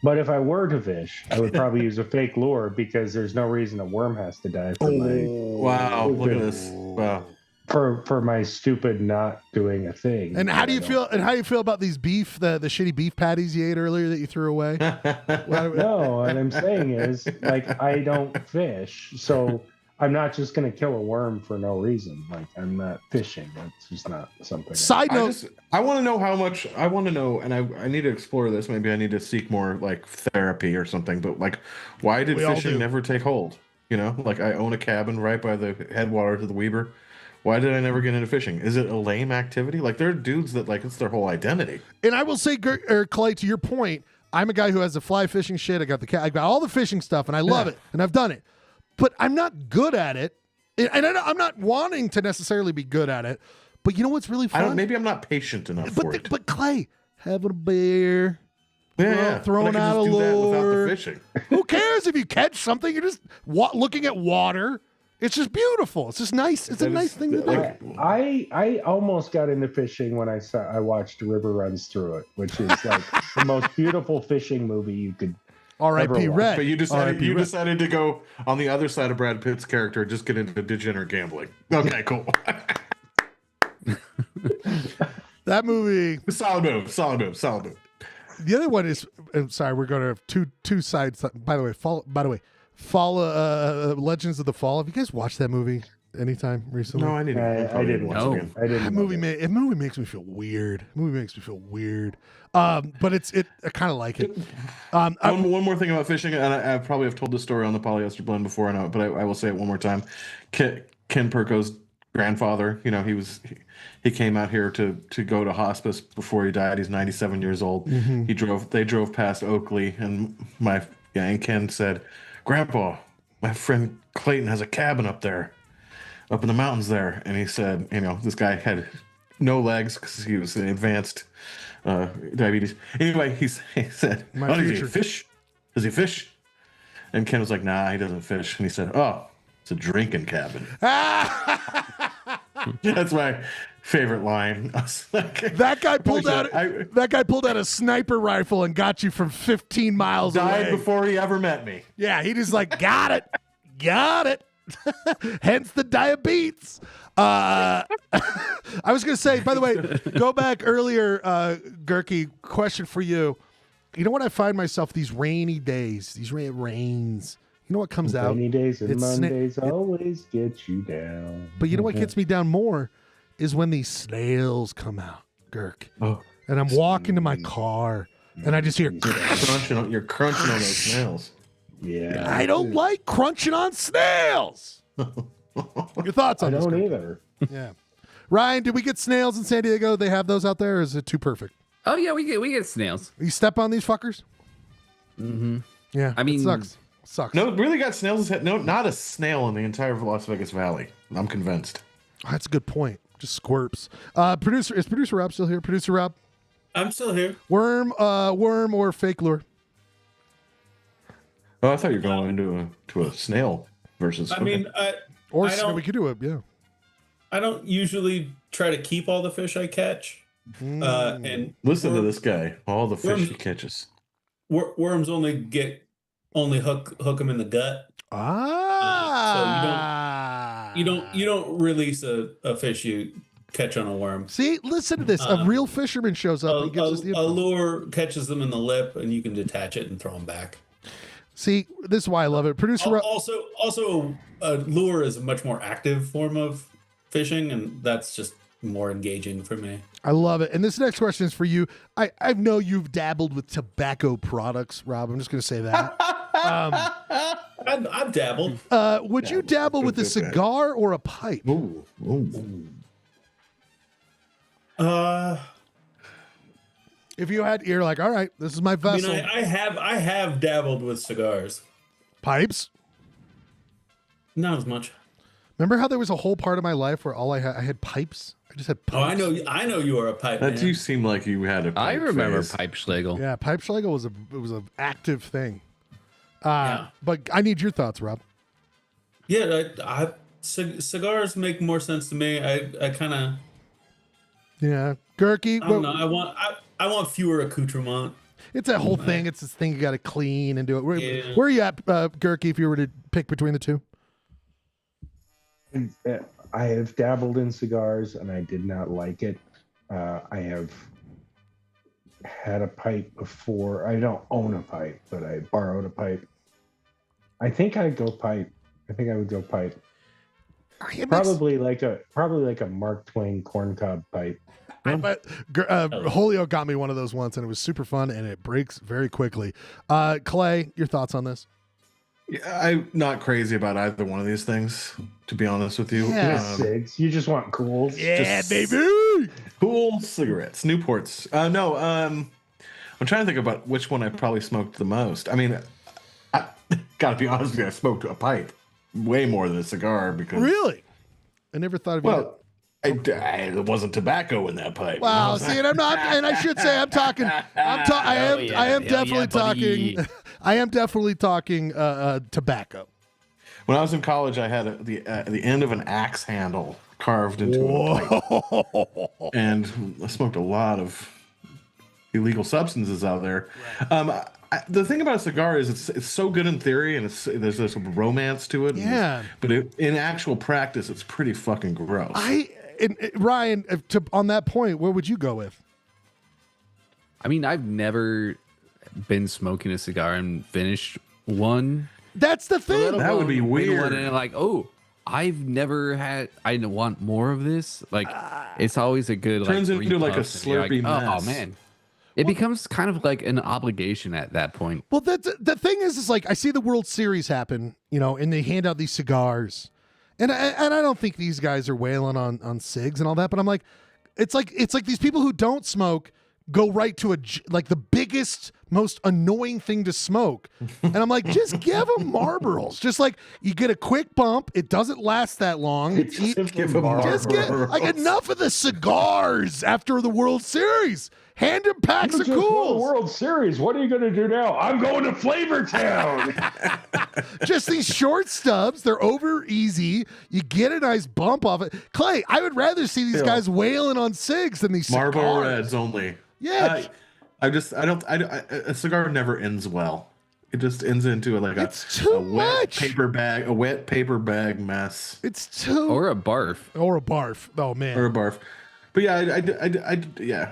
But if I were to fish, I would probably use a fake lure because there's no reason a worm has to die for Wow, look at this. Wow. For my stupid not doing a thing. And how do you feel? And how do you feel about these beef, the shitty beef patties you ate earlier that you threw away? No, what I'm saying is, like, I don't fish, so I'm not just going to kill a worm for no reason. Like, I'm not fishing. That's just not something. Side note: I want to know how much. I want to know, and I need to explore this. Maybe I need to seek more like therapy or something. But like, why did fishing never take hold? Like I own a cabin right by the headwaters of the Weber. Why did I never get into fishing? Is it a lame activity? Like, there are dudes that, like, it's their whole identity. And I will say, Clay, to your point, I'm a guy who has the fly fishing shit. I got all the fishing stuff, and I love it, and I've done it. But I'm not good at it, and I'm not wanting to necessarily be good at it. But you know what's really fun? Maybe I'm not patient enough for it. But Clay, having a beer, throwing out a lure. Without the fishing. Who cares if you catch something? You're just looking at water. It's just beautiful. It's just nice. It's a nice thing to do. I almost got into fishing when I watched River Runs Through It, which is like the most beautiful fishing movie you could. R.I.P. Red. But you decided to go on the other side of Brad Pitt's character, just get into degenerate gambling. Okay, cool. That movie. Solid move. The other one is. I'm sorry, we're going to have two sides. By the way, Legends of the Fall. Have you guys watched that movie anytime recently? No, I didn't. I didn't watch it. I didn't. That movie makes me feel weird. But I kind of like it. One more thing about fishing, and I probably have told this story on the polyester blend before, but I will say it one more time. Ken Perko's grandfather, he came out here to go to hospice before he died. He's 97 years old. Mm-hmm. They drove past Oakley, and and Ken said, "Grandpa, my friend Clayton has a cabin up there, up in the mountains there." And he said, this guy had no legs because he was advanced diabetes. Anyway, he said, "Does he fish? Does he fish?" And Ken was like, "Nah, he doesn't fish." And he said, "Oh, it's a drinking cabin." That's my favorite line. That guy pulled out a sniper rifle and got you from 15 miles away. Died before he ever met me. Yeah, he just like got it. Hence the diabetes. I was gonna say, by the way, go back earlier, Gurky. Question for you. You know what I find myself these rainy days, these rains. You know what comes out? Rainy days and Mondays always get you down. But you know what gets me down more is when these snails come out, Gurk. Oh. And I'm walking to my car, and I just hear you're crunching on those snails. Yeah. I don't like crunching on snails. Your thoughts on this? I don't either. Yeah. Ryan, did we get snails in San Diego? They have those out there, or is it too perfect? Oh yeah, we get snails. You step on these fuckers? Mm-hmm. Yeah. I mean, it sucks. No, really got snails. No, not a snail in the entire Las Vegas Valley. I'm convinced. Oh, that's a good point. Just squirps. Is producer Rob still here? Producer Rob? I'm still here. Worm or fake lure? Oh, I thought you were going into a snail versus. I mean, we could do it. Yeah. I don't usually try to keep all the fish I catch. And listen to this guy. All the fish he catches. Worms only hook them in the gut. So you don't release a fish you catch on a worm. See, listen to this. A real fisherman shows up and gives us the info. A lure catches them in the lip, and you can detach it and throw them back. See, this is why I love it. Producer Also, a lure is a much more active form of fishing, and that's just more engaging for me. I love it. And this next question is for you. I know you've dabbled with tobacco products, Rob. I'm just going to say that. I've dabbled. Would you dabble with a cigar or a pipe? Ooh. If you had, you're like, all right, this is my I vessel. mean, I have dabbled with cigars. Pipes? Not as much. Remember how there was a whole part of my life where I had pipes? I just had pipes. Oh, I know you are a pipe man. That you seem like you had a pipe I remember phase. pipe schlegel. Yeah, pipe schlegel was an active thing. Yeah. But I need your thoughts, Rob. Yeah, cigars make more sense to me. I kind of. Yeah, Gurky. I don't know. I want fewer accoutrement. It's that whole thing. It's this thing you got to clean and do it. Yeah. Where are you at, Gurky? If you were to pick between the two, I have dabbled in cigars and I did not like it. I have had a pipe before. I don't own a pipe, but I borrowed a pipe. I think I'd go pipe. I think I would go pipe. Probably like a Mark Twain corncob pipe. But Julio got me one of those once, and it was super fun, and it breaks very quickly. Clay, your thoughts on this? Yeah, I'm not crazy about either one of these things, to be honest with you. Yeah. Cigs. You just want cools. Yeah, baby. Cool cigarettes, Newports. No, I'm trying to think about which one I probably smoked the most. I mean, I gotta be honest with you, I smoked a pipe way more than a cigar because Really? I never thought of you. well, there wasn't tobacco in that pipe. Wow, see, and I'm not, and I should say I'm talking. I am definitely talking. I am definitely talking tobacco. When I was in college, I had the end of an axe handle carved into a pipe, and I smoked a lot of illegal substances out there. The thing about a cigar is it's so good in theory, and there's this romance to it. Yeah. But in actual practice, it's pretty fucking gross. Ryan, on that point, where would you go with? I mean, I've never been smoking a cigar and finished one. That's the thing. That would be weird. And like, oh, I've never had. I want more of this. Like, it's always a good. Turns like, into like a repuff, and you're slurpy like, mess. Oh man, it becomes kind of like an obligation at that point. Well, the thing is like I see the World Series happen, and they hand out these cigars, and I don't think these guys are wailing on cigs and all that, but I'm like, it's like these people who don't smoke go right to the biggest, most annoying thing to smoke, and I'm like, just give them Marlboros. Just like you get a quick bump, it doesn't last that long. Just give them Just get Marlboros. enough of the cigars after the World Series. Hand them packs of You just won the cools. World Series. What are you going to do now? I'm going to Flavor Town. Just these short stubs. They're over easy. You get a nice bump off it. Clay, I would rather see these guys wailing on cigs than these Marlboro cigars. Reds only. Yeah. A cigar never ends well. It just ends into It's too much. a wet paper bag mess. It's too. Or a barf. Or a barf. Oh, man. Or a barf. But yeah,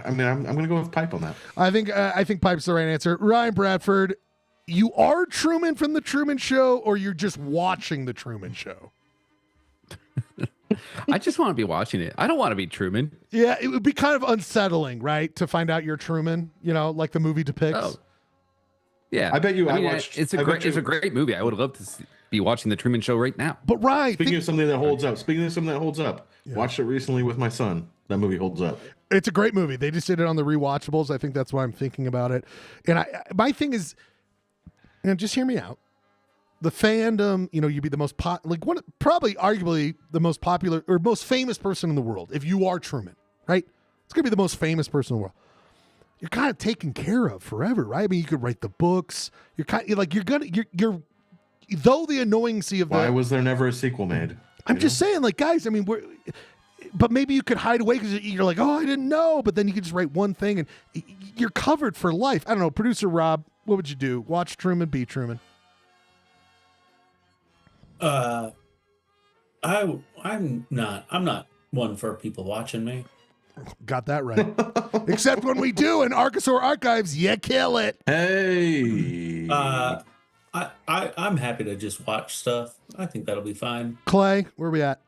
I mean, I'm gonna go with pipe on that. I think pipe's the right answer. Ryan Bradford, you are Truman from the Truman Show, or you're just watching the Truman Show? I just want to be watching it. I don't want to be Truman. Yeah, it would be kind of unsettling, right, to find out you're Truman. Like the movie depicts. Oh. Yeah, I bet you. I mean, watched. It's I bet it's you- a great movie. I would love to be watching the Truman Show right now. But Ryan, Speaking of something that holds up. Watched it recently with my son. That movie holds up. it's a great movie. They just did it on the rewatchables. I think that's why I'm thinking about it. And my thing is, just hear me out. The fandom, you'd be the most probably arguably the most popular or most famous person in the world. If you are Truman, right? It's gonna be the most famous person in the world. You're kind of taken care of forever, right? I mean, you could write the books. You're though the annoyancy of Why was there never a sequel made? I'm just saying, guys, I mean, but maybe you could hide away because you're like, oh, I didn't know. But then you could just write one thing and you're covered for life. I don't know. Producer Rob, what would you do? Watch Truman, be Truman. I'm not one for people watching me. Got that right. Except when we do in Arkansas Archives, you kill it. Hey. I'm happy to just watch stuff. I think that'll be fine. Clay, where are we at?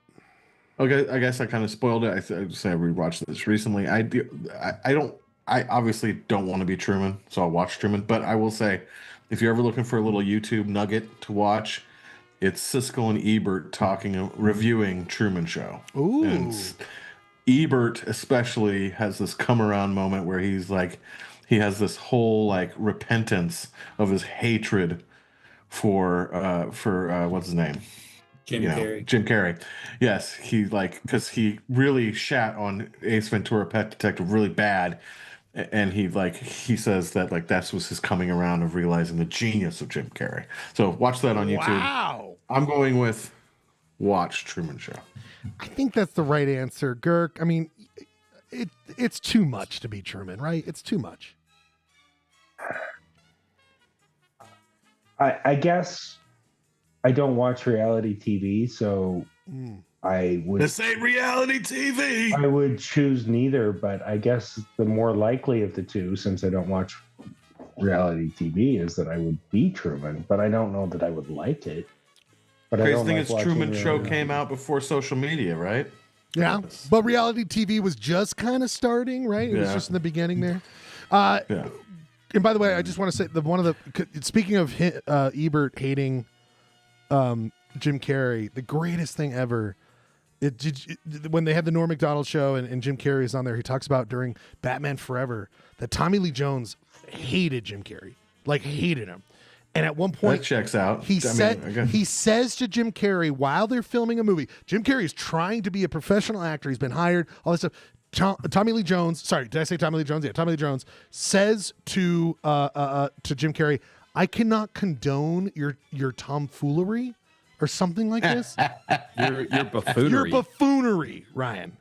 Okay, I guess I kind of spoiled it. I say I rewatched this recently. I obviously don't want to be Truman, so I'll watch Truman. But I will say, if you're ever looking for a little YouTube nugget to watch, it's Siskel and Ebert reviewing Truman Show. Ooh. And Ebert especially has this come around moment where he's like, he has this whole like repentance of his hatred for what's his name? Jim Carrey. Jim Carrey. Yes, he like, because he really shat on Ace Ventura: Pet Detective really bad. And he says that like that was his coming around of realizing the genius of Jim Carrey. So watch that on YouTube. Wow. I'm going with watch Truman Show. I think that's the right answer, Girk. I mean, it's too much to be Truman, right? It's too much. I guess I don't watch reality TV, so I would. This ain't reality TV. I would choose neither, but I guess the more likely of the two, since I don't watch reality TV, is that I would be Truman. But I don't know that I would like it. But Crazy thing is, Truman Show came out before social media, right? Yeah, but reality TV was just kind of starting, right? It was just in the beginning there. Yeah. And by the way, I just want to say speaking of Ebert hating Jim Carrey, the greatest thing ever. When they had the Norm Macdonald show and Jim Carrey is on there, he talks about during Batman Forever that Tommy Lee Jones hated Jim Carrey, like hated him. And at one point, that checks out. He says to Jim Carrey while they're filming a movie, Jim Carrey is trying to be a professional actor. He's been hired, all this stuff. Tommy Lee Jones, sorry, did I say Tommy Lee Jones? Yeah, Tommy Lee Jones says to Jim Carrey, I cannot condone your tomfoolery or something like this. Your buffoonery. Your buffoonery, Ryan.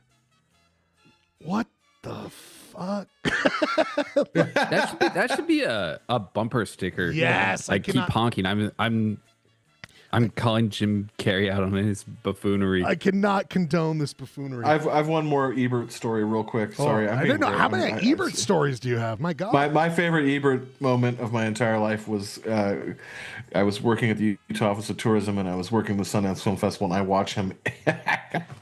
What the fuck? that should be a bumper sticker. Yes, like keep honking. I'm calling Jim Carrey out on his buffoonery. I cannot condone this buffoonery. I've one more Ebert story real quick. Sorry, I didn't know. How many Ebert stories do you have? My God. My favorite Ebert moment of my entire life was I was working at the Utah Office of Tourism and I was working the Sundance Film Festival and I watched him.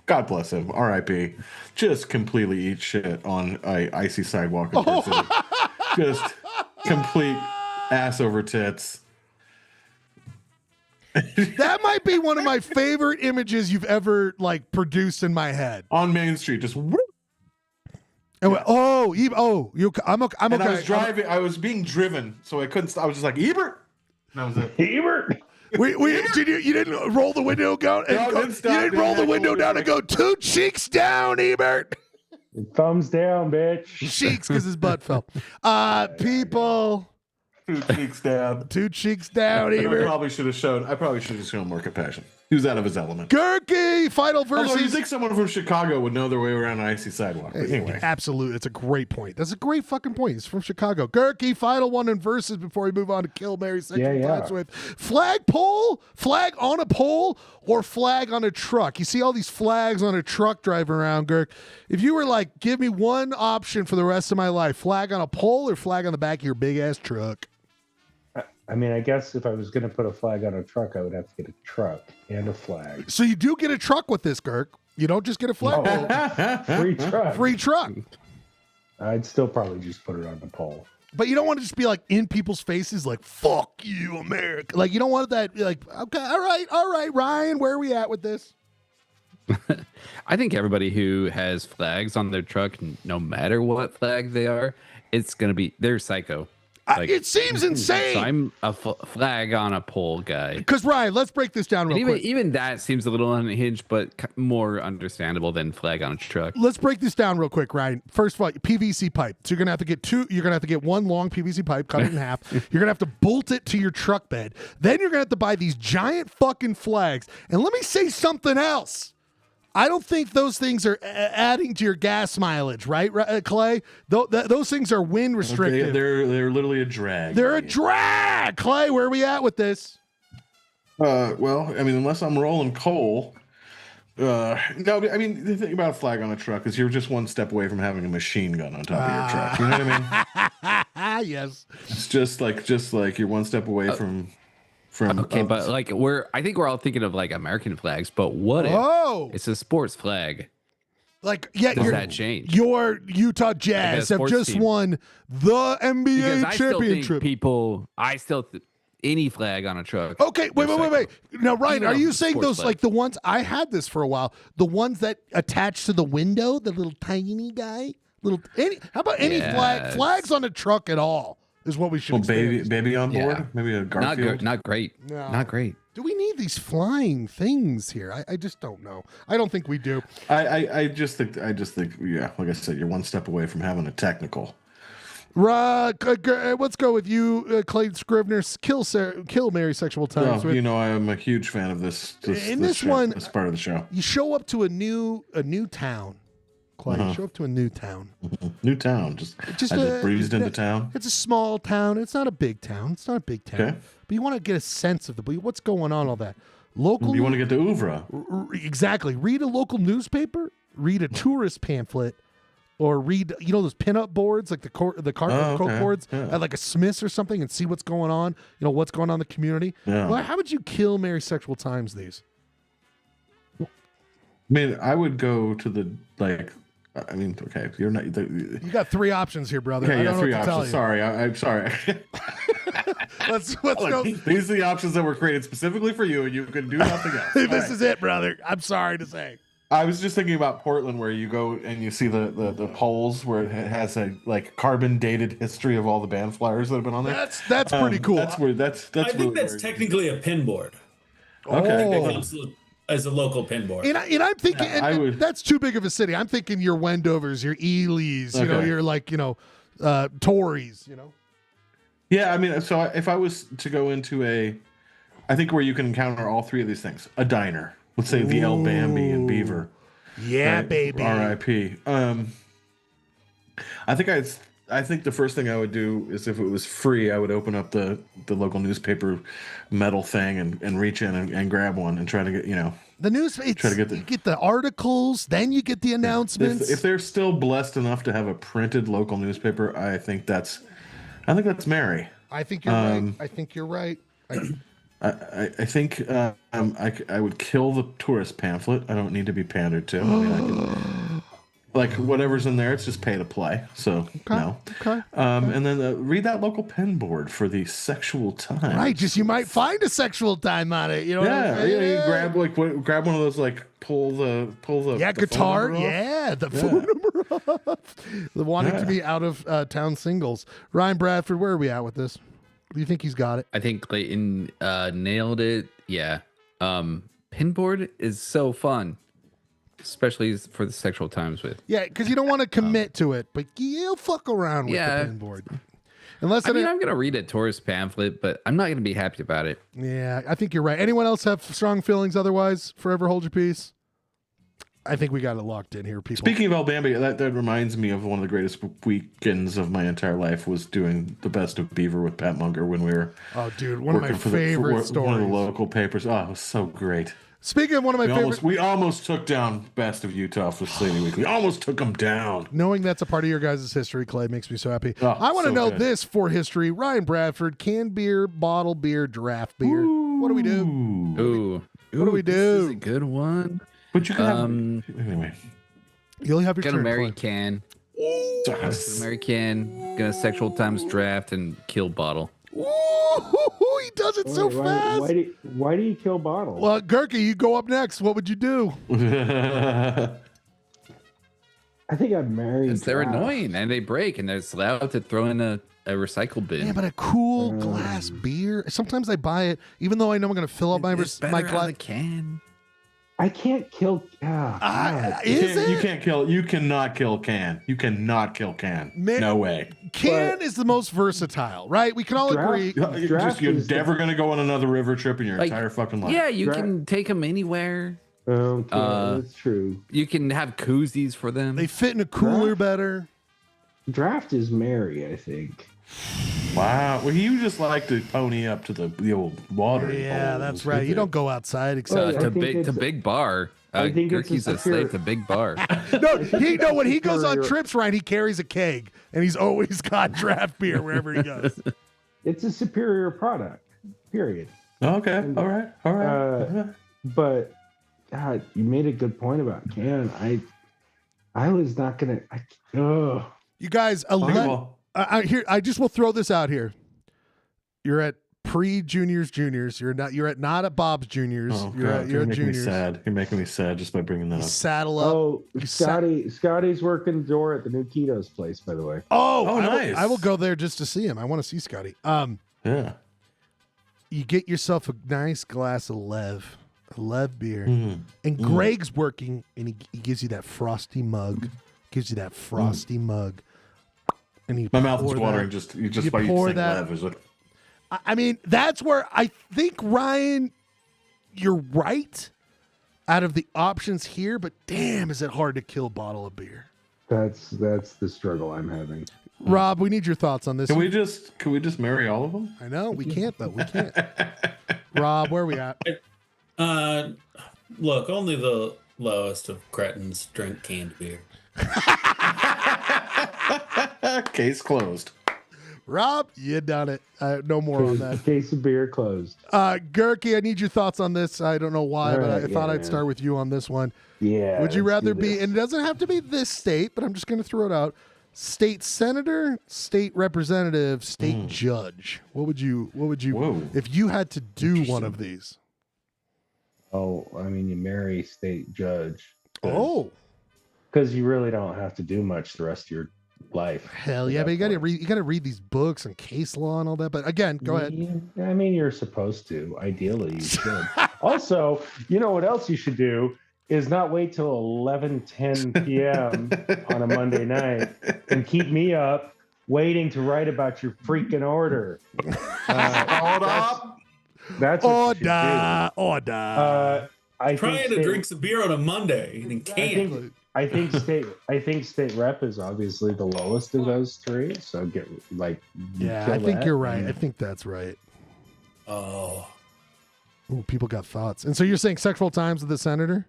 God bless him. R.I.P. Just completely eat shit on a icy sidewalk in Perth City. Just complete ass over tits. That might be one of my favorite images you've ever like produced in my head. On Main Street, just whoop. And I'm okay. And I was driving. I was being driven, so I couldn't. I was just like Ebert. And that was it. Ebert. You didn't roll the window down and No, you didn't roll the window down and go 2 cheeks down, Ebert. Thumbs down, bitch. Cheeks because his butt fell. People. 2 cheeks down. 2 cheeks down, Ebert. I probably should have shown more compassion. He was out of his element. Gurky, final versus. Although you think someone from Chicago would know their way around an icy sidewalk. But anyway. Absolutely. It's a great point. That's a great fucking point. He's from Chicago. Gurky, final one in versus before we move on to Kill Mary Sexual Times with flag on a pole, or flag on a truck. You see all these flags on a truck driving around, Gurk. If you were like, give me one option for the rest of my life, flag on a pole or flag on the back of your big ass truck. I mean, I guess if I was going to put a flag on a truck, I would have to get a truck and a flag. So you do get a truck with this, Girk. You don't just get a flag. Free truck. Free truck. I'd still probably just put it on the pole. But you don't want to just be like in people's faces like, fuck you, America. Like, you don't want that, like, okay, all right, Ryan, where are we at with this? I think everybody who has flags on their truck, no matter what flag they are, they're psycho. Like, it seems insane. So I'm a flag on a pole guy. Because, Ryan, let's break this down real quick. Even that seems a little unhinged, but more understandable than flag on a truck. Let's break this down real quick, Ryan. First of all, PVC pipe. So you're gonna have to get one long PVC pipe, cut it in half. You're gonna have to bolt it to your truck bed. Then you're gonna have to buy these giant fucking flags. And let me say something else. I don't think those things are adding to your gas mileage, right, Clay? Those things are wind restricted. They're literally a drag. They're a drag. Clay, where are we at with this? Well, I mean, unless I'm rolling coal. No, I mean, the thing about a flag on a truck is you're just one step away from having a machine gun on top of your truck. You know what I mean? Yes. It's just like you're one step away from from. Okay, but like I think we're all thinking of like American flags, but what if it's a sports flag? Like, yeah, Does that change? Your Utah Jazz have just won the NBA championship. Any flag on a truck. Okay, wait. Now, Ryan, are you saying those like the ones I had this for a while? The ones that attach to the window, the little tiny guy, how about any flags on a truck at all? Is what we should. Baby on board. Maybe a Garfield. Not great. No. Not great. Do we need these flying things here? I just don't know. I don't think we do. I just think yeah. Like I said, you're one step away from having a technical. Let's go with you, Clay Scrivener. Kill Mary sexual times. You know, I am a huge fan of this part of the show. You show up to a new town. Clay, you show up to a new town. New town. I just breezed into town. It's a small town. It's not a big town. Okay. But you want to get a sense of what's going on, all that. Local. You want to get to Ordah. Exactly. Read a local newspaper. Read a tourist pamphlet. Or read, those pinup boards, like the Coke boards at like a Smith's or something, and see what's going on. What's going on in the community. Yeah. Well, how would you kill Mary Sexual Times these? I mean, I would go to the okay, you're not. You got three options here, brother. Okay, I don't know three what to options. tell you. Sorry, I'm sorry. let's go. These are the options that were created specifically for you, and you can do nothing else. This is it, brother. I'm sorry to say. I was just thinking about Portland, where you go and you see the polls where it has a carbon dated history of all the band flyers that have been on there. That's pretty cool. That's where that's. I think that's technically a pin board. Okay. I think that counts as a local pin board. And I'm thinking, that's too big of a city. I'm thinking your Wendovers, your Elys, your Tories, Yeah, I mean, so if I was to go into I think where you can encounter all three of these things, a diner. Let's say the El Bambi in Beaver. Yeah, baby. R.I.P. I think the first thing I would do is, if it was free, I would open up the local newspaper metal thing and reach in and grab one and try to get the news. You get the articles, then you get the announcements. If they're still blessed enough to have a printed local newspaper, I think that's Mary. I think you're right. I think you're right. I think I would kill the tourist pamphlet. I don't need to be pandered to. I mean, whatever's in there, it's just pay to play. So no. Okay. And then read that local pen board for the sexual time. Right. Just you might find a sexual time on it. You know. Yeah. You grab grab one of those pull the guitar. The phone number off. The wanting to be out of town singles. Ryan Bradford, where are we at with this? Do you think he's got it? I think Clayton nailed it. Yeah. Pinboard is so fun, especially for the sexual times with. Yeah, because you don't want to commit to it, but you'll fuck around with the pinboard. I'm going to read a tourist pamphlet, but I'm not going to be happy about it. Yeah, I think you're right. Anyone else have strong feelings otherwise? Forever hold your peace. I think we got it locked in here, people. Speaking of El Bambi, that reminds me of one of the greatest weekends of my entire life was doing the Best of Beaver with Pat Munger when we were. Oh, dude, one of my favorite stories. One of the local papers. Oh, it was so great. Speaking of one of my favorite, we almost took down Best of Utah for Slaney Week. We almost took them down. Knowing that's a part of your guys' history, Clay, makes me so happy. I want to know this for history. Ryan Bradford, canned beer, bottled beer, draft beer. Ooh. What do we do? What do we do? This is a good one. But you can have anyway. You'll have your turn. Mary can. Mary can. Gonna sexual times draft and kill bottle. Ooh, he does it so fast. Why do you kill bottle? Well, Gurky, you go up next. What would you do? I think I'd marry. They're annoying and they break, and they're allowed to throw in a recycle bin. Yeah, but a cool glass beer. Sometimes I buy it, even though I know I'm going to fill up my glass. The can. I can't kill. You cannot kill can. You cannot kill can. No way. Can is the most versatile, right? We can all agree. You're never going to go on another river trip in your entire fucking life. Yeah, you can take them anywhere. Okay, that's true. You can have koozies for them. They fit in a cooler better. Draft is Mary, I think. Wow. Well, you just like to pony up to the old water. Yeah, that's right. You don't go outside except to big bar. I think Gurky's a slave to big bar. No, when he goes on trips, Ryan, he carries a keg, and he's always got draft beer wherever he goes. It's a superior product. Period. Okay. All right. But God, you made a good point about Cannon. I was not gonna. You guys, here. I just will throw this out here. You're at pre-juniors, juniors. You're not at Bob's juniors. Oh, you're God, at you're making juniors. me sad. You're making me sad just by bringing that up. Saddle up. Oh, Scotty's working door at the new Keto's place, by the way. Oh, nice. I will go there just to see him. I want to see Scotty. Yeah. You get yourself a nice glass of Lev beer, and Greg's working, and he gives you that frosty mug. And you My mouth is pour watering that- just you by you pour saying that- Lev. Is like, I mean, that's where I think, Ryan, you're right out of the options here, but damn, is it hard to kill a bottle of beer. That's the struggle I'm having. Rob, we need your thoughts on this. can we just marry all of them? I know, we can't, though. We can't. Rob, where are we at? Look, only the lowest of cretins drink canned beer. Case closed. Rob, you done it. No more on that. Case of beer closed. Gerke, I need your thoughts on this. I don't know why, All but right, I thought I'd man. start with you on this one. Yeah. Would you let's rather do be, this. and it doesn't have to be this state, but I'm just going to throw it out, state senator, state representative, state judge? What would you, Whoa. if you had to do one of these? Oh, I mean, you marry state judge. Oh, Because you really don't have to do much the rest of your life. hell yeah, but you got to read these books and case law and all that. But again, go ahead. I mean, you're supposed to. Ideally, you should. Also, you know what else you should do is not wait till 11:10 p.m. on a Monday night and keep me up waiting to write about your freaking order. Hold up. That's what you should Order. Trying to drink some beer on a Monday and can't. I think state rep is obviously the lowest of those three. So Yeah, kill I think that. you're right. I think that's right. Oh, Ooh, people got thoughts. And so you're saying sexual times with the senator?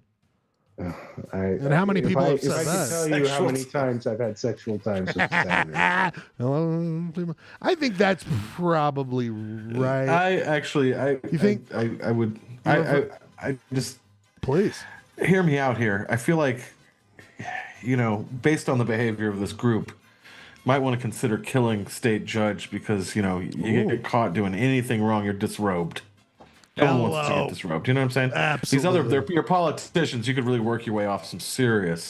And how many people have if said I that? could tell you how many times I've had sexual times with the senator. I think that's probably right. You think- I would I just Please. hear me out here. I feel like, based on the behavior of this group, might want to consider killing state judge because, you get caught doing anything wrong, you're disrobed. No one wants to get disrobed. You know what I'm saying? Absolutely. You're politicians. You could really work your way off some serious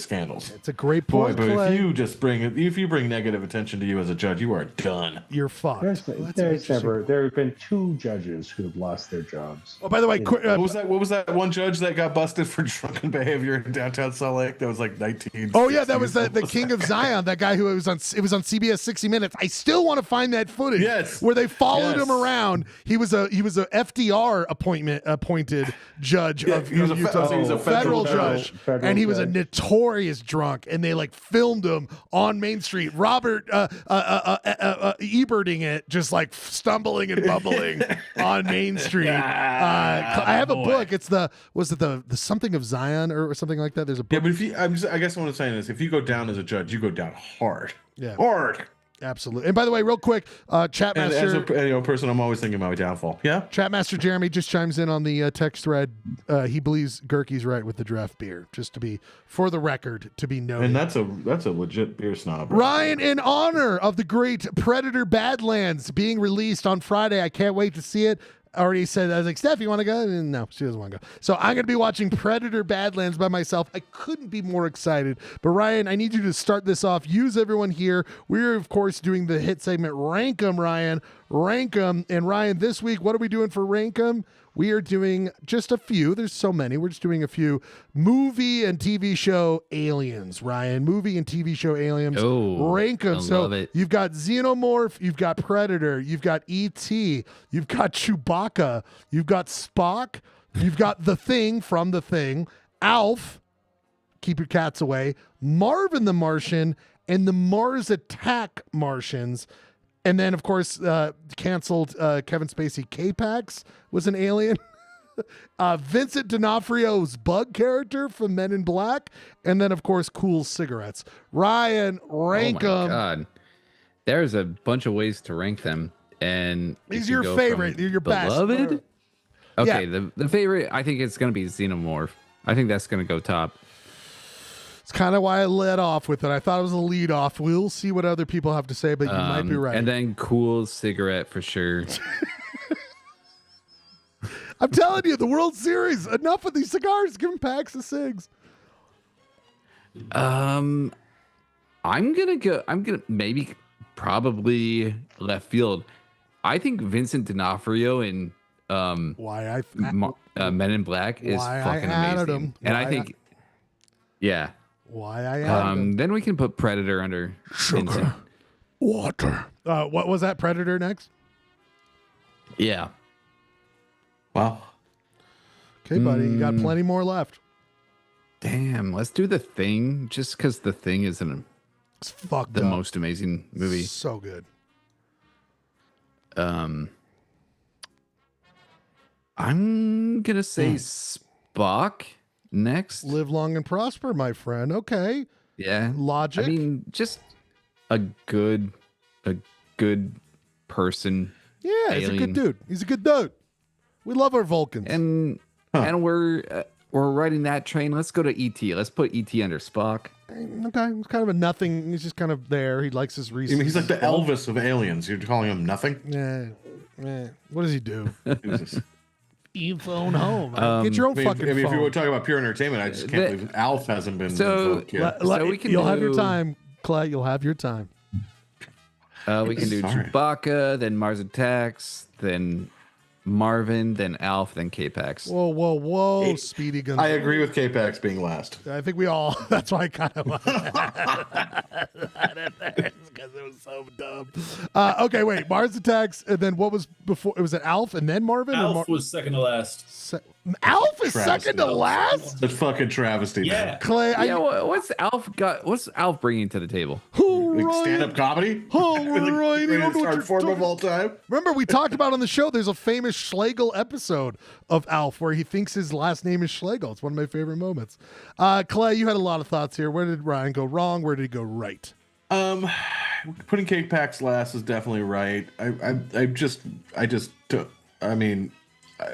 scandals. It's a great Boy, point. but Clay. if you bring negative attention to you as a judge, you are done. You're fucked. There have been 2 judges who have lost their jobs. Oh, by the way, What was that one judge that got busted for drunken behavior in downtown Salt Lake? That was like 19. Oh yeah, that was the King of Zion, that guy who was on CBS 60 Minutes. I still want to find that footage. Yes. Where they followed Yes. him around. He was a FDR appointed judge of he was a Utah. he was a federal federal judge. federal And he was a judge. notorious drunk, and they filmed him on Main Street. Robert Eberting it, just stumbling and bumbling on Main Street. I have a book. It's the something of Zion or something like that. There's a book. Yeah, but I guess what I'm saying is, if you go down as a judge, you go down hard. Yeah. Hard. Absolutely. And by the way, real quick, And as Chatmaster a person, I'm always thinking about my downfall. Yeah. Chatmaster Jeremy just chimes in on the text thread. He believes Gerke's right with the draft beer, just to be, for the record, to be noted. And that's a legit beer snob. Ryan, in honor of the great Predator Badlands being released on Friday, I can't wait to see it. Already said, I was like, Steph, you want to go? And no, she doesn't want to go. So I'm going to be watching Predator Badlands by myself. I couldn't be more excited. But Ryan, I need you to start this off. Use everyone here. We're, of course, doing the hit segment Rank 'em, Ryan. Rank 'em. And Ryan, this week, what are we doing for Rank 'em? We are doing just a few. There's so many. We're just doing a few movie and TV show aliens, Ryan. Movie and TV show aliens. Oh, Rank 'em. I So love it. you've got Xenomorph, you've got Predator, you've got E.T., you've got Chewbacca, you've got Spock, you've got The Thing from The Thing, Alf, Keep Your Cats Away, Marvin the Martian, and the Mars Attack Martians. And then, of course, canceled Kevin Spacey K-Pax was an alien. Vincent D'Onofrio's Bug character from Men in Black. And then, of course, Cool Cigarettes. Ryan, rank oh my them. God. There's a bunch of ways to rank them. and He's your favorite. You're your best. beloved. Okay, Yeah. the favorite. I think it's gonna be Xenomorph. I think that's gonna go top. It's kind of why I led off with it. I thought it was a lead off. We'll see what other people have to say, but you might be right. And then Cool Cigarette for sure. I'm telling you, the World Series. Enough with these cigars. Give them packs of cigs. I'm gonna maybe probably left field. I think Vincent D'Onofrio in Men in Black is fucking amazing. And I think yeah. Why I added him. Then we can put Predator under Vincent. Water. What was that? Predator next? Yeah. Wow. Okay, buddy. You got plenty more left. Damn, let's do The Thing just because The Thing is It's fucked the up. most amazing movie. So good. I'm gonna say Spock next. Live long and prosper, my friend. Okay. Yeah. Logic. I mean, just a good person. Yeah, he's a alien. good dude. He's a good dude. We love our Vulcans. And we're riding that train. Let's go to ET. Let's put ET under Spock. Okay, he's kind of a nothing. He's just kind of there. He likes his reasons. He's like the Elvis of aliens. You're calling him nothing? Yeah. What does he do? Jesus. You phone home. Get your own fucking if you phone. were talking about pure entertainment, I just can't believe Alf hasn't been invoked yet. You'll have your time, Clay. You'll have your time. We can do Chewbacca, then Mars Attacks, then Marvin, then Alf, then K-Pax. Whoa, Speedy Gonzales. I agree with K-Pax being last. I think we all. That's why I kind of because it was so dumb. Okay, wait. Mars Attacks, and then what was before? It was an Alf, and then Marvin. Alf was second to last. Alf is Travesty. second to last. It's fucking travesty. Yeah. Man. Clay, What's Alf got? What's Alf bringing to the table? Like stand-up comedy. Greatest art form of all time. Remember, we talked about on the show. There's a famous Schlegel episode of Alf where he thinks his last name is Schlegel. It's one of my favorite moments. Clay, you had a lot of thoughts here. Where did Ryan go wrong? Where did he go right? Putting K-Pax last is definitely right. I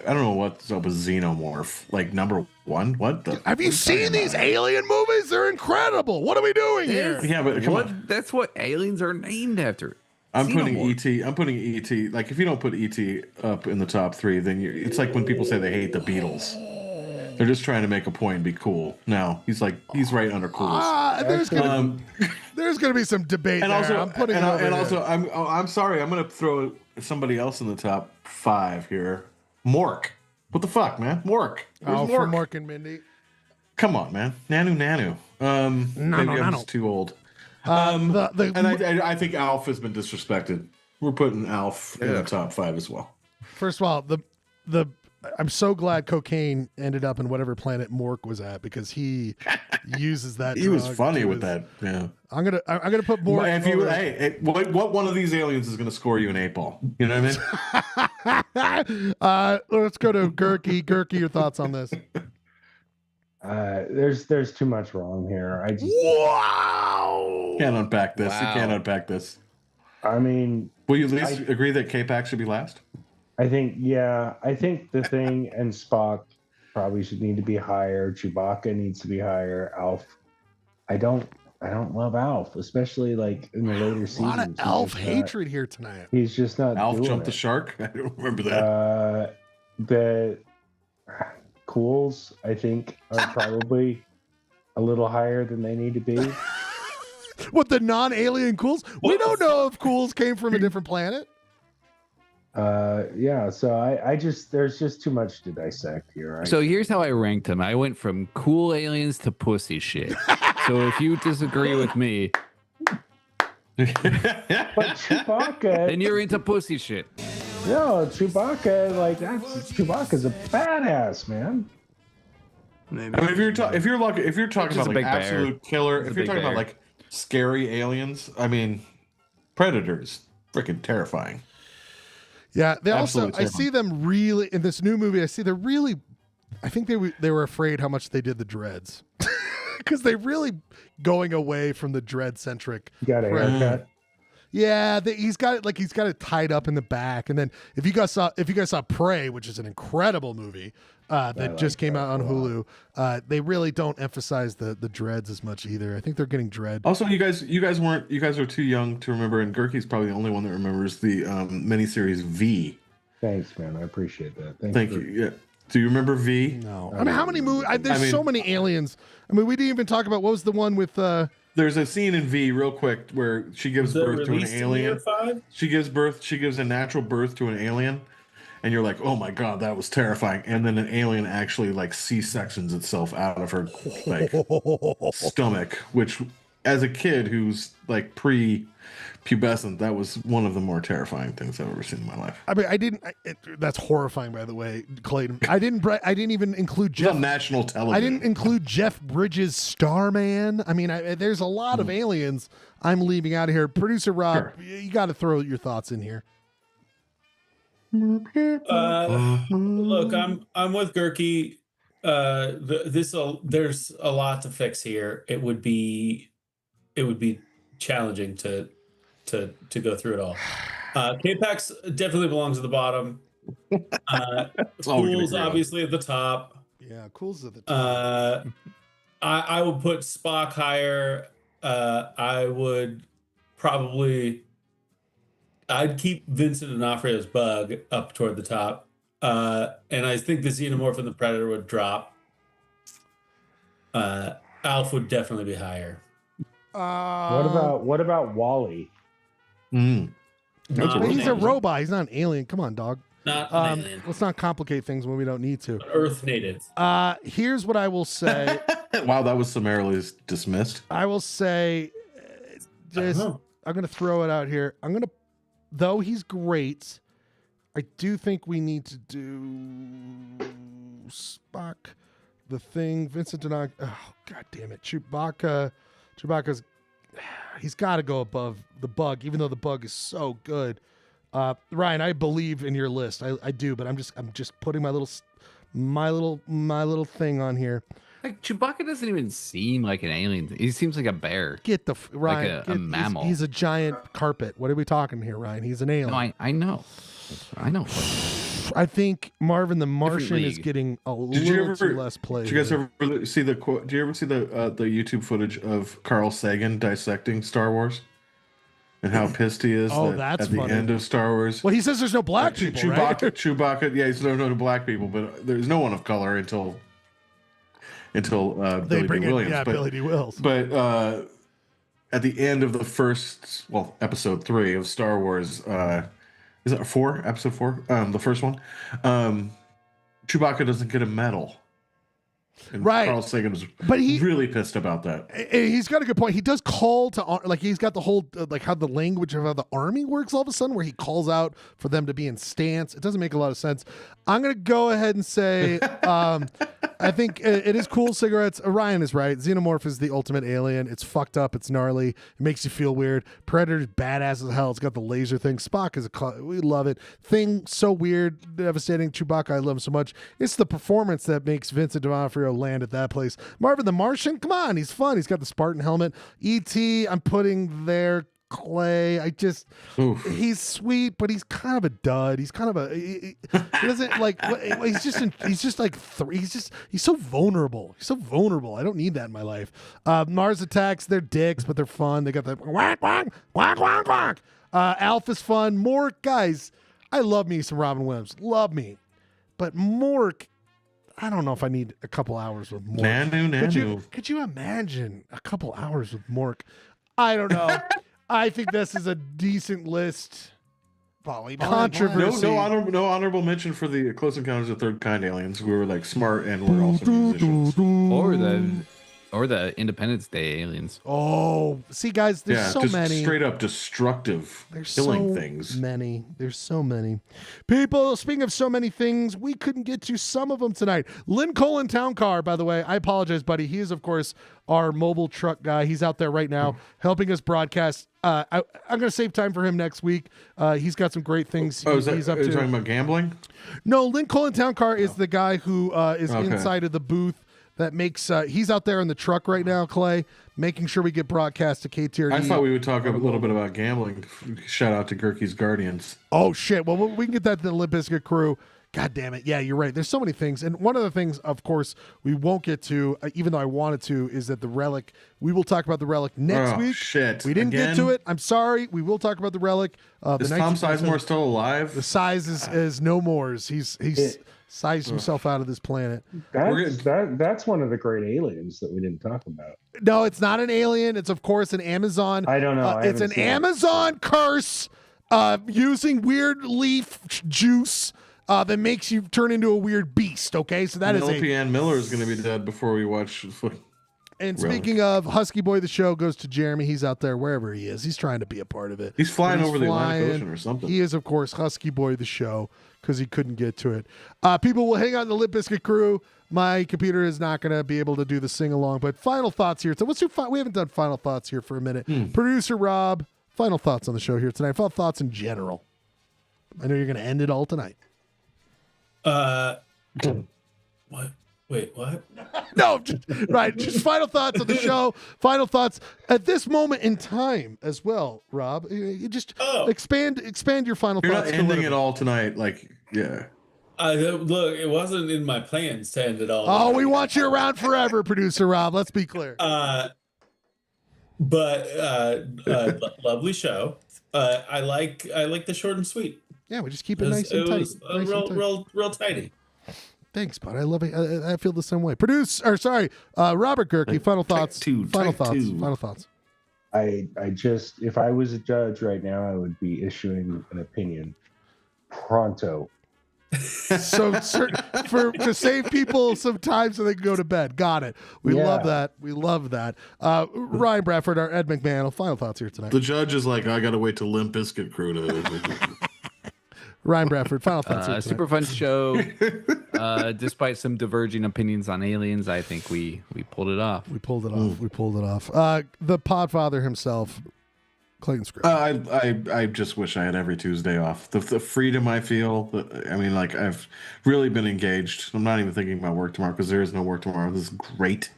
don't know what's up with Xenomorph. Like number one? What? Have you seen these alien movies? They're incredible. What are we doing here? Yeah, but come on. That's what aliens are named after. I'm putting ET. Like if you don't put ET up in the top 3, then it's like when people say they hate the Beatles. They're just trying to make a point and be cool. No, he's right under cools. There's gonna be some debate. And there. also, I'm putting it over here. I'm sorry. I'm gonna throw somebody else in the top 5 here. Mork. What the fuck, man? Mork. Where's Mork? From Mork and Mindy. Come on, man. Nanu. Maybe I'm just too old. And I think Alf has been disrespected. We're putting Alf in the top 5 as well. First of all, I'm so glad cocaine ended up in whatever planet Mork was at because he uses that. He was funny with that. Yeah. I'm gonna put Mork. What one of these aliens is gonna score you an 8-ball? You know what I mean? Let's go to Gurky. Gurky, your thoughts on this? There's too much wrong here. Wow. Can't unpack this. Wow. You can't unpack this. I mean, will you at least agree that K-Pax should be last? I think The Thing and Spock probably should need to be higher. Chewbacca needs to be higher. Alf, I don't love Alf, especially like in the later seasons. A lot of Alf hatred here tonight. He's just not. Alf doing jumped it. the shark. I don't remember that. The Cools, I think, are probably a little higher than they need to be. What, the non-alien Cools? We don't know if Cools came from a different planet. So I just there's just too much to dissect here. So here's how I ranked them. I went from cool aliens to pussy shit. So if you disagree with me, but Chewbacca, then you're into pussy shit. No, Chewbacca's a badass, man. Maybe. I mean, if you're talking about like absolute killer, if you're talking about like scary aliens, I mean, Predators, freaking terrifying. Yeah, they also. I see them really in this new movie. I see they're really. I think they were afraid how much they did the dreads, because they're really going away from the dread centric. You got a haircut. Yeah, he's got it tied up in the back. And then if you guys saw Prey, which is an incredible movie that just came out on Hulu, they really don't emphasize the dreads as much either. I think they're getting dread. Also, you guys are too young to remember, and Gurky's probably the only one that remembers the miniseries V. Thanks, man. I appreciate that. Thank you. Yeah. Do you remember V? No. I mean, how many movies? There's so many aliens. I mean, we didn't even talk about what was the one with. There's a scene in V, real quick, where she gives birth to an alien. She gives a natural birth to an alien, and you're like, oh my god, that was terrifying. And then an alien actually like C-sections itself out of her like stomach, which, as a kid who's like pre-pubescent, that was one of the more terrifying things I've ever seen in my life. I mean, that's horrifying, by the way, Clayton. I didn't even include Jeff. On national television. I didn't include Jeff Bridges' Starman. I mean, there's a lot of aliens I'm leaving out of here. Producer Rob, you got to throw your thoughts in here. Look, I'm with Gurky. There's a lot to fix here. It would be challenging to go through it all. K-Pax definitely belongs at the bottom. Cool's obviously at the top. Yeah, Cool's at the top. I would put Spock higher. I'd keep Vincent D'Onofrio's Bug up toward the top. And I think the Xenomorph and the Predator would drop. Alf would definitely be higher. What about Wally? He's a robot. He's not an alien. Come on, dog. Not an alien. Let's not complicate things when we don't need to. Earth native. Here's what I will say. Wow, that was summarily dismissed. I will say, I'm going to throw it out here. Though he's great, I do think we need to do Spock, the Thing, Vincent D'Onofrio. Oh, god damn it, Chewbacca's. He's got to go above the Bug, even though the Bug is so good. Ryan, I believe in your list. I do, but I'm just putting my little thing on here. Like Chewbacca doesn't even seem like an alien. He seems like a bear. Get the Ryan. Like a mammal. He's a giant carpet. What are we talking here, Ryan? He's an alien. No, I know. I think Marvin the Martian is getting a little too less play. Did you guys ever see the quote? Do you ever see the YouTube footage of Carl Sagan dissecting Star Wars and how pissed he is at the end of Star Wars? Well, he says there's no black people, right? Chewbacca, yeah, he's no black people, but there's no one of color until Billy D. Williams. Yeah, Billy D. Wills. But at the end of episode 3 of Star Wars, is that 4? Episode 4? The first one. Chewbacca doesn't get a medal. And right. Carl Sagan was really pissed about that. He's got a good point. He does call to, like, he's got the whole, like, how the language of how the army works all of a sudden, where he calls out for them to be in stance. It doesn't make a lot of sense. I'm going to go ahead and say, I think it is cool cigarettes. Ryan is right. Xenomorph is the ultimate alien. It's fucked up. It's gnarly. It makes you feel weird. Predator's badass as hell. It's got the laser thing. Spock is we love it. Thing, so weird, devastating. Chewbacca, I love him so much. It's the performance that makes Vincent D'Onofrio land at that place. Marvin the Martian, come on, he's fun. He's got the Spartan helmet. E.T., I'm putting there. Clay, he's sweet, but he's kind of a dud. He's kind of he doesn't like. He's so vulnerable. He's so vulnerable. I don't need that in my life. Mars Attacks, they're dicks, but they're fun. They got the quack quack quack quack quack. Alpha's fun. Mork, guys, I love me some Robin Williams. Love me, but Mork, I don't know if I need a couple hours with Mork. Nanu. Could you imagine a couple hours with Mork? I don't know. I think this is a decent list. Controversy. No honorable mention for the Close Encounters of the Third Kind aliens who were like smart and were also musicians. Or the Independence Day aliens. Oh, see, guys, there's so many. Straight up destructive, killing things. There's so many. People, speaking of so many things, we couldn't get to some of them tonight. Lynncolon Towne-Karr, by the way, I apologize, buddy. He is, of course, our mobile truck guy. He's out there right now helping us broadcast. I'm going to save time for him next week. He's got some great things. Are you talking about gambling? No, Lynncolon Towne-Karr is the guy who is inside of the booth that makes he's out there in the truck right now, Clay, making sure we get broadcast to KTRD. I thought we would talk a little bit about gambling. Shout out to Gurky's Guardians. Oh, shit. Well, we can get that to the Limp Bizkit crew. God damn it. Yeah, you're right. There's so many things. And one of the things, of course, we won't get to, even though I wanted to, is that the Relic, we will talk about the Relic next week. Shit. We didn't get to it. I'm sorry. We will talk about the Relic. Is Tom Sizemore still alive? The size is no more. He's sized himself out of this planet. That's one of the great aliens that we didn't talk about. No, it's not an alien. It's, of course, an Amazon. I don't know. It's an Amazon curse using weird leaf juice that makes you turn into a weird beast. Okay, so that is L.P.N. Miller is going to be dead before we watch. And speaking of Husky Boy, the show goes to Jeremy. He's out there wherever he is. He's trying to be a part of it. He's flying over the Atlantic Ocean or something. He is, of course, Husky Boy, the show, because he couldn't get to it. People will hang out in the Limp Bizkit crew. My computer is not going to be able to do the sing along. But final thoughts here. So we haven't done final thoughts here for a minute. Producer Rob, final thoughts on the show here tonight. Final thoughts in general. I know you're going to end it all tonight. What? Wait, what? No, just final thoughts on the show. Final thoughts at this moment in time as well, Rob. You just expand your final You're thoughts. You're not ending it all tonight. Yeah. Look, it wasn't in my plans to end it all. Oh, we want you around forever, producer Rob. Let's be clear. Lovely show. I like the short and sweet. Yeah, we just keep it nice and tight. It was real tidy. Thanks, bud. I love it. I feel the same way. Robert Gerke, final thoughts. Final thoughts. I just, if I was a judge right now, I would be issuing an opinion pronto. So to save people some time so they can go to bed. Got it. We love that. We love that. Ryan Bradford, our Ed McMahon, final thoughts here tonight. The judge is like, I got to wait till Limp Bizkit crew to. Ryan Bradford, final thoughts here tonight. Super fun show. Despite some diverging opinions on aliens, I think we pulled it off. We pulled it off. The Podfather himself, Clayton Script. I just wish I had every Tuesday off. The freedom I feel. I've really been engaged. I'm not even thinking about work tomorrow because there is no work tomorrow. This is great.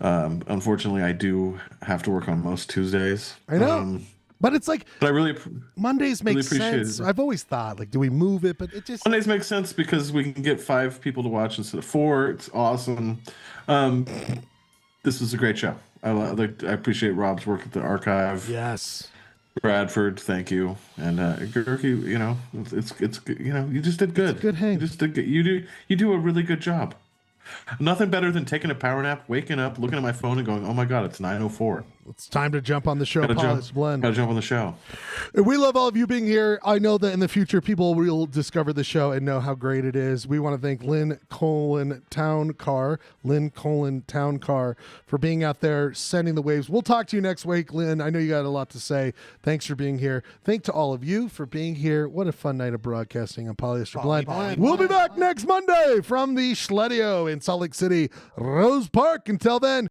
Unfortunately, I do have to work on most Tuesdays. I know. But it's like, but I really Mondays make really sense. I've always thought, like, do we move it? But it just Mondays make sense because we can get 5 people to watch instead of 4. It's awesome. This is a great show. I appreciate Rob's work at the archive. Yes. Bradford, thank you. And Gerke, it's you just did good. It's a good hang. You just did good. You do a really good job. Nothing better than taking a power nap, waking up, looking at my phone, and going, "Oh my God, it's 9:04. It's time to jump on the show." Polished Blend. Gotta jump on the show. We love all of you being here. I know that in the future, people will discover the show and know how great it is. We want to thank Lynncolon Towne-Karr, for being out there sending the waves. We'll talk to you next week, Lynn. I know you got a lot to say. Thanks for being here. Thank to all of you for being here. What a fun night of broadcasting on Polyester Blend. We'll be back next Monday from the Schledio in Salt Lake City, Rose Park. Until then,